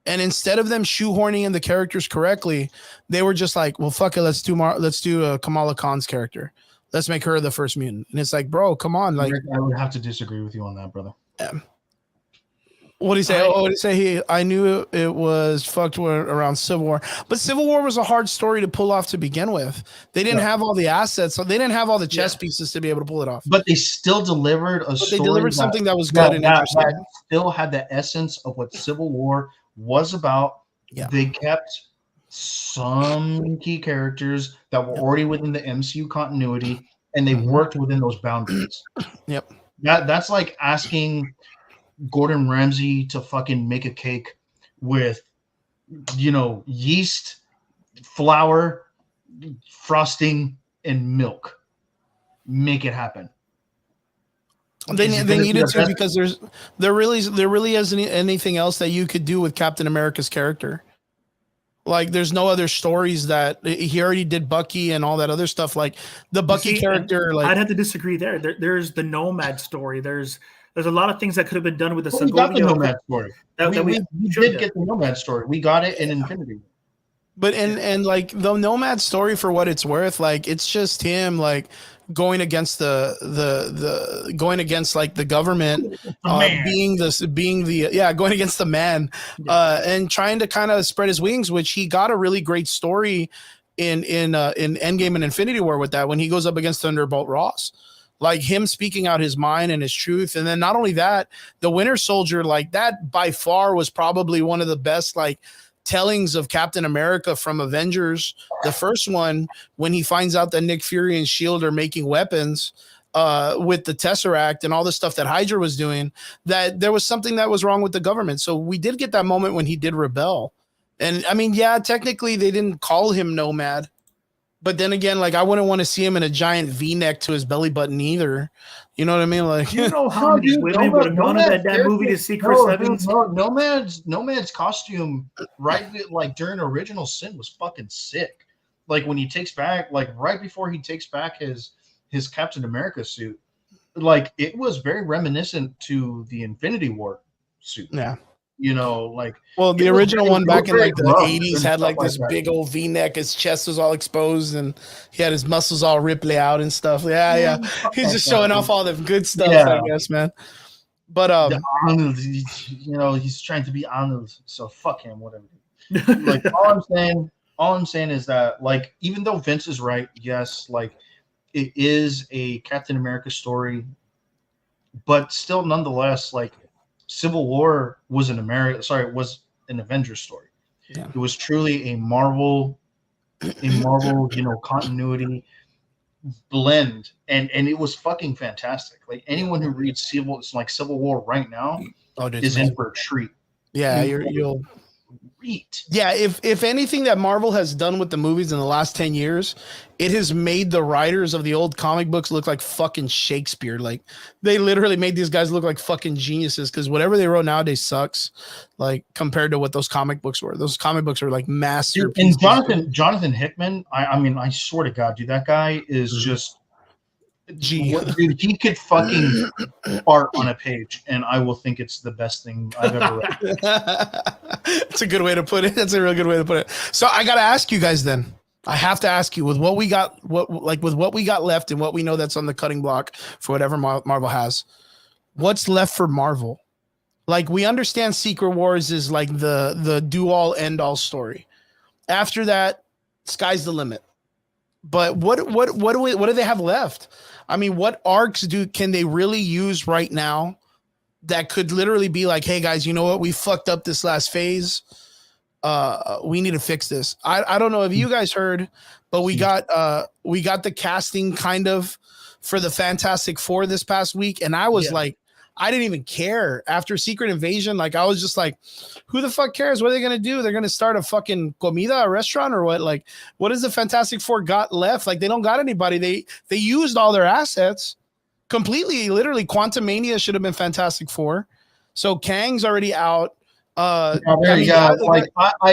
And instead of them shoehorning in the characters correctly, they were just like, well, fuck it. Let's do Kamala Khan's character. Let's make her the first mutant. And it's like, bro, come on. Like, I would have to disagree with you on that, brother. Yeah. What did he say? What did he say? I knew it was fucked around Civil War, but Civil War was a hard story to pull off to begin with. They didn't have all the assets, so they didn't have all the chess pieces to be able to pull it off. But they still delivered story. They delivered something that was good and interesting. That still had the essence of what Civil War was about. Yeah. They kept some key characters that were already within the MCU continuity, and they worked within those boundaries. Yep. That's like asking Gordon Ramsay to fucking make a cake with, yeast, flour, frosting, and milk. Make it happen. They needed to, because there really isn't anything else that you could do with Captain America's character. Like, there's no other stories that he already did. Bucky and all that other stuff. Like the Bucky character, like I'd have to disagree there. There's the Nomad story. There's a lot of things that could have been done with the Segovia. We got the Nomad story. We did get the Nomad story. We got it in Infinity. But and like the Nomad story, for what it's worth, like it's just him like going against the government, going against the man, and trying to kind of spread his wings, which he got a really great story in Endgame and Infinity War with that, when he goes up against Thunderbolt Ross. Like him speaking out his mind and his truth. And then not only that, the Winter Soldier, like that by far was probably one of the best like tellings of Captain America from Avengers. The first one, when he finds out that Nick Fury and S.H.I.E.L.D. are making weapons with the Tesseract and all the stuff that Hydra was doing, that there was something that was wrong with the government. So we did get that moment when he did rebel. And I mean, yeah, technically they didn't call him Nomad. But then again, like I wouldn't want to see him in a giant V-neck to his belly button either. You know what I mean? Like, you know how many women would have gone to that movie to see Chris Evans? Nomad's costume, right, like during Original Sin, was fucking sick. Like when he takes back, like right before he takes back his Captain America suit, like it was very reminiscent to the Infinity War suit. Yeah. Like, well, the original one back in like the 80s had like this big old V-neck. His chest was all exposed and he had his muscles all ripply out and stuff. Yeah. He's just showing off all the good stuff, I guess, man. But Arnold, he's trying to be Arnold, so fuck him, whatever. Like all I'm saying is that, like, even though Vince is right, yes, like it is a Captain America story, but still nonetheless, like Civil War was an Avengers story. Yeah. It was truly a Marvel, continuity blend, and it was fucking fantastic. Like anyone who reads Civil War right now is in for a treat. Yeah, you'll read. Yeah, if anything that Marvel has done with the movies in the last 10 years, it has made the writers of the old comic books look like fucking Shakespeare. Like they literally made these guys look like fucking geniuses, because whatever they wrote nowadays sucks, like compared to what those comic books were. Those comic books are like masterpieces. And Jonathan Hickman, I mean, I swear to God, dude, that guy is just dude, he could fucking art on a page, and I will think it's the best thing I've ever read. That's a good way to put it. That's a real good way to put it. So I got to ask you guys then. I have to ask you, with what we got, with what we got left and what we know that's on the cutting block for whatever Marvel has, what's left for Marvel? Like, we understand Secret Wars is like the do all end all story. After that, sky's the limit. But what do they have left? I mean, what arcs can they really use right now that could literally be like, hey guys, you know what? We fucked up this last phase. We need to fix this. I don't know if you guys heard, but we got the casting kind of for the Fantastic Four this past week. And I was like, I didn't even care after Secret Invasion. Like, I was just like, who the fuck cares? What are they going to do? They're going to start a fucking comida, a restaurant, or what? Like, what is the Fantastic Four got left? Like, they don't got anybody. They used all their assets completely. Literally, Quantumania should have been Fantastic Four. So Kang's already out. I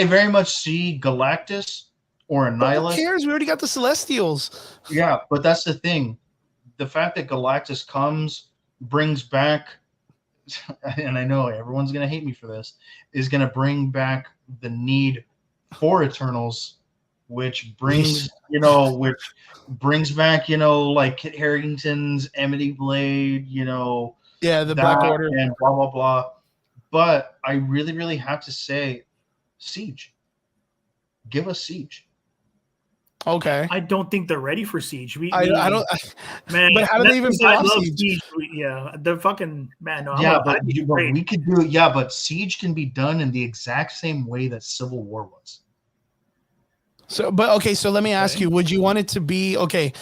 very much see Galactus or Annihilus. Who cares? We already got the Celestials. Yeah, but that's the thing. The fact that Galactus brings back and I know everyone's going to hate me for this, is going to bring back the need for Eternals, which brings, back, like Kit Harington's Amity Blade, the Black Order and blah, blah, blah. But I really, really have to say, Siege. Give us Siege. Okay. I don't think they're ready for Siege. I don't. Man, but how do they even pull off Siege? Yeah, they're fucking man. No, but we could do it. Yeah, but Siege can be done in the exact same way that Civil War was. So let me ask you: would you want it to be okay?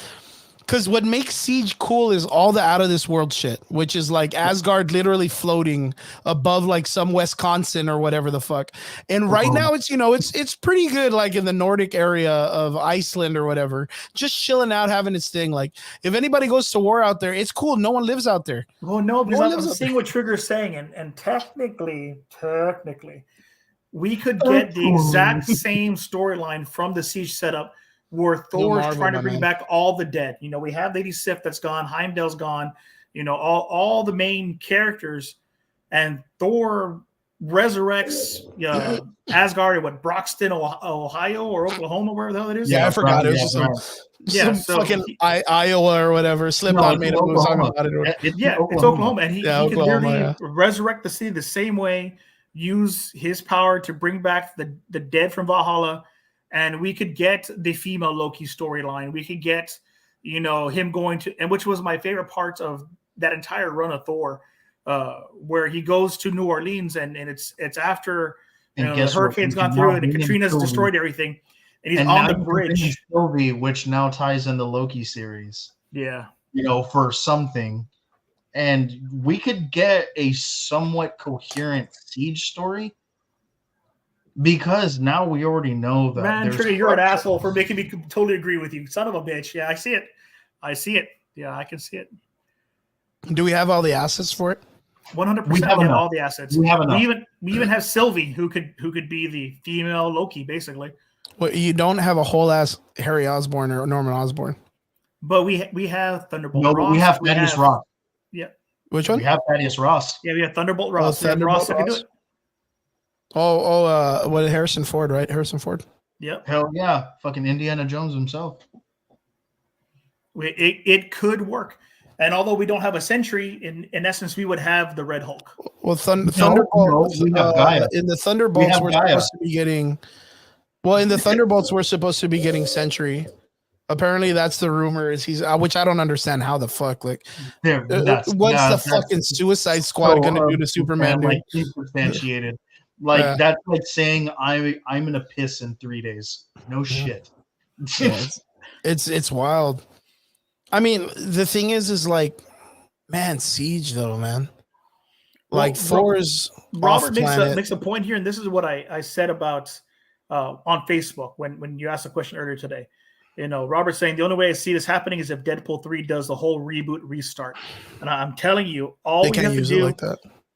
Because what makes Siege cool is all the out of this world shit, which is like Asgard literally floating above like some Wisconsin or whatever the fuck. And right now it's it's pretty good, like in the Nordic area of Iceland or whatever, just chilling out, having its thing. Like if anybody goes to war out there, it's cool. No one lives out there. Well, no, because I'm seeing what Trigger's saying, and technically, we could get the exact same storyline from the Siege setup, where Thor is trying to bring back all the dead. We have Lady Sif that's gone, Heimdall's gone, all the main characters, and Thor resurrects Asgard at Broxton, Ohio or Oklahoma, wherever the hell it is. Yeah, I forgot. It was just some fucking Iowa or whatever. Slipknot made a song about it. It's Oklahoma. And he could literally resurrect the city the same way, use his power to bring back the dead from Valhalla. And we could get the female Loki storyline. We could get, him going to, and which was my favorite part of that entire run of Thor, where he goes to New Orleans and it's after the hurricane's gone through and Katrina's destroyed everything, and he's on the bridge. Sylvie, which now ties in the Loki series. Yeah, for something, and we could get a somewhat coherent Siege story. Because now we already know that. Man, Trigger, you're an asshole for making me totally agree with you. Son of a bitch. Yeah, I see it. Yeah, I can see it. Do we have all the assets for it? 100%. We have all the assets. We have enough. We even have Sylvie, who could be the female Loki, basically. Well, you don't have a whole ass Harry Osborn or Norman Osborn. But we have Thunderbolt Ross. No, but we have Thaddeus Ross. Yeah. Which one? We have Thaddeus Ross. Yeah, we have Thunderbolt Ross. Thunderbolt Ross can do it. What Harrison Ford, right? Harrison Ford. Yep. Hell yeah. Fucking Indiana Jones himself. It could work. And although we don't have a Sentry, in essence, we would have the Red Hulk. Well, Thunderbolts. We have Gaia. In the Thunderbolts, we're supposed to be getting. Well, in the Thunderbolts, we're supposed to be getting Sentry. Apparently, that's the rumor. Is he's which I don't understand how the fuck what's the fucking Suicide Squad gonna do to Superman? Like substantiated. Like that's like saying I'm gonna piss in 3 days. No shit. It's wild. I mean, the thing is like, man, Siege though, man. Like Thor's Robert makes a point here, and this is what I said about on Facebook when you asked the question earlier today. Robert's saying the only way I see this happening is if Deadpool 3 does the whole reboot restart. And I'm telling you, all we have to do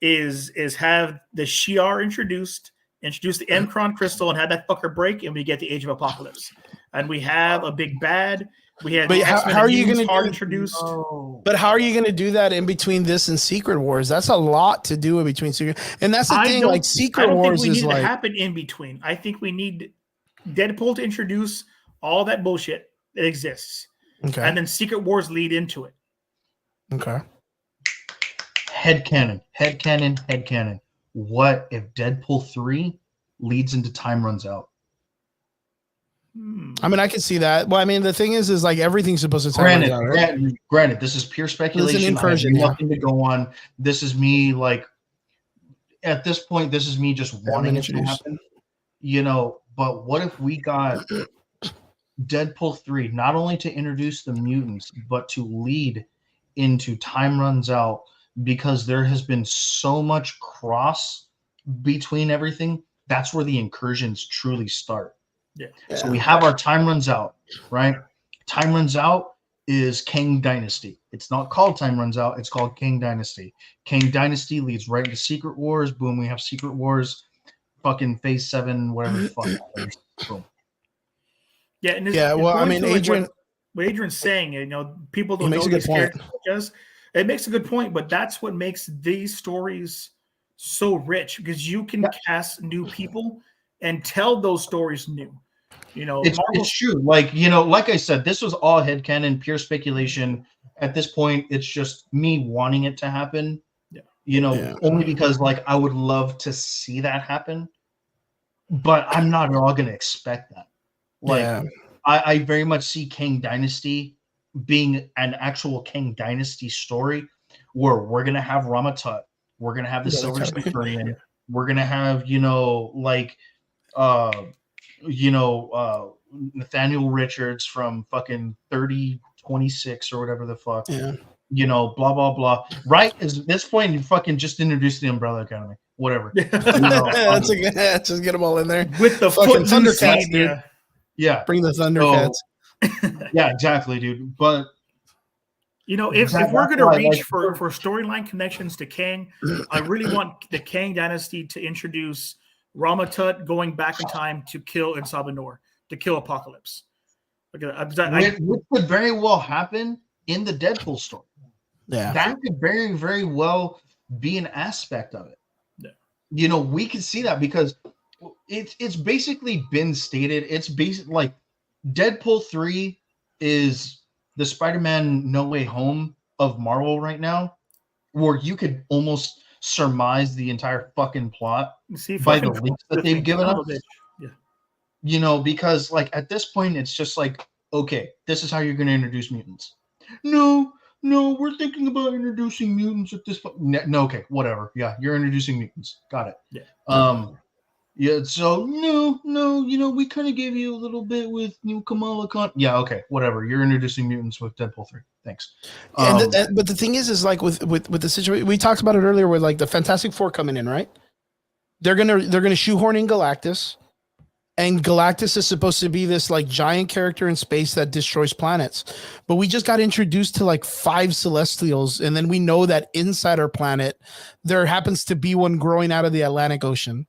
is have the Shi'ar introduce the M'Kraan crystal and have that fucker break, and we get the Age of Apocalypse. And we have a big bad. We have how are you going to introduce? But how are you going to do that in between this and Secret Wars? That's a lot to do in between Secret. And that's the thing. Like Secret Wars is like to happen in between. I think we need Deadpool to introduce all that bullshit that exists, and then Secret Wars lead into it. Okay. Headcanon. What if Deadpool 3 leads into Time Runs Out? I mean, I can see that. Well, I mean, the thing is like everything's supposed to time runs out, right? Granted, this is pure speculation. It's an incursion, nothing to go on. This is me, like, at this point, this is me just wanting it to happen. But what if we got Deadpool 3 not only to introduce the mutants, but to lead into Time Runs Out, because there has been so much cross between everything. That's where the incursions truly start. Yeah. So we have our Time Runs Out, right? Time Runs Out is Kang Dynasty. It's not called Time Runs Out. It's called Kang Dynasty. Kang Dynasty leads right into Secret Wars. Boom, we have Secret Wars, fucking Phase 7, whatever the fuck. Boom. Yeah, and well, I mean, Adrian, what Adrian's saying, people don't know these characters It makes a good point, but that's what makes these stories so rich because you can cast new people and tell those stories new. It's true. Like I said, this was all headcanon, pure speculation. At this point, it's just me wanting it to happen. Only because I would love to see that happen, but I'm not at all going to expect that. I very much see Kang Dynasty being an actual Kang Dynasty story where we're going to have Ramatut, we're going to have the Silver Centurion, we're going to have Nathaniel Richards from fucking 3026 or whatever the fuck. Blah blah blah. Right at this point, you fucking just introduced the Umbrella Academy. Whatever. That's just get them all in there with the fucking Thundercats, dude. Yeah, bring the Thundercats. Yeah, exactly, dude. But if we're gonna reach for storyline connections to Kang, I really want the Kang Dynasty to introduce Ramatut going back in time to kill Insabanur, to kill Apocalypse. Which could very well happen in the Deadpool story. Yeah, that could very, very well be an aspect of it. We can see that because it's basically been stated. It's basically Deadpool 3 is the Spider-Man No Way Home of Marvel right now, where you could almost surmise the entire fucking plot by the links that they've given us. Because at this point, it's just okay, this is how you're going to introduce mutants. No, we're thinking about introducing mutants at this point. No, okay, whatever. Yeah, you're introducing mutants. Got it. Yeah. So no, we kind of gave you a little bit with new Kamala Khan. Yeah, okay, whatever. You're introducing mutants with Deadpool 3. Thanks. But the thing is with the situation we talked about it earlier with the Fantastic Four coming in, right? They're gonna shoehorn in Galactus. And Galactus is supposed to be this giant character in space that destroys planets. But we just got introduced to 5 Celestials. And then we know that inside our planet, there happens to be one growing out of the Atlantic Ocean.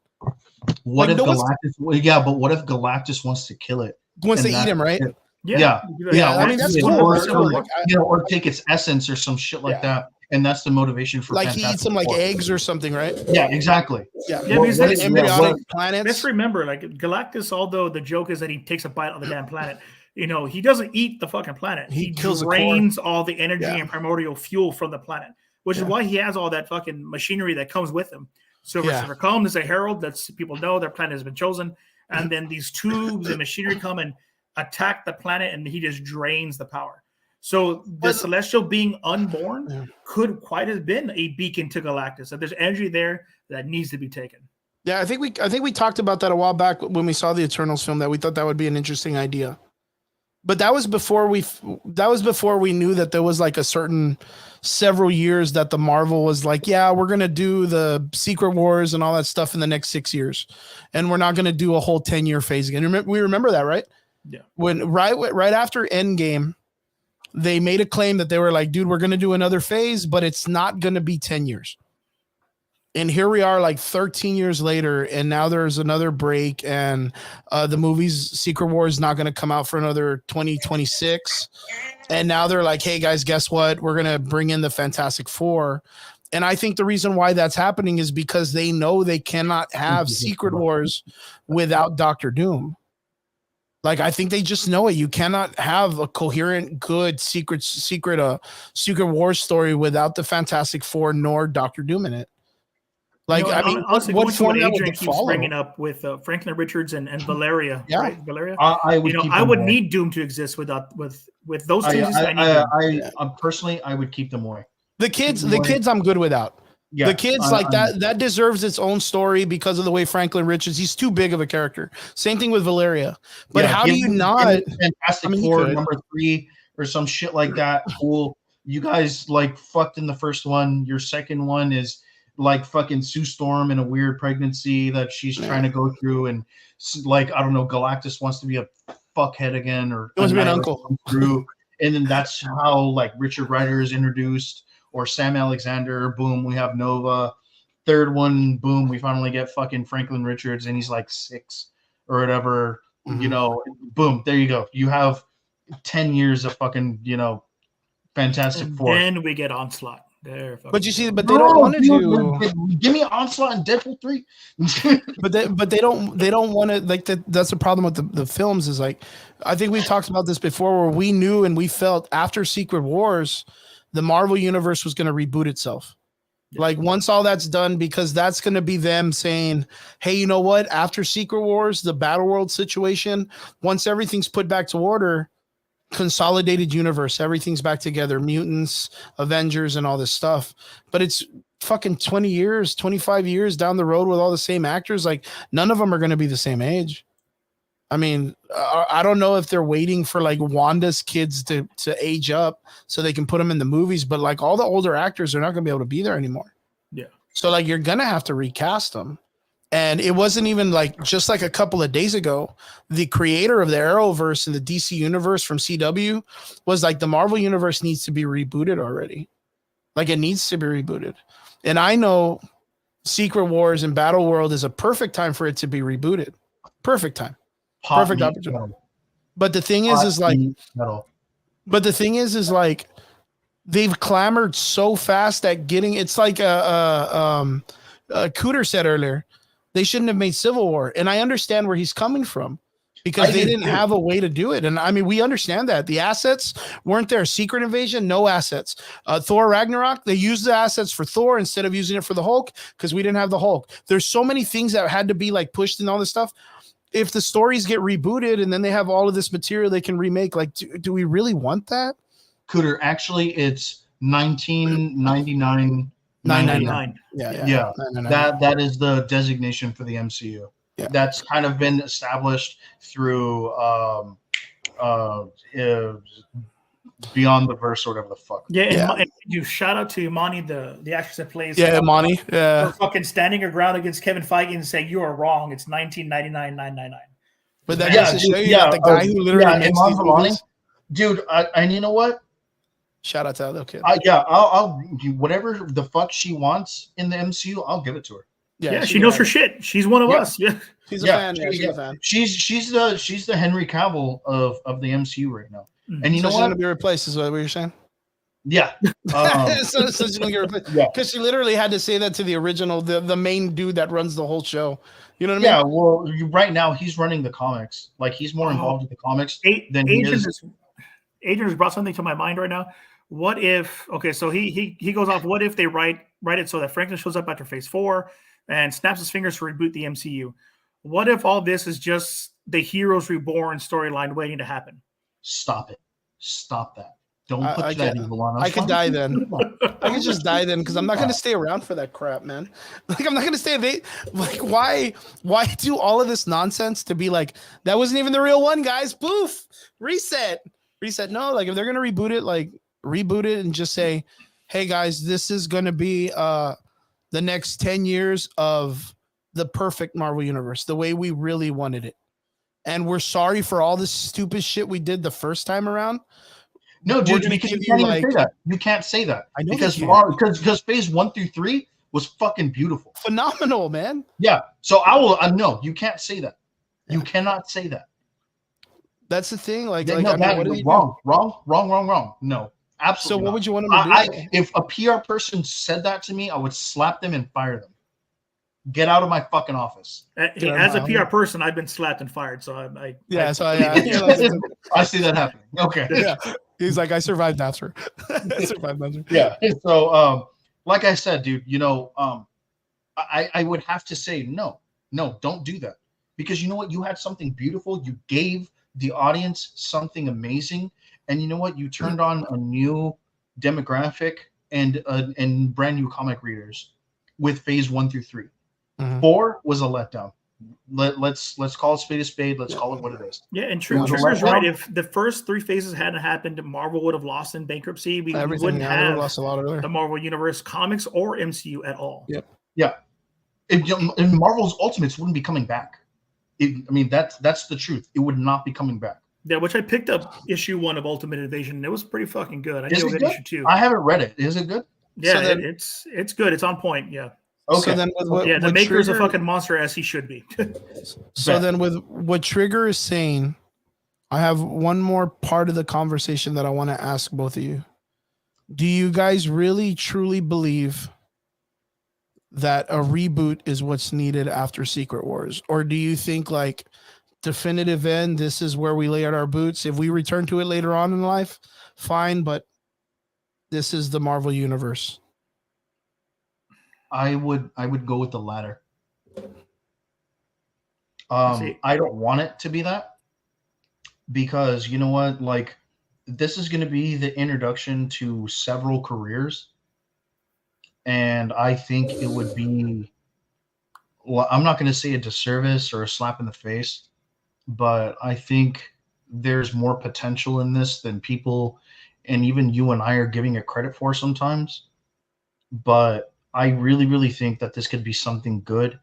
What if Galactus? Yeah, but what if Galactus wants to kill it? Wants to eat him, right? Yeah. I mean, that's cool. Or take its essence or some shit like that. And that's the motivation for he eats some eggs or something, right? Yeah, exactly. Because embryonic planets. Let's remember, Galactus, although the joke is that he takes a bite on the damn planet, he doesn't eat the fucking planet. He drains all the energy and primordial fuel from the planet, which is why he has all that fucking machinery that comes with him. So Christopher Combs is a herald. That's people know their planet has been chosen, and then these tubes and machinery come and attack the planet, and he just drains the power. So the Celestial being unborn could quite have been a beacon to Galactus. That there's energy there that needs to be taken. Yeah, I think we talked about that a while back when we saw the Eternals film, that we thought that would be an interesting idea. But that was before we knew that there was a certain several years that the Marvel was we're gonna do the Secret Wars and all that stuff in the next 6 years, and we're not gonna do a whole 10-year phase again. We remember that, right? Yeah. When right after Endgame, they made a claim that they were dude, we're going to do another phase, but it's not going to be 10 years. And here we are 13 years later, and now there's another break, and the movie's Secret War is not going to come out for another 2026. And now they're hey guys, guess what? We're going to bring in the Fantastic Four. And I think the reason why that's happening is because they know they cannot have Secret Wars without Doctor Doom. I think they just know it. You cannot have a coherent, good secret war story without the Fantastic Four nor Doctor Doom in it. Honestly, what Adrian keeps bringing up with Franklin Richards and Valeria, right? Valeria. I would need Doom to exist with those two. Personally, I would keep them away. The kids, I'm good without. Yeah, the kids that deserves its own story because of the way Franklin Richards, he's too big of a character. Same thing with Valeria. But how do you not Fantastic Four number 3 or some shit like that? Cool. You guys fucked in the first one. Your second one is fucking Sue Storm in a weird pregnancy that she's trying to go through, and I don't know, Galactus wants to be a fuckhead again, or he wants to be an uncle. And then that's how Richard Rider is introduced. Or Sam Alexander, boom, we have Nova. Third one, boom, we finally get fucking Franklin Richards, and he's 6 or whatever. Boom, there you go. You have 10 years of fucking, Fantastic And Four. then we get Onslaught. There, But you see, but they don't want to do. Give me Onslaught and Deadpool 3. but they don't want to, like, that's the problem with the films is, like, I think we've talked about this before, where we knew and we felt after Secret Wars the Marvel universe was going to reboot itself. Like, once all that's done, because that's going to be them saying, hey, you know what, after Secret Wars, the Battle World situation, once everything's put back to order, consolidated universe, everything's back together, mutants, Avengers, and all this stuff. But it's fucking 20 years, 25 years down the road with all the same actors. Like, none of them are going to be the same age. I mean, I don't know if they're waiting for, like, Wanda's kids to age up so they can put them in the movies, but, like, all the older actors are not going to be able to be there anymore. Yeah. So, like, you're going to have to recast them. And it wasn't even, like, just like a couple of days ago, the creator of the Arrowverse and the DC universe from CW was like, the Marvel universe needs to be rebooted already. Like, it needs to be rebooted. And I know Secret Wars and Battle World is a perfect time for it to be rebooted. Perfect time. Perfect opportunity. But the thing is like, they've clamored so fast at getting, it's like Cooter said earlier, they shouldn't have made Civil War. And I understand where he's coming from, because they didn't have a way to do it. And I mean, we understand that the assets weren't there. Secret Invasion, no assets. Thor Ragnarok, they used the assets for Thor instead of using it for the Hulk, because we didn't have the Hulk. There's so many things that had to be, like, pushed and all this stuff. If the stories get rebooted and then they have all of this material they can remake, like, do we really want that? Cooter, actually, it's 1999. 999. Yeah. That is the designation for the MCU. Yeah. That's kind of been established through Beyond the Verse or whatever the fuck. Yeah, and you shout out to Imani, the actress that plays. Yeah, Imani. Yeah. For fucking standing her ground against Kevin Feige and saying, you are wrong. It's 1999-999. But that goes to show you that the guy who literally makes these movies. Dude, and you know what? Shout out to that little kid. I'll do whatever the fuck she wants in the MCU. I'll give it to her. Yeah, she knows her shit. She's one of us. Yeah, she's a fan. She's a fan. She's the Henry Cavill of the MCU right now. And you know she's what? Gonna be replaced, is what you're saying. Yeah. So she's gonna get replaced. Yeah, because she literally had to say that to the original, the main dude that runs the whole show. You know what I mean? Yeah. Well, right now he's running the comics. Like, he's more involved with the comics than he is. Adrian has brought something to my mind right now. What if? Okay, so he goes off. What if they write it so that Franklin shows up after Phase 4 and snaps his fingers to reboot the MCU? What if all this is just the Heroes Reborn storyline waiting to happen? Stop it! Stop that! Don't put that evil on us. I could die then. I could just die then, because I'm not going to stay around for that crap, man. Like, I'm not going to stay. Like, why do all of this nonsense to be like, that wasn't even the real one, guys? Poof, reset. No, like, if they're going to reboot it, like, reboot it and just say, hey guys, this is going to be the next 10 years of the perfect Marvel universe, the way we really wanted it. And we're sorry for all this stupid shit we did the first time around. No, dude, because you can't even say that. You can't say that. I know, because Phase 1 through 3 was fucking beautiful. Phenomenal, man. Yeah. So no, you can't say that. You cannot say that. That's the thing. Like, wrong. No. Absolutely. So what would you want them to do? If a PR person said that to me, I would slap them and fire them. Get out of my fucking office. As a PR person, I've been slapped and fired. So I see that happening. Okay. Yeah. He's like, I survived after. Yeah. So, like I said, dude, I would have to say no, don't do that, because you know what? You had something beautiful. You gave the audience something amazing. And you know what? You turned on a new demographic and brand new comic readers with Phase 1 through 3. 4 was a letdown. Let's call it spade a spade. Let's call it what it is. Yeah, and Trigger's right. If the first 3 phases hadn't happened, Marvel would have lost in bankruptcy. We wouldn't have lost a lot of the Marvel Universe comics or MCU at all. Yep. Yeah. And Marvel's Ultimates wouldn't be coming back. That's the truth. It would not be coming back. Yeah, which I picked up issue 1 of Ultimate Invasion, and it was pretty fucking good. I Is it good? Good? Issue 2. I haven't read it. Is it good? Yeah, so then, it's good. It's on point. Yeah. Okay. So then the maker's a fucking monster, as he should be. So then with what Trigger is saying, I have one more part of the conversation that I want to ask both of you. Do you guys really truly believe that a reboot is what's needed after Secret Wars? Or do you think like definitive end, this is where we lay out our boots? If we return to it later on in life, fine, but this is the Marvel universe. I would go with the latter. I don't want it to be that, because you know what, like, this is going to be the introduction to several careers, and I think it would be, well, I'm not going to say a disservice or a slap in the face, but I think there's more potential in this than people, and even you and I, are giving it credit for sometimes. But I really, really think that this could be something good,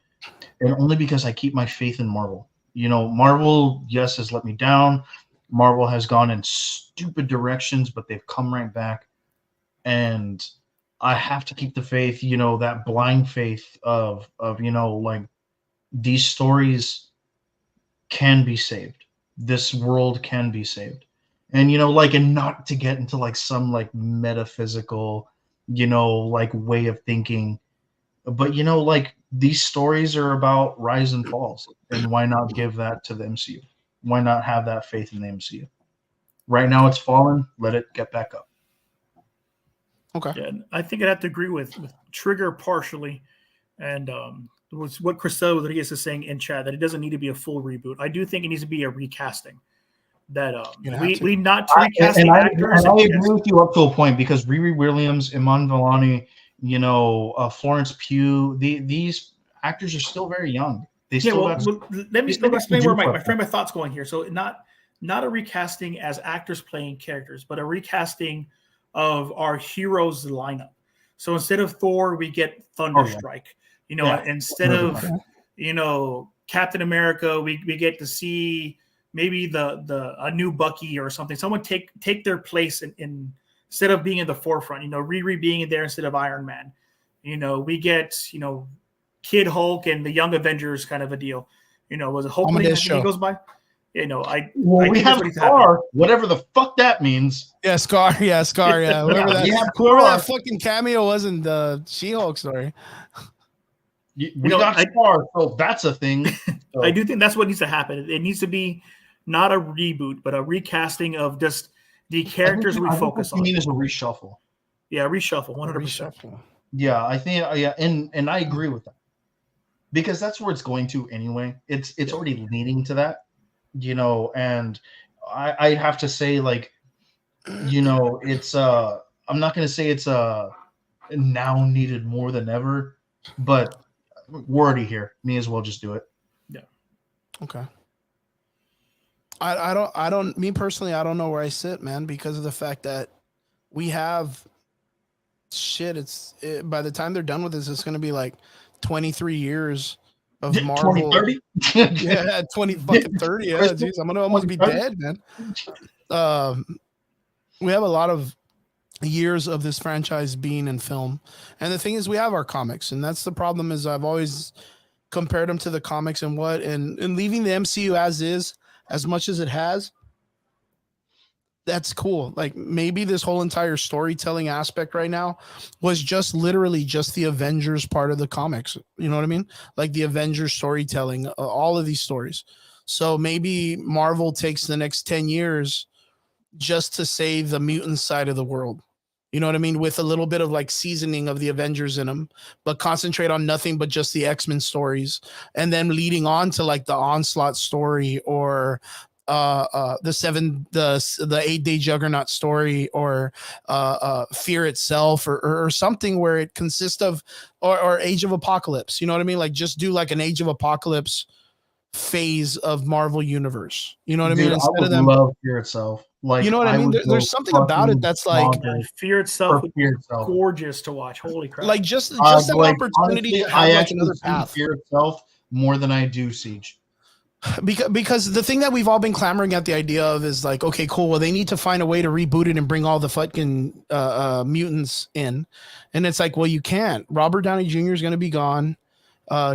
and only because I keep my faith in Marvel. You know, Marvel, yes, has let me down. Marvel has gone in stupid directions, but they've come right back. And I have to keep the faith, you know, that blind faith of you know, like, these stories can be saved. This world can be saved. And you know, like, and not to get into like some like metaphysical, you know, like way of thinking, but you know, like, these stories are about rise and falls, and why not give that to the MCU? Why not have that faith in the MCU? Right now it's fallen, let it get back up. Okay. Yeah, I think I'd have to agree with Trigger partially, and was what Cristel Rodriguez is saying in chat, that it doesn't need to be a full reboot. I do think it needs to be a recasting. That we not to recasting actors. I agree with you up to a point, because Riri Williams, Iman Vellani, you know, Florence Pugh, these actors are still very young. They still let me explain where my frame of thought's going here. So not a recasting as actors playing characters, but a recasting of our heroes lineup. So instead of Thor, we get Thunderstrike. You know, instead of, you know, Captain America, we get to see maybe a new Bucky or something. Someone take their place in instead of being in the forefront. You know, Riri being in there instead of Iron Man. You know, we get, you know, Kid Hulk and the Young Avengers kind of a deal. You know, was it Hulk when he goes by? You know, we have Scar, whatever the fuck that means. Yeah, Scar. Yeah, Scar. Yeah, whoever that fucking cameo was in the She-Hulk story. We got Scar, so that's a thing. So. I do think that's what needs to happen. It needs to be not a reboot, but a recasting of just the characters we focus on. What you mean is a reshuffle. Yeah, reshuffle, 100%. Yeah, I think, and I agree with that, because that's where it's going to anyway. It's already leaning to that, you know. And I have to say, like, you know, it's I'm not going to say it's now needed more than ever, but we're already here. May as well just do it. Yeah. Okay. I don't, me personally, I don't know where I sit, man, because of the fact that we have shit. By the time they're done with this, it's going to be like 23 years of Marvel. 2030? Yeah, 20 fucking 30. Yeah, geez, I'm going to almost be dead, man. We have a lot of years of this franchise being in film. And the thing is, we have our comics, and that's the problem. Is I've always compared them to the comics, and leaving the MCU as is, as much as it has, that's cool. Like, maybe this whole entire storytelling aspect right now was just literally just the Avengers part of the comics. You know what I mean? Like the Avengers storytelling, all of these stories. So maybe Marvel takes the next 10 years just to save the mutant side of the world. You know what I mean? With a little bit of like seasoning of the Avengers in them, but concentrate on nothing but just the X-Men stories, and then leading on to like the Onslaught story, or the 8-day Juggernaut story, or Fear itself, or something where it consists of, or Age of Apocalypse. You know what I mean? Like, just do like an Age of Apocalypse phase of Marvel universe. You know what I mean? Instead of them, love Fear itself. Like, you know what I mean? There's something about it that's like Fear itself would be gorgeous to watch. Holy crap! Like just an opportunity, honestly, to have like another path. Fear itself more than I do Siege. Because the thing that we've all been clamoring at the idea of is like, okay, cool. Well, they need to find a way to reboot it and bring all the fucking mutants in, and it's like, well, you can't. Robert Downey Jr. is going to be gone.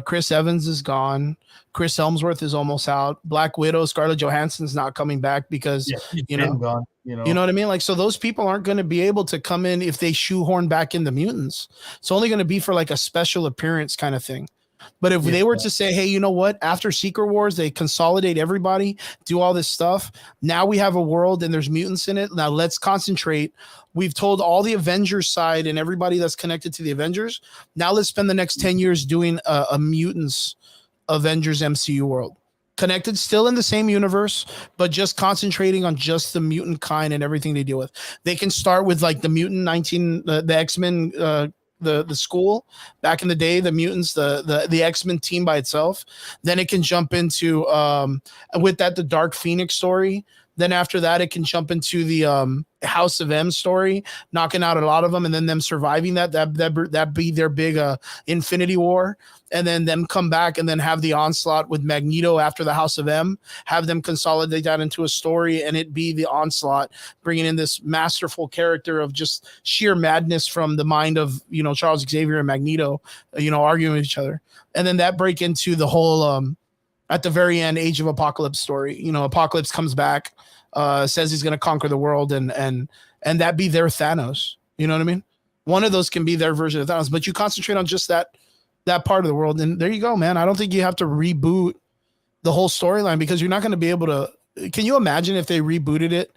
Chris Evans is gone. Chris Helmsworth is almost out. Black Widow, Scarlett Johansson's not coming back because he's you know, gone. You know what I mean? Like, so those people aren't going to be able to come in if they shoehorn back in the mutants. It's only going to be for like a special appearance kind of thing. But if they were to say, hey, you know what? After Secret Wars, they consolidate everybody, do all this stuff. Now we have a world and there's mutants in it. Now let's concentrate. We've told all the Avengers side and everybody that's connected to the Avengers. Now let's spend the next 10 years doing a mutants Avengers MCU world. Connected still in the same universe, but just concentrating on just the mutant kind and everything they deal with. They can start with like the mutant 19, the X-Men, the school back in the day, the mutants, the X-Men team by itself. Then it can jump into with that the Dark Phoenix story. Then after that, it can jump into the House of M story, knocking out a lot of them, and then them surviving that be their big Infinity War, and then them come back and then have the onslaught with Magneto after the House of M, have them consolidate that into a story, and it be the onslaught, bringing in this masterful character of just sheer madness from the mind of Charles Xavier and Magneto, arguing with each other, and then that break into the whole at the very end Age of Apocalypse story. Apocalypse comes back, says he's going to conquer the world, and that be their Thanos. You know what I mean? One of those can be their version of Thanos, but you concentrate on just that part of the world, and there you go, man. I don't think you have to reboot the whole storyline because you're not going to be able to. Can you imagine if they rebooted it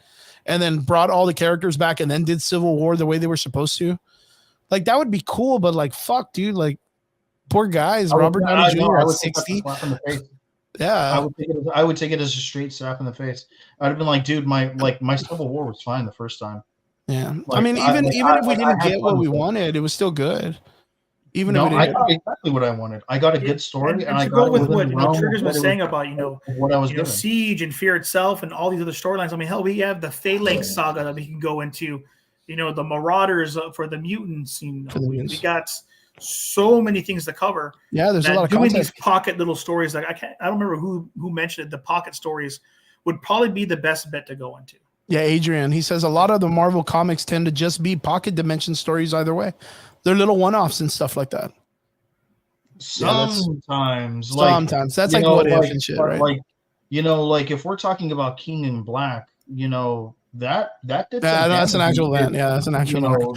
and then brought all the characters back and then did Civil War the way they were supposed to? Like, that would be cool, but like, fuck, dude, like, poor guys. Robert Downey Jr. at 60. Yeah, I would take it as a straight slap in the face. I'd have been like, dude, my Civil War was fine the first time. Yeah, like, I mean, even if we didn't get what we wanted, it was still good. Even if I got exactly what I wanted. I got a good story, and I go got with what Trigger's been saying about what I was given. Siege and Fear itself, and all these other storylines. I mean, hell, we have the Phalanx saga that we can go into. The Marauders for the mutants. We got so many things to cover. Yeah, there's a lot of doing content. These pocket little stories. Like I don't remember who mentioned it. The pocket stories would probably be the best bet to go into. Yeah, Adrian, he says a lot of the Marvel comics tend to just be pocket dimension stories either way. They're little one-offs and stuff like that. Sometimes that's like what if and shit, right? Like if we're talking about King in Black, that did that's an actual event. Yeah, that's an actual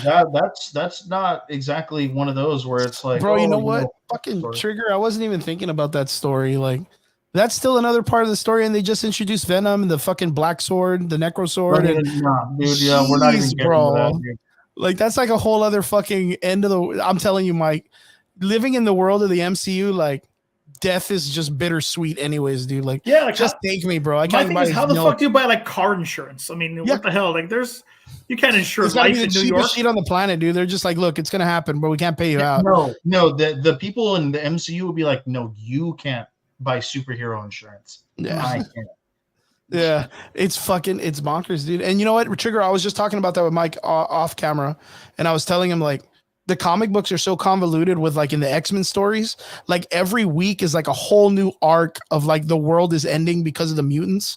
that's not exactly one of those where it's like, bro, what? Fucking story. Trigger. I wasn't even thinking about that story. Like, that's still another part of the story, and they just introduced Venom and the fucking Black Sword, the Necro Sword. Dude, yeah, we're not even getting to that, dude. Like, that's like a whole other fucking end of the. I'm telling you, Mike, living in the world of the MCU, like, death is just bittersweet, anyways, dude. Like, yeah, like just take me, bro. I can't buy. How the fuck do you buy like car insurance? I mean, what the hell? Like, you can't insure life in New York. Shit on the planet, dude. They're just like, look, it's gonna happen, but we can't pay you out. No. The people in the MCU will be like, no, you can't buy superhero insurance. Yeah, I can't. Yeah, it's bonkers, dude. And you know what, Trigger? I was just talking about that with Mike off camera, and I was telling him, like, the comic books are so convoluted with, like, in the X-Men stories, like, every week is like a whole new arc of, like, the world is ending because of the mutants,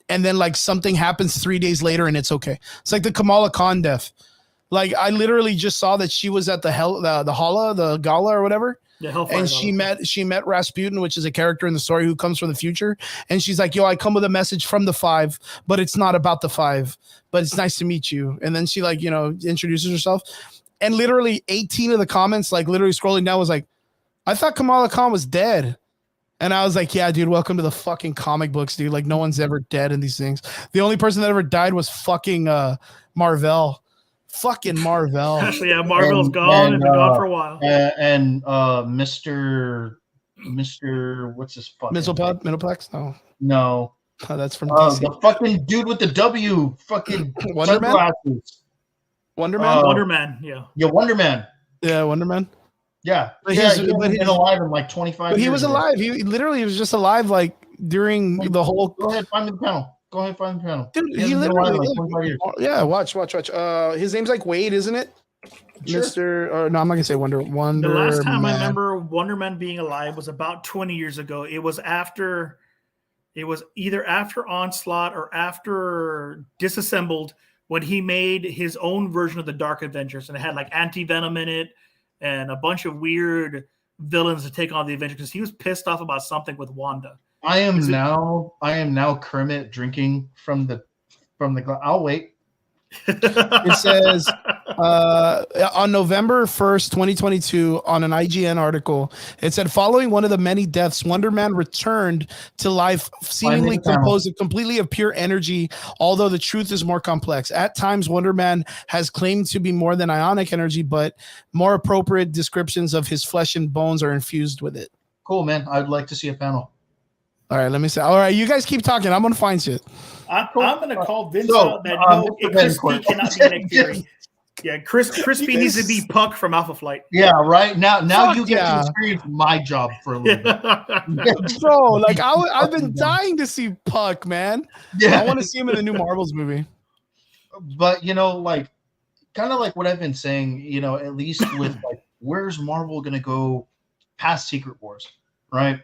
and then, like, something happens 3 days later and it's okay. It's like the Kamala Khan death. Like, I literally just saw that she was at the gala or whatever. Yeah, and she met Rasputin, which is a character in the story who comes from the future. And she's like, yo, I come with a message from the Five, but it's not about the Five, but it's nice to meet you. And then she, like, introduces herself. And literally 18 of the comments, like, literally scrolling down, was like, I thought Kamala Khan was dead. And I was like, yeah, dude, welcome to the fucking comic books, dude. Like, no one's ever dead in these things. The only person that ever died was fucking Marvel. Fucking Marvel. Actually, yeah, Marvel's gone and been gone for a while. And Mr. What's his fucking Middleplex? No. Oh, that's from DC. The fucking dude with the W, fucking sunglasses. Wonder Man? Wonder Man, yeah. Yeah, Wonder Man. Yeah, Wonder Man. Yeah. He's been alive in like 25 years. He was alive. He literally was just alive, like, during the whole. Go ahead, find me the panel. Dude, he literally. Yeah, watch. His name's like Wade, isn't it? Sure. Mr. No, I'm not gonna say Wonder. The last time I remember Wonder Man being alive was about 20 years ago. It was either after Onslaught or after Disassembled, when he made his own version of the Dark Avengers, and it had like Anti-Venom in it and a bunch of weird villains to take on the Avengers because he was pissed off about something with Wanda. I am now Kermit drinking from the I'll wait. It says on November 1st, 2022, on an IGN article, it said, following one of the many deaths, Wonder Man returned to life, seemingly composed completely of pure energy, although the truth is more complex. At times, Wonder Man has claimed to be more than ionic energy, but more appropriate descriptions of his flesh and bones are infused with it. Cool, man. I'd like to see a panel. All right, let me say. All right, you guys keep talking. I'm going to find shit. I'm going to call Vince out that no, Crispy cannot be Nick Fury. Yeah, Crispy needs to be Puck from Alpha Flight. Yeah, right. Now you get to experience my job for a little bit. Bro, like I've been dying to see Puck, man. Yeah. I want to see him in the new Marvels movie. But, like, kind of like what I've been saying, at least with, like, where's Marvel going to go past Secret Wars, right?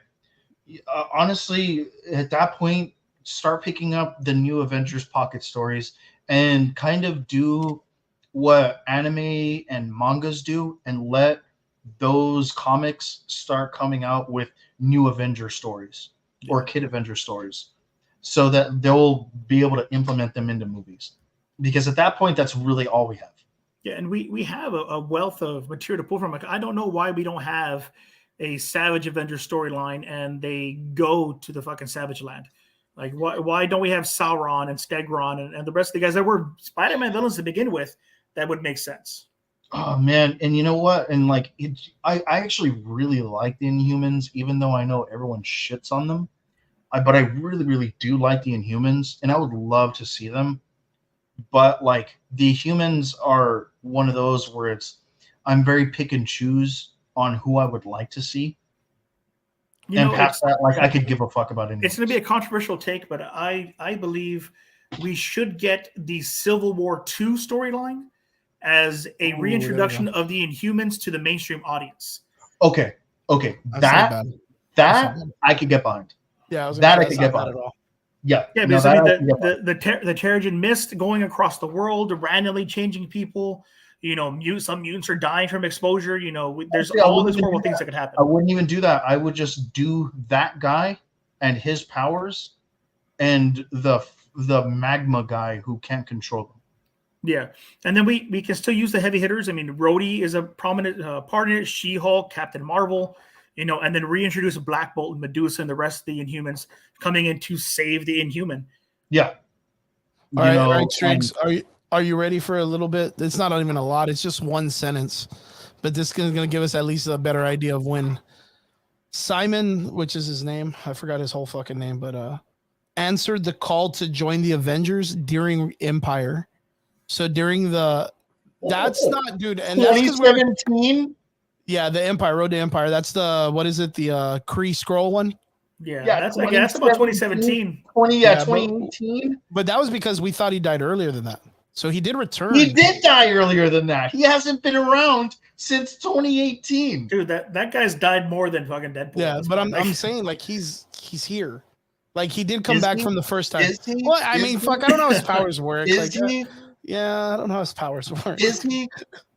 Honestly, at that point, start picking up the new Avengers pocket stories and kind of do what anime and mangas do and let those comics start coming out with new Avenger stories or Kid Avenger stories so that they'll be able to implement them into movies. Because at that point, that's really all we have. Yeah, and we have a wealth of material to pull from. Like, I don't know why we don't have a Savage Avenger storyline and they go to the fucking Savage Land. Like, why don't we have Sauron and Stegron and the rest of the guys that were Spider-Man villains to begin with? That would make sense. Oh, man. And you know what? And, like, I actually really like the Inhumans, even though I know everyone shits on them. But I really, really do like the Inhumans, and I would love to see them. But, like, the Humans are one of those where I'm very pick and choose on who I would like to see. And past that, like, I could give a fuck about anything. It's going to be a controversial take, but I believe we should get the Civil War II storyline as a reintroduction of the Inhumans to the mainstream audience. Okay. That I could get behind. Yeah, I could get behind. Yeah, because the Terrigen Mist going across the world, randomly changing people. Some mutants are dying from exposure. There's all these horrible things that could happen. I wouldn't even do that. I would just do that guy and his powers, and the magma guy who can't control them. Yeah, and then we can still use the heavy hitters. I mean, Rhodey is a prominent part in it. She-Hulk, Captain Marvel. And then reintroduce Black Bolt and Medusa and the rest of the Inhumans coming in to save the Inhuman. Yeah. All right, Triggs, are you ready for a little bit? It's not even a lot. It's just one sentence, but this is going to give us at least a better idea of when Simon, which is his name, I forgot his whole fucking name, but answered the call to join the Avengers during Empire. So during that's not, dude, and 2017. Yeah, the Empire, Road to Empire. That's the, what is it? The Kree Scroll one? Yeah, that's about 2017. 2018. But that was because we thought he died earlier than that. So he did return. He did die earlier than that. He hasn't been around since 2018. Dude, that guy's died more than fucking Deadpool. Yeah, but I'm saying, like, he's here. Like, he did come back from the first time. Well, I mean, fuck, I don't know how his powers work. Is he? Yeah, I don't know how his powers work. Is he?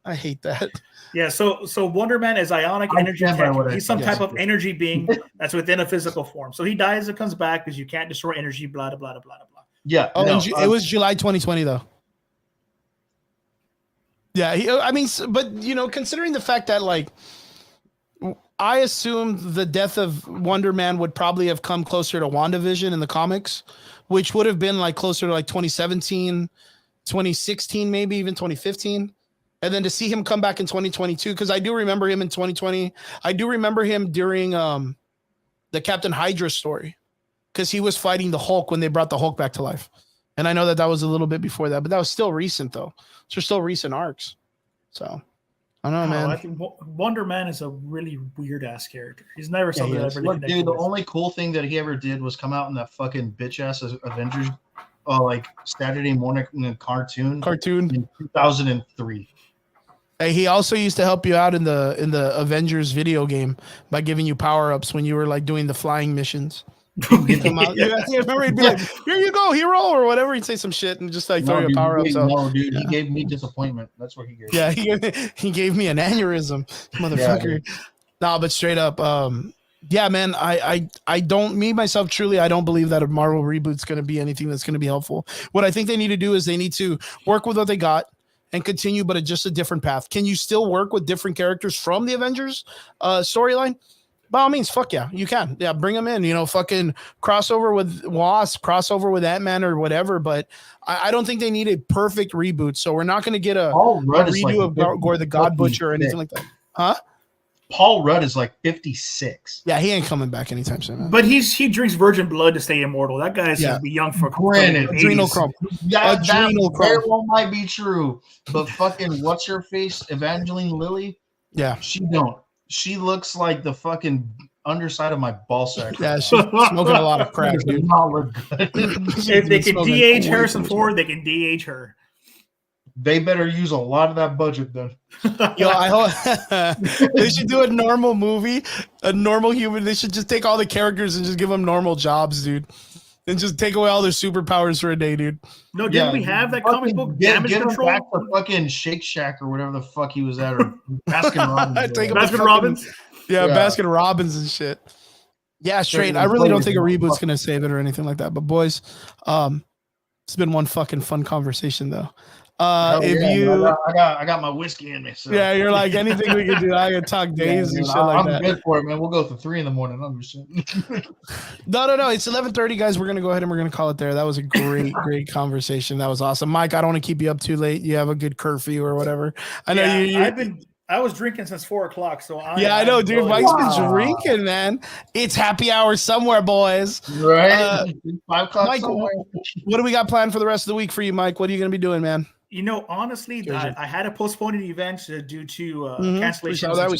I hate that. Yeah, so Wonder Man is ionic energy. He's some type of energy being that's within a physical form. So he dies and comes back because you can't destroy energy, blah, blah, blah, blah, blah. Yeah. It was July 2020, though. Yeah, but, considering the fact that, like, I assumed the death of Wonder Man would probably have come closer to WandaVision in the comics, which would have been, like, closer to, like, 2017, 2016, maybe even 2015. And then to see him come back in 2022, because I do remember him in 2020. I do remember him during the Captain Hydra story, because he was fighting the Hulk when they brought the Hulk back to life. And I know that was a little bit before that, but that was still recent, though. So still recent arcs. So I don't know, man. I think Wonder Man is a really weird-ass character. He's never something I've really connected with. The only cool thing that he ever did was come out in that fucking bitch-ass Avengers like Saturday morning cartoon in 2003. Hey, he also used to help you out in the Avengers video game by giving you power-ups when you were, like, doing the flying missions. Remember, he'd be like, "Here you go, hero," or whatever. He'd say some shit and just, like, throw your power-ups. No, dude, he gave me disappointment. That's what he gave. Yeah, he gave me an aneurysm, motherfucker. No, but straight up, yeah, man, I don't, me myself, truly, I don't believe that a Marvel reboot's going to be anything that's going to be helpful. What I think they need to do is they need to work with what they got and continue, but at just a different path. Can you still work with different characters from the Avengers storyline? By all means, fuck yeah, you can. Yeah, bring them in. You know, fucking crossover with Wasp, crossover with Ant-Man or whatever. But I don't think they need a perfect reboot. So we're not going to get a redo of Gore the God Butcher or anything like that. Huh? Paul Rudd is like 56. Yeah, he ain't coming back anytime soon, man. But he drinks virgin blood to stay immortal. That guy's gonna be young for adrenal chrome. That very well might be true. But fucking what's her face? Evangeline Lilly? Yeah. She looks like the fucking underside of my ball sack. Yeah, she's smoking a lot of crack, dude. Does not look good. If they can DH Harrison Ford, they can DH her. They better use a lot of that budget then. Yo, I hope they should do a normal movie, a normal human. They should just take all the characters and just give them normal jobs, dude. And just take away all their superpowers for a day, dude. No, didn't we have that comic book Damage Control? Back to fucking Shake Shack or whatever the fuck he was at, or Baskin Robbins. Baskin Robbins? Yeah, Baskin Robbins and shit. Yeah, straight. I really don't think a reboot's gonna save it or anything like that. But boys, it's been one fucking fun conversation though. I got my whiskey in me. So. Yeah, you're like anything we can do. I can talk days and shit like that. I'm good for it, man. We'll go to 3 a.m. I'm just No. It's 11:30, guys. We're gonna go ahead and we're gonna call it there. That was a great conversation. That was awesome, Mike. I don't want to keep you up too late. You have a good curfew or whatever. I know I was drinking since 4:00, so I know, dude. Mike's been drinking, man. It's happy hour somewhere, boys. Right, 5 o'clock. Mike, what do we got planned for the rest of the week for you, Mike? What are you gonna be doing, man? You know, honestly, I had to postpone an event due to cancellations.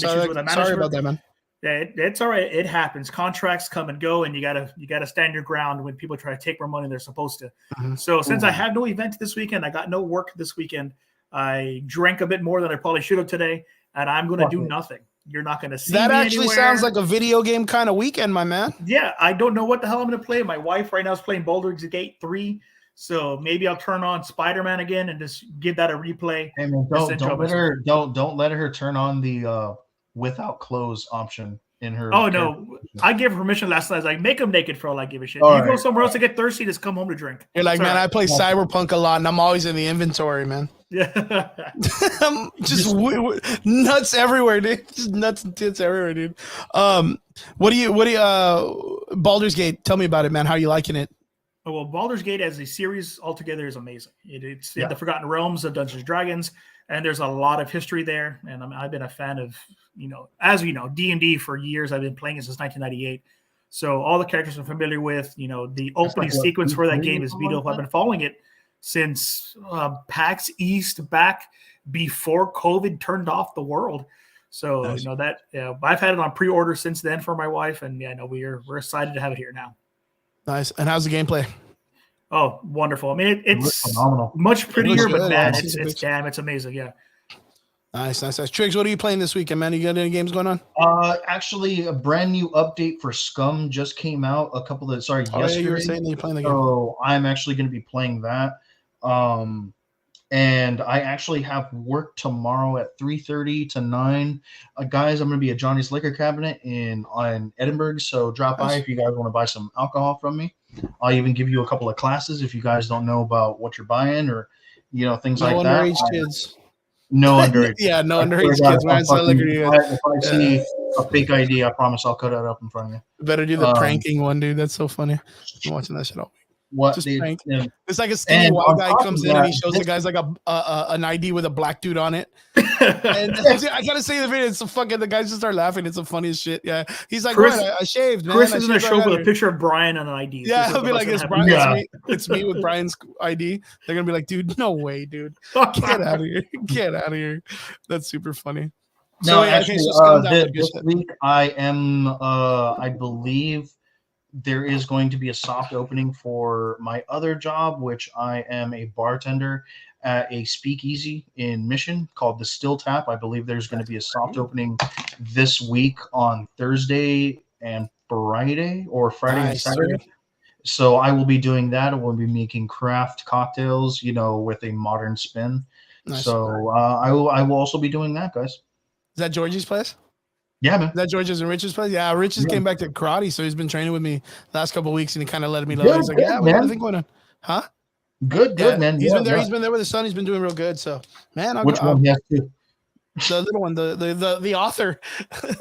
Sorry about that, man. Yeah, it's all right. It happens. Contracts come and go, and you gotta stand your ground when people try to take more money than they're supposed to. So since I had no event this weekend, I got no work this weekend. I drank a bit more than I probably should have today, and I'm going to do nothing. You're not going to see that. Me actually anywhere. Sounds like a video game kind of weekend, my man. Yeah, I don't know what the hell I'm going to play. My wife right now is playing Baldur's Gate 3. So maybe I'll turn on Spider-Man again and just give that a replay. Hey man, don't let her turn on the without clothes option in her. Oh no, I gave her permission last night. I was like, make them naked for all I give a shit. Go somewhere else to get thirsty, just come home to drink. You're like, man, I play Cyberpunk a lot, and I'm always in the inventory, man. Yeah, I'm just nuts everywhere, dude. Just nuts and tits everywhere, dude. What do you? Baldur's Gate? Tell me about it, man. How you liking it? Well, Baldur's Gate as a series altogether is amazing. It's the Forgotten Realms of Dungeons & Dragons, and there's a lot of history there. And I've been a fan of, as we know, D&D for years. I've been playing it since 1998. So all the characters I'm familiar with, the opening sequence for that game is beautiful. I've been following it since PAX East back before COVID turned off the world. So, nice. I've had it on pre-order since then for my wife, and we're excited to have it here now. Nice. And how's the gameplay? Oh, wonderful. I mean, it's phenomenal. Much prettier, but man, it's amazing. Yeah. Nice. Triggs, what are you playing this weekend, man? You got any games going on? Actually, a brand new update for Scum just came out yesterday. Yeah, you were saying that you're playing the game. So I'm actually going to be playing that. And I actually have work tomorrow at 3:30 to 9. Guys, I'm going to be at Johnny's Liquor Cabinet in Edinburgh, so drop by if you guys want to buy some alcohol from me. I'll even give you a couple of classes if you guys don't know about what you're buying or things like that. No underage kids. No underage. Yeah, no underage kids. If I see a fake ID, I promise I'll cut it up in front of you. Better do the pranking one, dude. That's so funny. I'm watching that shit all week. What it's like a skinny white guy comes in and he shows the guys like an ID with a black dude on it. And I gotta say the video, it's the guys just start laughing. It's the funniest shit. Yeah, he's like, I shaved, man. Chris is gonna show with a picture of Brian on an ID. Yeah, he'll be like, it's Brian. It's me with Brian's ID. They're gonna be like, dude, no way, dude, get out of here. That's super funny. No, actually, this week I am. I believe there is going to be a soft opening for my other job, which I am a bartender at a speakeasy in Mission called the Still Tap. I believe there's going to be a soft opening this week on Thursday and Friday, or Friday and Saturday. So I will be doing that. I will be making craft cocktails, with a modern spin. Nice. So I will also be doing that, guys. Is that Georgie's place? Yeah, man. Is that George's and Rich's place? Yeah, Rich just came back to karate, so he's been training with me last couple of weeks, and he kind of let me know. He's like, "Yeah, we got everything going on." Huh? Good, man. He's been there. He's been there with his son. He's been doing real good. So, man, Which one? Yes, too. The little one, the author.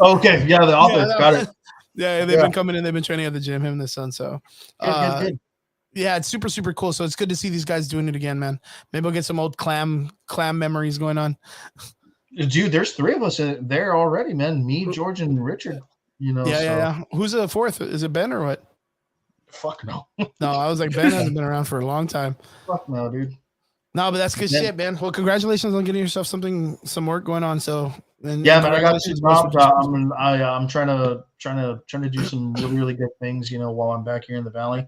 Okay, yeah, the author. Got it. Yeah, they've been coming in. They've been training at the gym, him and the son. So, good. Yeah, it's super, super cool. So it's good to see these guys doing it again, man. Maybe we'll get some old clam memories going on. Dude, there's 3 of us there already, man. Me, George, and Richard. You know. Yeah. Who's the 4th? Is it Ben or what? Fuck no. No, I was like, Ben hasn't been around for a long time. Fuck no, dude. No, but that's good shit, man. Well, congratulations on getting yourself some work going on. So, man, I got some jobs. I'm trying to do some really, really good things, you know, while I'm back here in the Valley.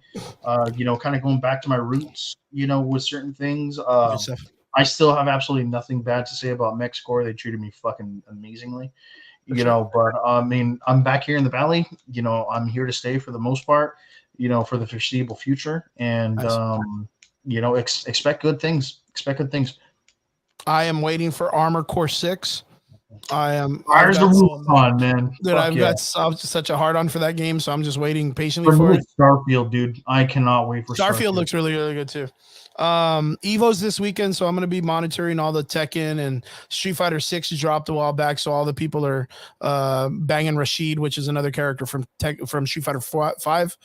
You know, kind of going back to my roots, you know, with certain things. I still have absolutely nothing bad to say about Mexico. They treated me fucking amazingly, you know. But I mean, I'm back here in the Valley. You know, I'm here to stay for the most part. You know, for the foreseeable future, and you know, expect good things. Expect good things. I am waiting for Armor Core 6. I am. Fires the roof on, man. Dude, I've got such a hard on for that game, so I'm just waiting patiently for it. Starfield, dude. I cannot wait for Starfield. Looks really, really good too. Evo's this weekend, so I'm going to be monitoring all the Tekken, and Street Fighter 6 dropped a while back, so all the people are banging Rashid, which is another character from Street Fighter 5,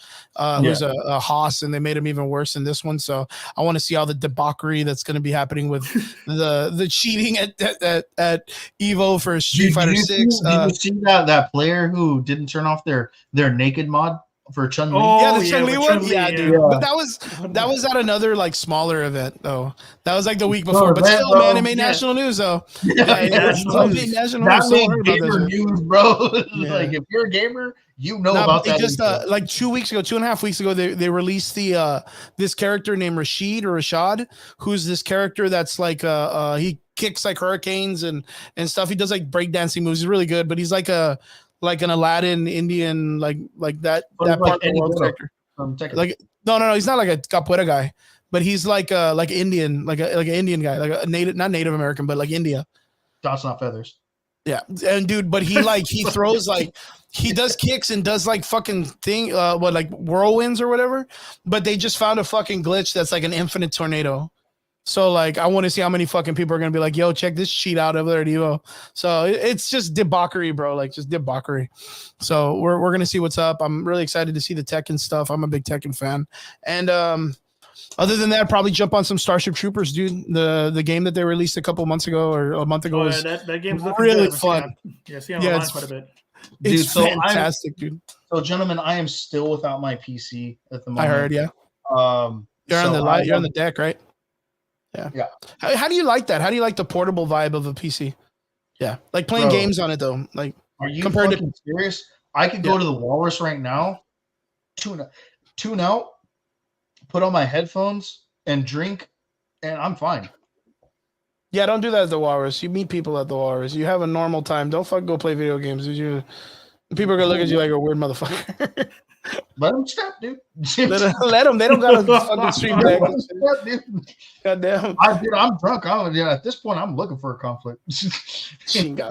who's a Haas, and they made him even worse in this one. So I want to see all the debauchery that's going to be happening with the cheating at Evo for Street Fighter 6. Did you see that player who didn't turn off their naked mod for Chun-Li? Yeah, the Chun-Li one. Yeah, dude. Yeah. But that was at another like smaller event though. That was like the week before. But still, man, it made national news though. National news. That made gamer news, bro. Like if you're a gamer, you know about that. Just like 2.5 weeks ago, they released this character named Rashad, who's this character that's like he kicks like hurricanes and stuff. He does like breakdancing moves. He's really good, but he's like an Aladdin Indian, like that part of the world character. Like no, he's not like a capoeira guy, but he's like Indian, like an Indian guy, like a native, not Native American, but like India. Dots not feathers. Yeah, and dude, but he he throws like he does kicks and does like fucking thing, like whirlwinds or whatever. But they just found a fucking glitch that's like an infinite tornado. So like, I want to see how many fucking people are gonna be like, "Yo, check this cheat out over there at Evo." So it's just debauchery, bro. Like just debauchery. So we're gonna see what's up. I'm really excited to see the Tekken stuff. I'm a big Tekken fan, and other than that, probably jump on some Starship Troopers, dude. The game that they released a couple months ago or a month ago was that game's really fun. See online quite a bit. Dude, it's fantastic, dude. So, gentlemen, I am still without my PC at the moment. I heard, yeah. You're on the deck, right? Yeah. How do you like that? How do you like the portable vibe of a PC? Yeah, like playing games on it though. Like, are you fucking serious? I could go to the Walrus right now, tune out, put on my headphones, and drink, and I'm fine. Yeah, don't do that at the Walrus. You meet people at the Walrus. You have a normal time. Don't fucking go play video games. People are gonna look at you like a weird motherfucker. Let them stop, dude. Let them. They don't got a fucking stream deck. God damn. I'm drunk. At this point, I'm looking for a conflict. Dude.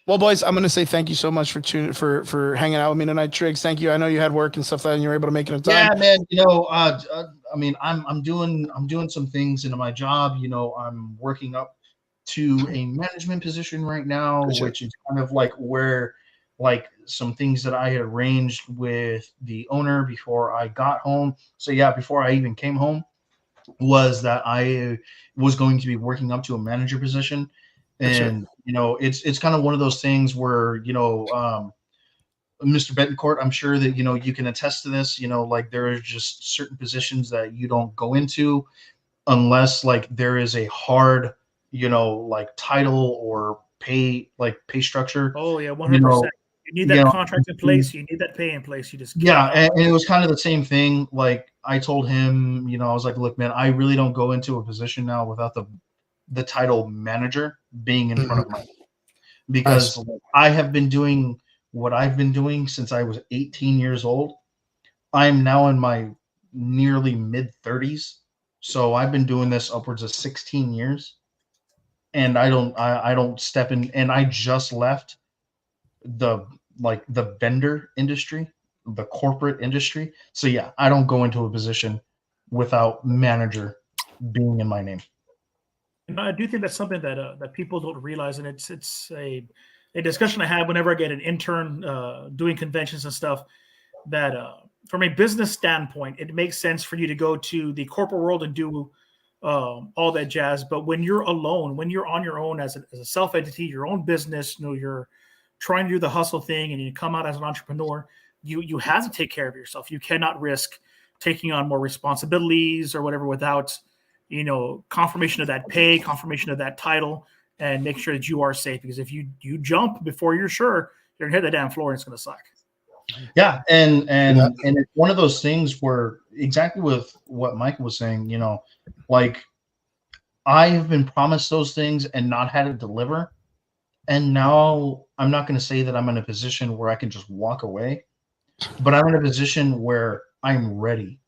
Well, boys, I'm gonna say thank you so much for hanging out with me tonight, Triggs. Thank you. I know you had work and stuff like that, and you were able to make it in time. Yeah, man. You know, I mean, I'm doing some things into my job. You know, I'm working up to a management position right now, which is kind of like where like some things that I had arranged with the owner before I got home. So yeah, before I even came home, was that I was going to be working up to a manager position. And you know, it's kind of one of those things where, you know, Mr. Betancourt, I'm sure that, you know, you can attest to this, you know, like there are just certain positions that you don't go into unless like there is a hard, you know, like title or pay structure. Oh yeah, 100%. You need that contract in place. You need that pay in place. You just and it was kind of the same thing. Like I told him, you know, I was like, look, man, I really don't go into a position now without the title manager being in front of me, because I have been doing what I've been doing since I was 18 years old. I'm now in my nearly mid 30s, so I've been doing this upwards of 16 years, and I don't step in. And I just left the vendor industry, the corporate industry. So yeah, I don't go into a position without manager being in my name. And I do think that's something that that people don't realize, and it's a discussion I have whenever I get an intern doing conventions and stuff. That from a business standpoint, it makes sense for you to go to the corporate world and do all that jazz. But when you're alone, when you're on your own as a self entity, your own business, you're trying to do the hustle thing, and you come out as an entrepreneur, you have to take care of yourself. You cannot risk taking on more responsibilities or whatever without confirmation of that pay, confirmation of that title, and make sure that you are safe. Because if you jump before you're sure, you're gonna hit the damn floor and it's gonna suck. Yeah, and it's one of those things where exactly with what Michael was saying, like I have been promised those things and not had to deliver. And now I'm not going to say that I'm in a position where I can just walk away, but I'm in a position where I'm ready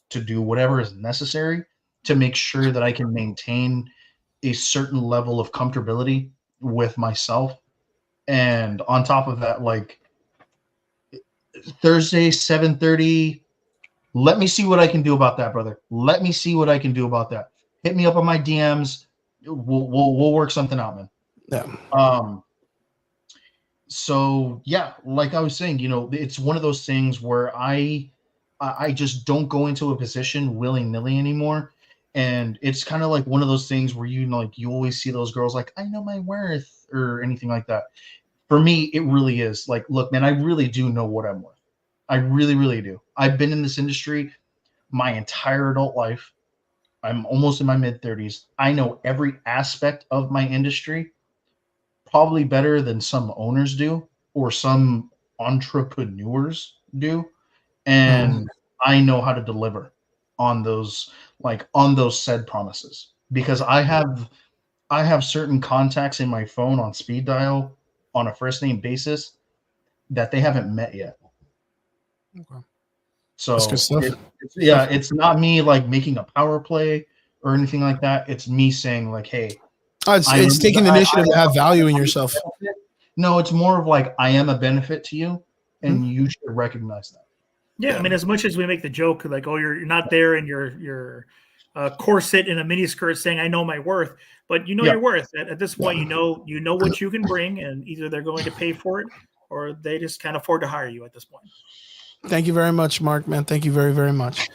to do whatever is necessary to make sure that I can maintain a certain level of comfortability with myself. And on top of that, like Thursday, 7:30, let me see what I can do about that, brother. Let me see what I can do about that. Hit me up on my DMs. We'll work something out, man. Yeah. So yeah, like I was saying, it's one of those things where I just don't go into a position willy-nilly anymore. And it's kind of like one of those things where you always see those girls like, I know my worth or anything like that. For me, it really is like, look, man, I really do know what I'm worth. I really, really do. I've been in this industry my entire adult life. I'm almost in my mid-30s. I know every aspect of my industry probably better than some owners do or some entrepreneurs do. And I know how to deliver on those said promises, because I have certain contacts in my phone on speed dial on a first name basis that they haven't met yet. Okay. So that's good stuff. It's not me like making a power play or anything like that. It's me saying like, hey, it's taking the initiative to have value in yourself. No, it's more of like, I am a benefit to you, and you should recognize that. Yeah, I mean, as much as we make the joke like, oh, you're not there in your corset in a mini skirt saying, I know my worth, but your worth. At this point, you know what you can bring, and either they're going to pay for it or they just can't afford to hire you at this point. Thank you very much, Mark, man. Thank you very, very much.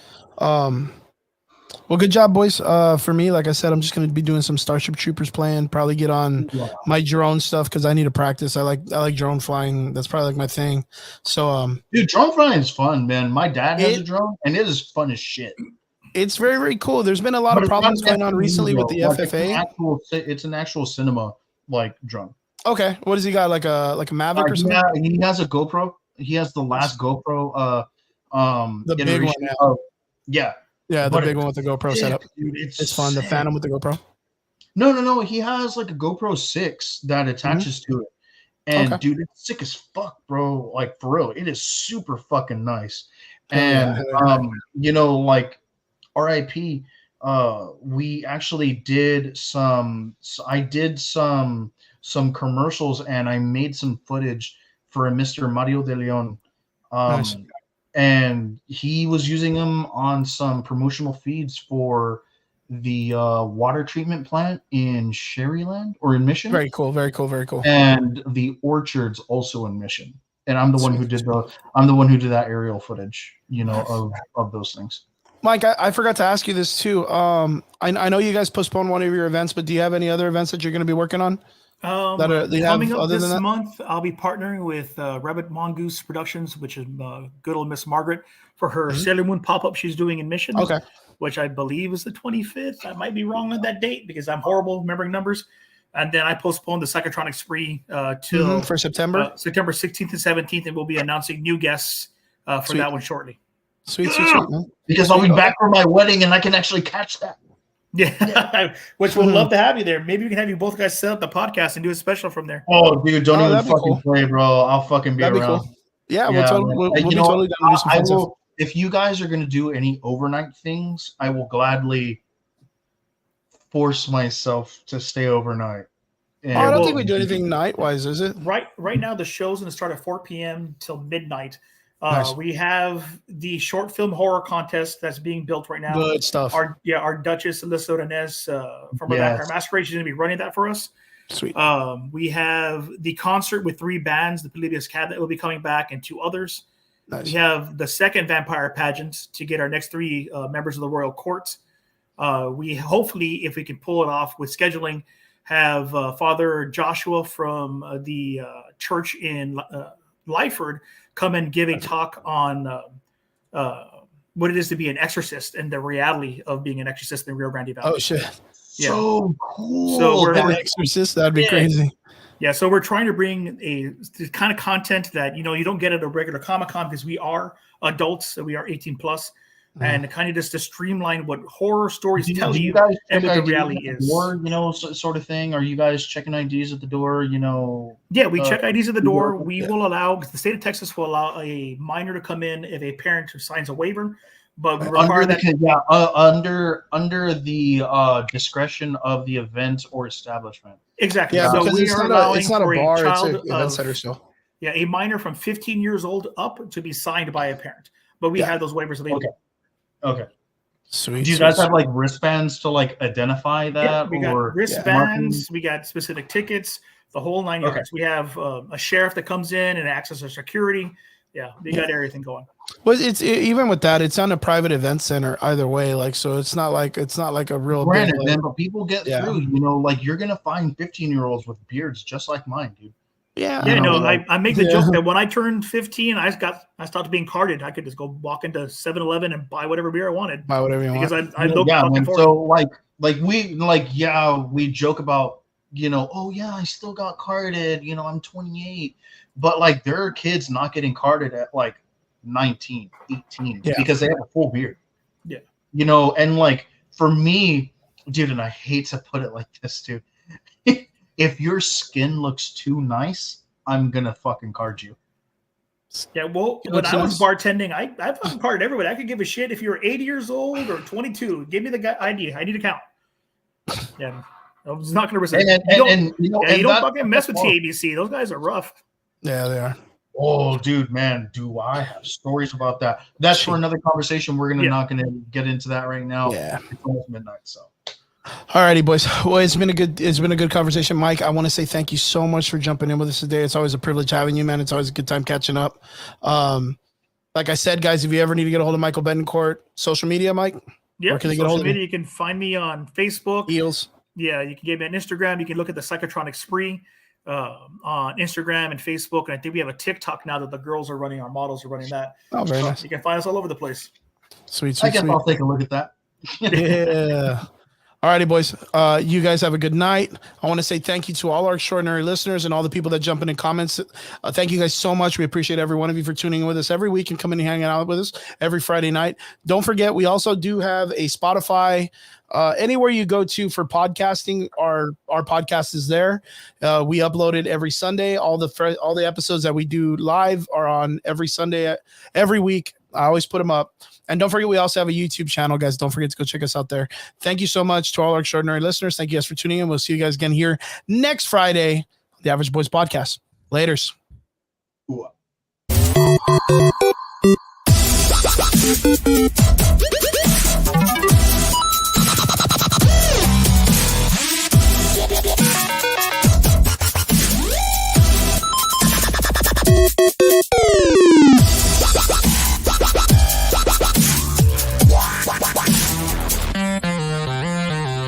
Well, good job, boys. For me, like I said, I'm just going to be doing some Starship Troopers playing, probably get on my drone stuff because I need to practice. I like drone flying. That's probably like my thing. So, dude, drone flying is fun, man. My dad has a drone, and it is fun as shit. It's very, very cool. There's been a lot of problems going on recently with the FFA. It's an actual cinema drone. Okay, what does he got? Like a Maverick or something? He has a GoPro. He has the last GoPro. The big one. Yeah. Yeah, the big one with the GoPro setup. Dude, it's fun. The Phantom with the GoPro. No. He has like a GoPro 6 that attaches to it. And dude, it's sick as fuck, bro. Like for real, it is super fucking nice. And like RIP, we actually did I did some commercials, and I made some footage for a Mr. Mario de Leon. Nice. And he was using them on some promotional feeds for the water treatment plant in Sherryland or in Mission. Very cool. And the orchards also in Mission. And I'm the one who did that aerial footage, of those things. Mike, I forgot to ask you this too. I know you guys postponed one of your events, but do you have any other events that you're going to be working on? Coming up this month, I'll be partnering with Rabbit Mongoose Productions, which is good old Miss Margaret, for her Sailor Moon pop-up she's doing in Mission, which I believe is the 25th. I might be wrong on that date because I'm horrible remembering numbers. And then I postponed the Psychotronic Spree till for September 16th and 17th, and we'll be announcing new guests for that one shortly. Sweet, man. Because I'll be back for my wedding, and I can actually catch that. Yeah, which we'll love to have you there. Maybe we can have you both guys set up the podcast and do a special from there. Oh, dude, don't even fucking play, bro. I'll fucking be around. Cool. Yeah, we'll be totally down to do some fun stuff. If you guys are going to do any overnight things, I will gladly force myself to stay overnight. And I don't well, think we do anything night-wise, is it? Right now, the show's going to start at 4 p.m. till midnight. Nice. We have the short film horror contest that's being built right now. Good stuff. Our Duchess Alyssa Odanez from Vampire Masquerade is going to be running that for us. Sweet. We have the concert with 3 bands. The Polybius Cabinet will be coming back, and 2 others. Nice. We have the second vampire pageant to get our next 3 members of the royal court. We hopefully, if we can pull it off with scheduling, have Father Joshua from the church in Lyford come and give a talk on what it is to be an exorcist and the reality of being an exorcist in Rio Grande Valley. Oh shit! Yeah. So cool. So we're An exorcist, that'd be crazy. Yeah, so we're trying to bring the kind of content that you don't get at a regular Comic-Con because we are adults, so we are 18 plus, and kind of just to streamline what horror stories tell you and what the reality is. Or sort of thing. Are you guys checking IDs at the door? Yeah, we check IDs at the door. We will allow, the state of Texas will allow a minor to come in if a parent signs a waiver, but we require under the discretion of the event or establishment. Exactly. Yeah, so because we it's are not allowing a for bar, a child it's an event center still. Yeah, a minor from 15 years old up to be signed by a parent. But we have those waivers available. Okay. Sweet. Do you guys have like wristbands to like identify that? Yeah, we got wristbands, marking? we got specific tickets, the whole 9 yards. Okay. We have a sheriff that comes in and acts as a security. Yeah, we got everything going. Well, even with that, it's on a private event center either way. Like, so it's not like a real. Granted, big, man, but people get through. Like you're gonna find 15-year-olds with beards just like mine, dude. Yeah. I make the joke that when I turned 15, I stopped being carded. I could just go walk into 7-Eleven and buy whatever beer I wanted. Buy whatever you want. Because I look fucking for so we joke about oh yeah, I still got carded. I'm 28, but like there are kids not getting carded at like 19, 18 because they have a full beard. Yeah. And like for me, dude, and I hate to put it like this, dude. If your skin looks too nice, I'm gonna fucking card you. Yeah, well, when I was bartending, I fucking carded everybody. I could give a shit if you're 80 years old or 22. Give me the ID. I need to count. Yeah, I was not gonna resent. You don't fucking mess with TABC. Those guys are rough. Yeah, they are. Oh, dude, man, do I have stories about that? That's for another conversation. We're not gonna get into that right now. Yeah, it's almost midnight, so. Alrighty, boys. Well, it's been a good conversation, Mike. I want to say thank you so much for jumping in with us today. It's always a privilege having you, man. It's always a good time catching up. Like I said, guys, if you ever need to get a hold of Michael Betancourt, social media, Mike. Yeah, where can they get a hold of media? You can find me on Facebook. Eels. Yeah, you can get me on Instagram. You can look at the Psychotronic Spree on Instagram and Facebook, and I think we have a TikTok now that the girls are running. Our models are running that. Oh, very nice. You can find us all over the place. Sweet. I guess I'll take a look at that. Yeah. All righty, boys. You guys have a good night. I want to say thank you to all our extraordinary listeners and all the people that jump in comments. Thank you guys so much. We appreciate every one of you for tuning in with us every week and coming and hanging out with us every Friday night. Don't forget, we also do have a Spotify. Anywhere you go to for podcasting, our podcast is there. We upload it every Sunday. All the episodes that we do live are on every Sunday, every week. I always put them up. And don't forget, we also have a YouTube channel, guys. Don't forget to go check us out there. Thank you so much to all our extraordinary listeners. Thank you guys for tuning in. We'll see you guys again here next Friday on the Average Boys Podcast. Laters. Ooh.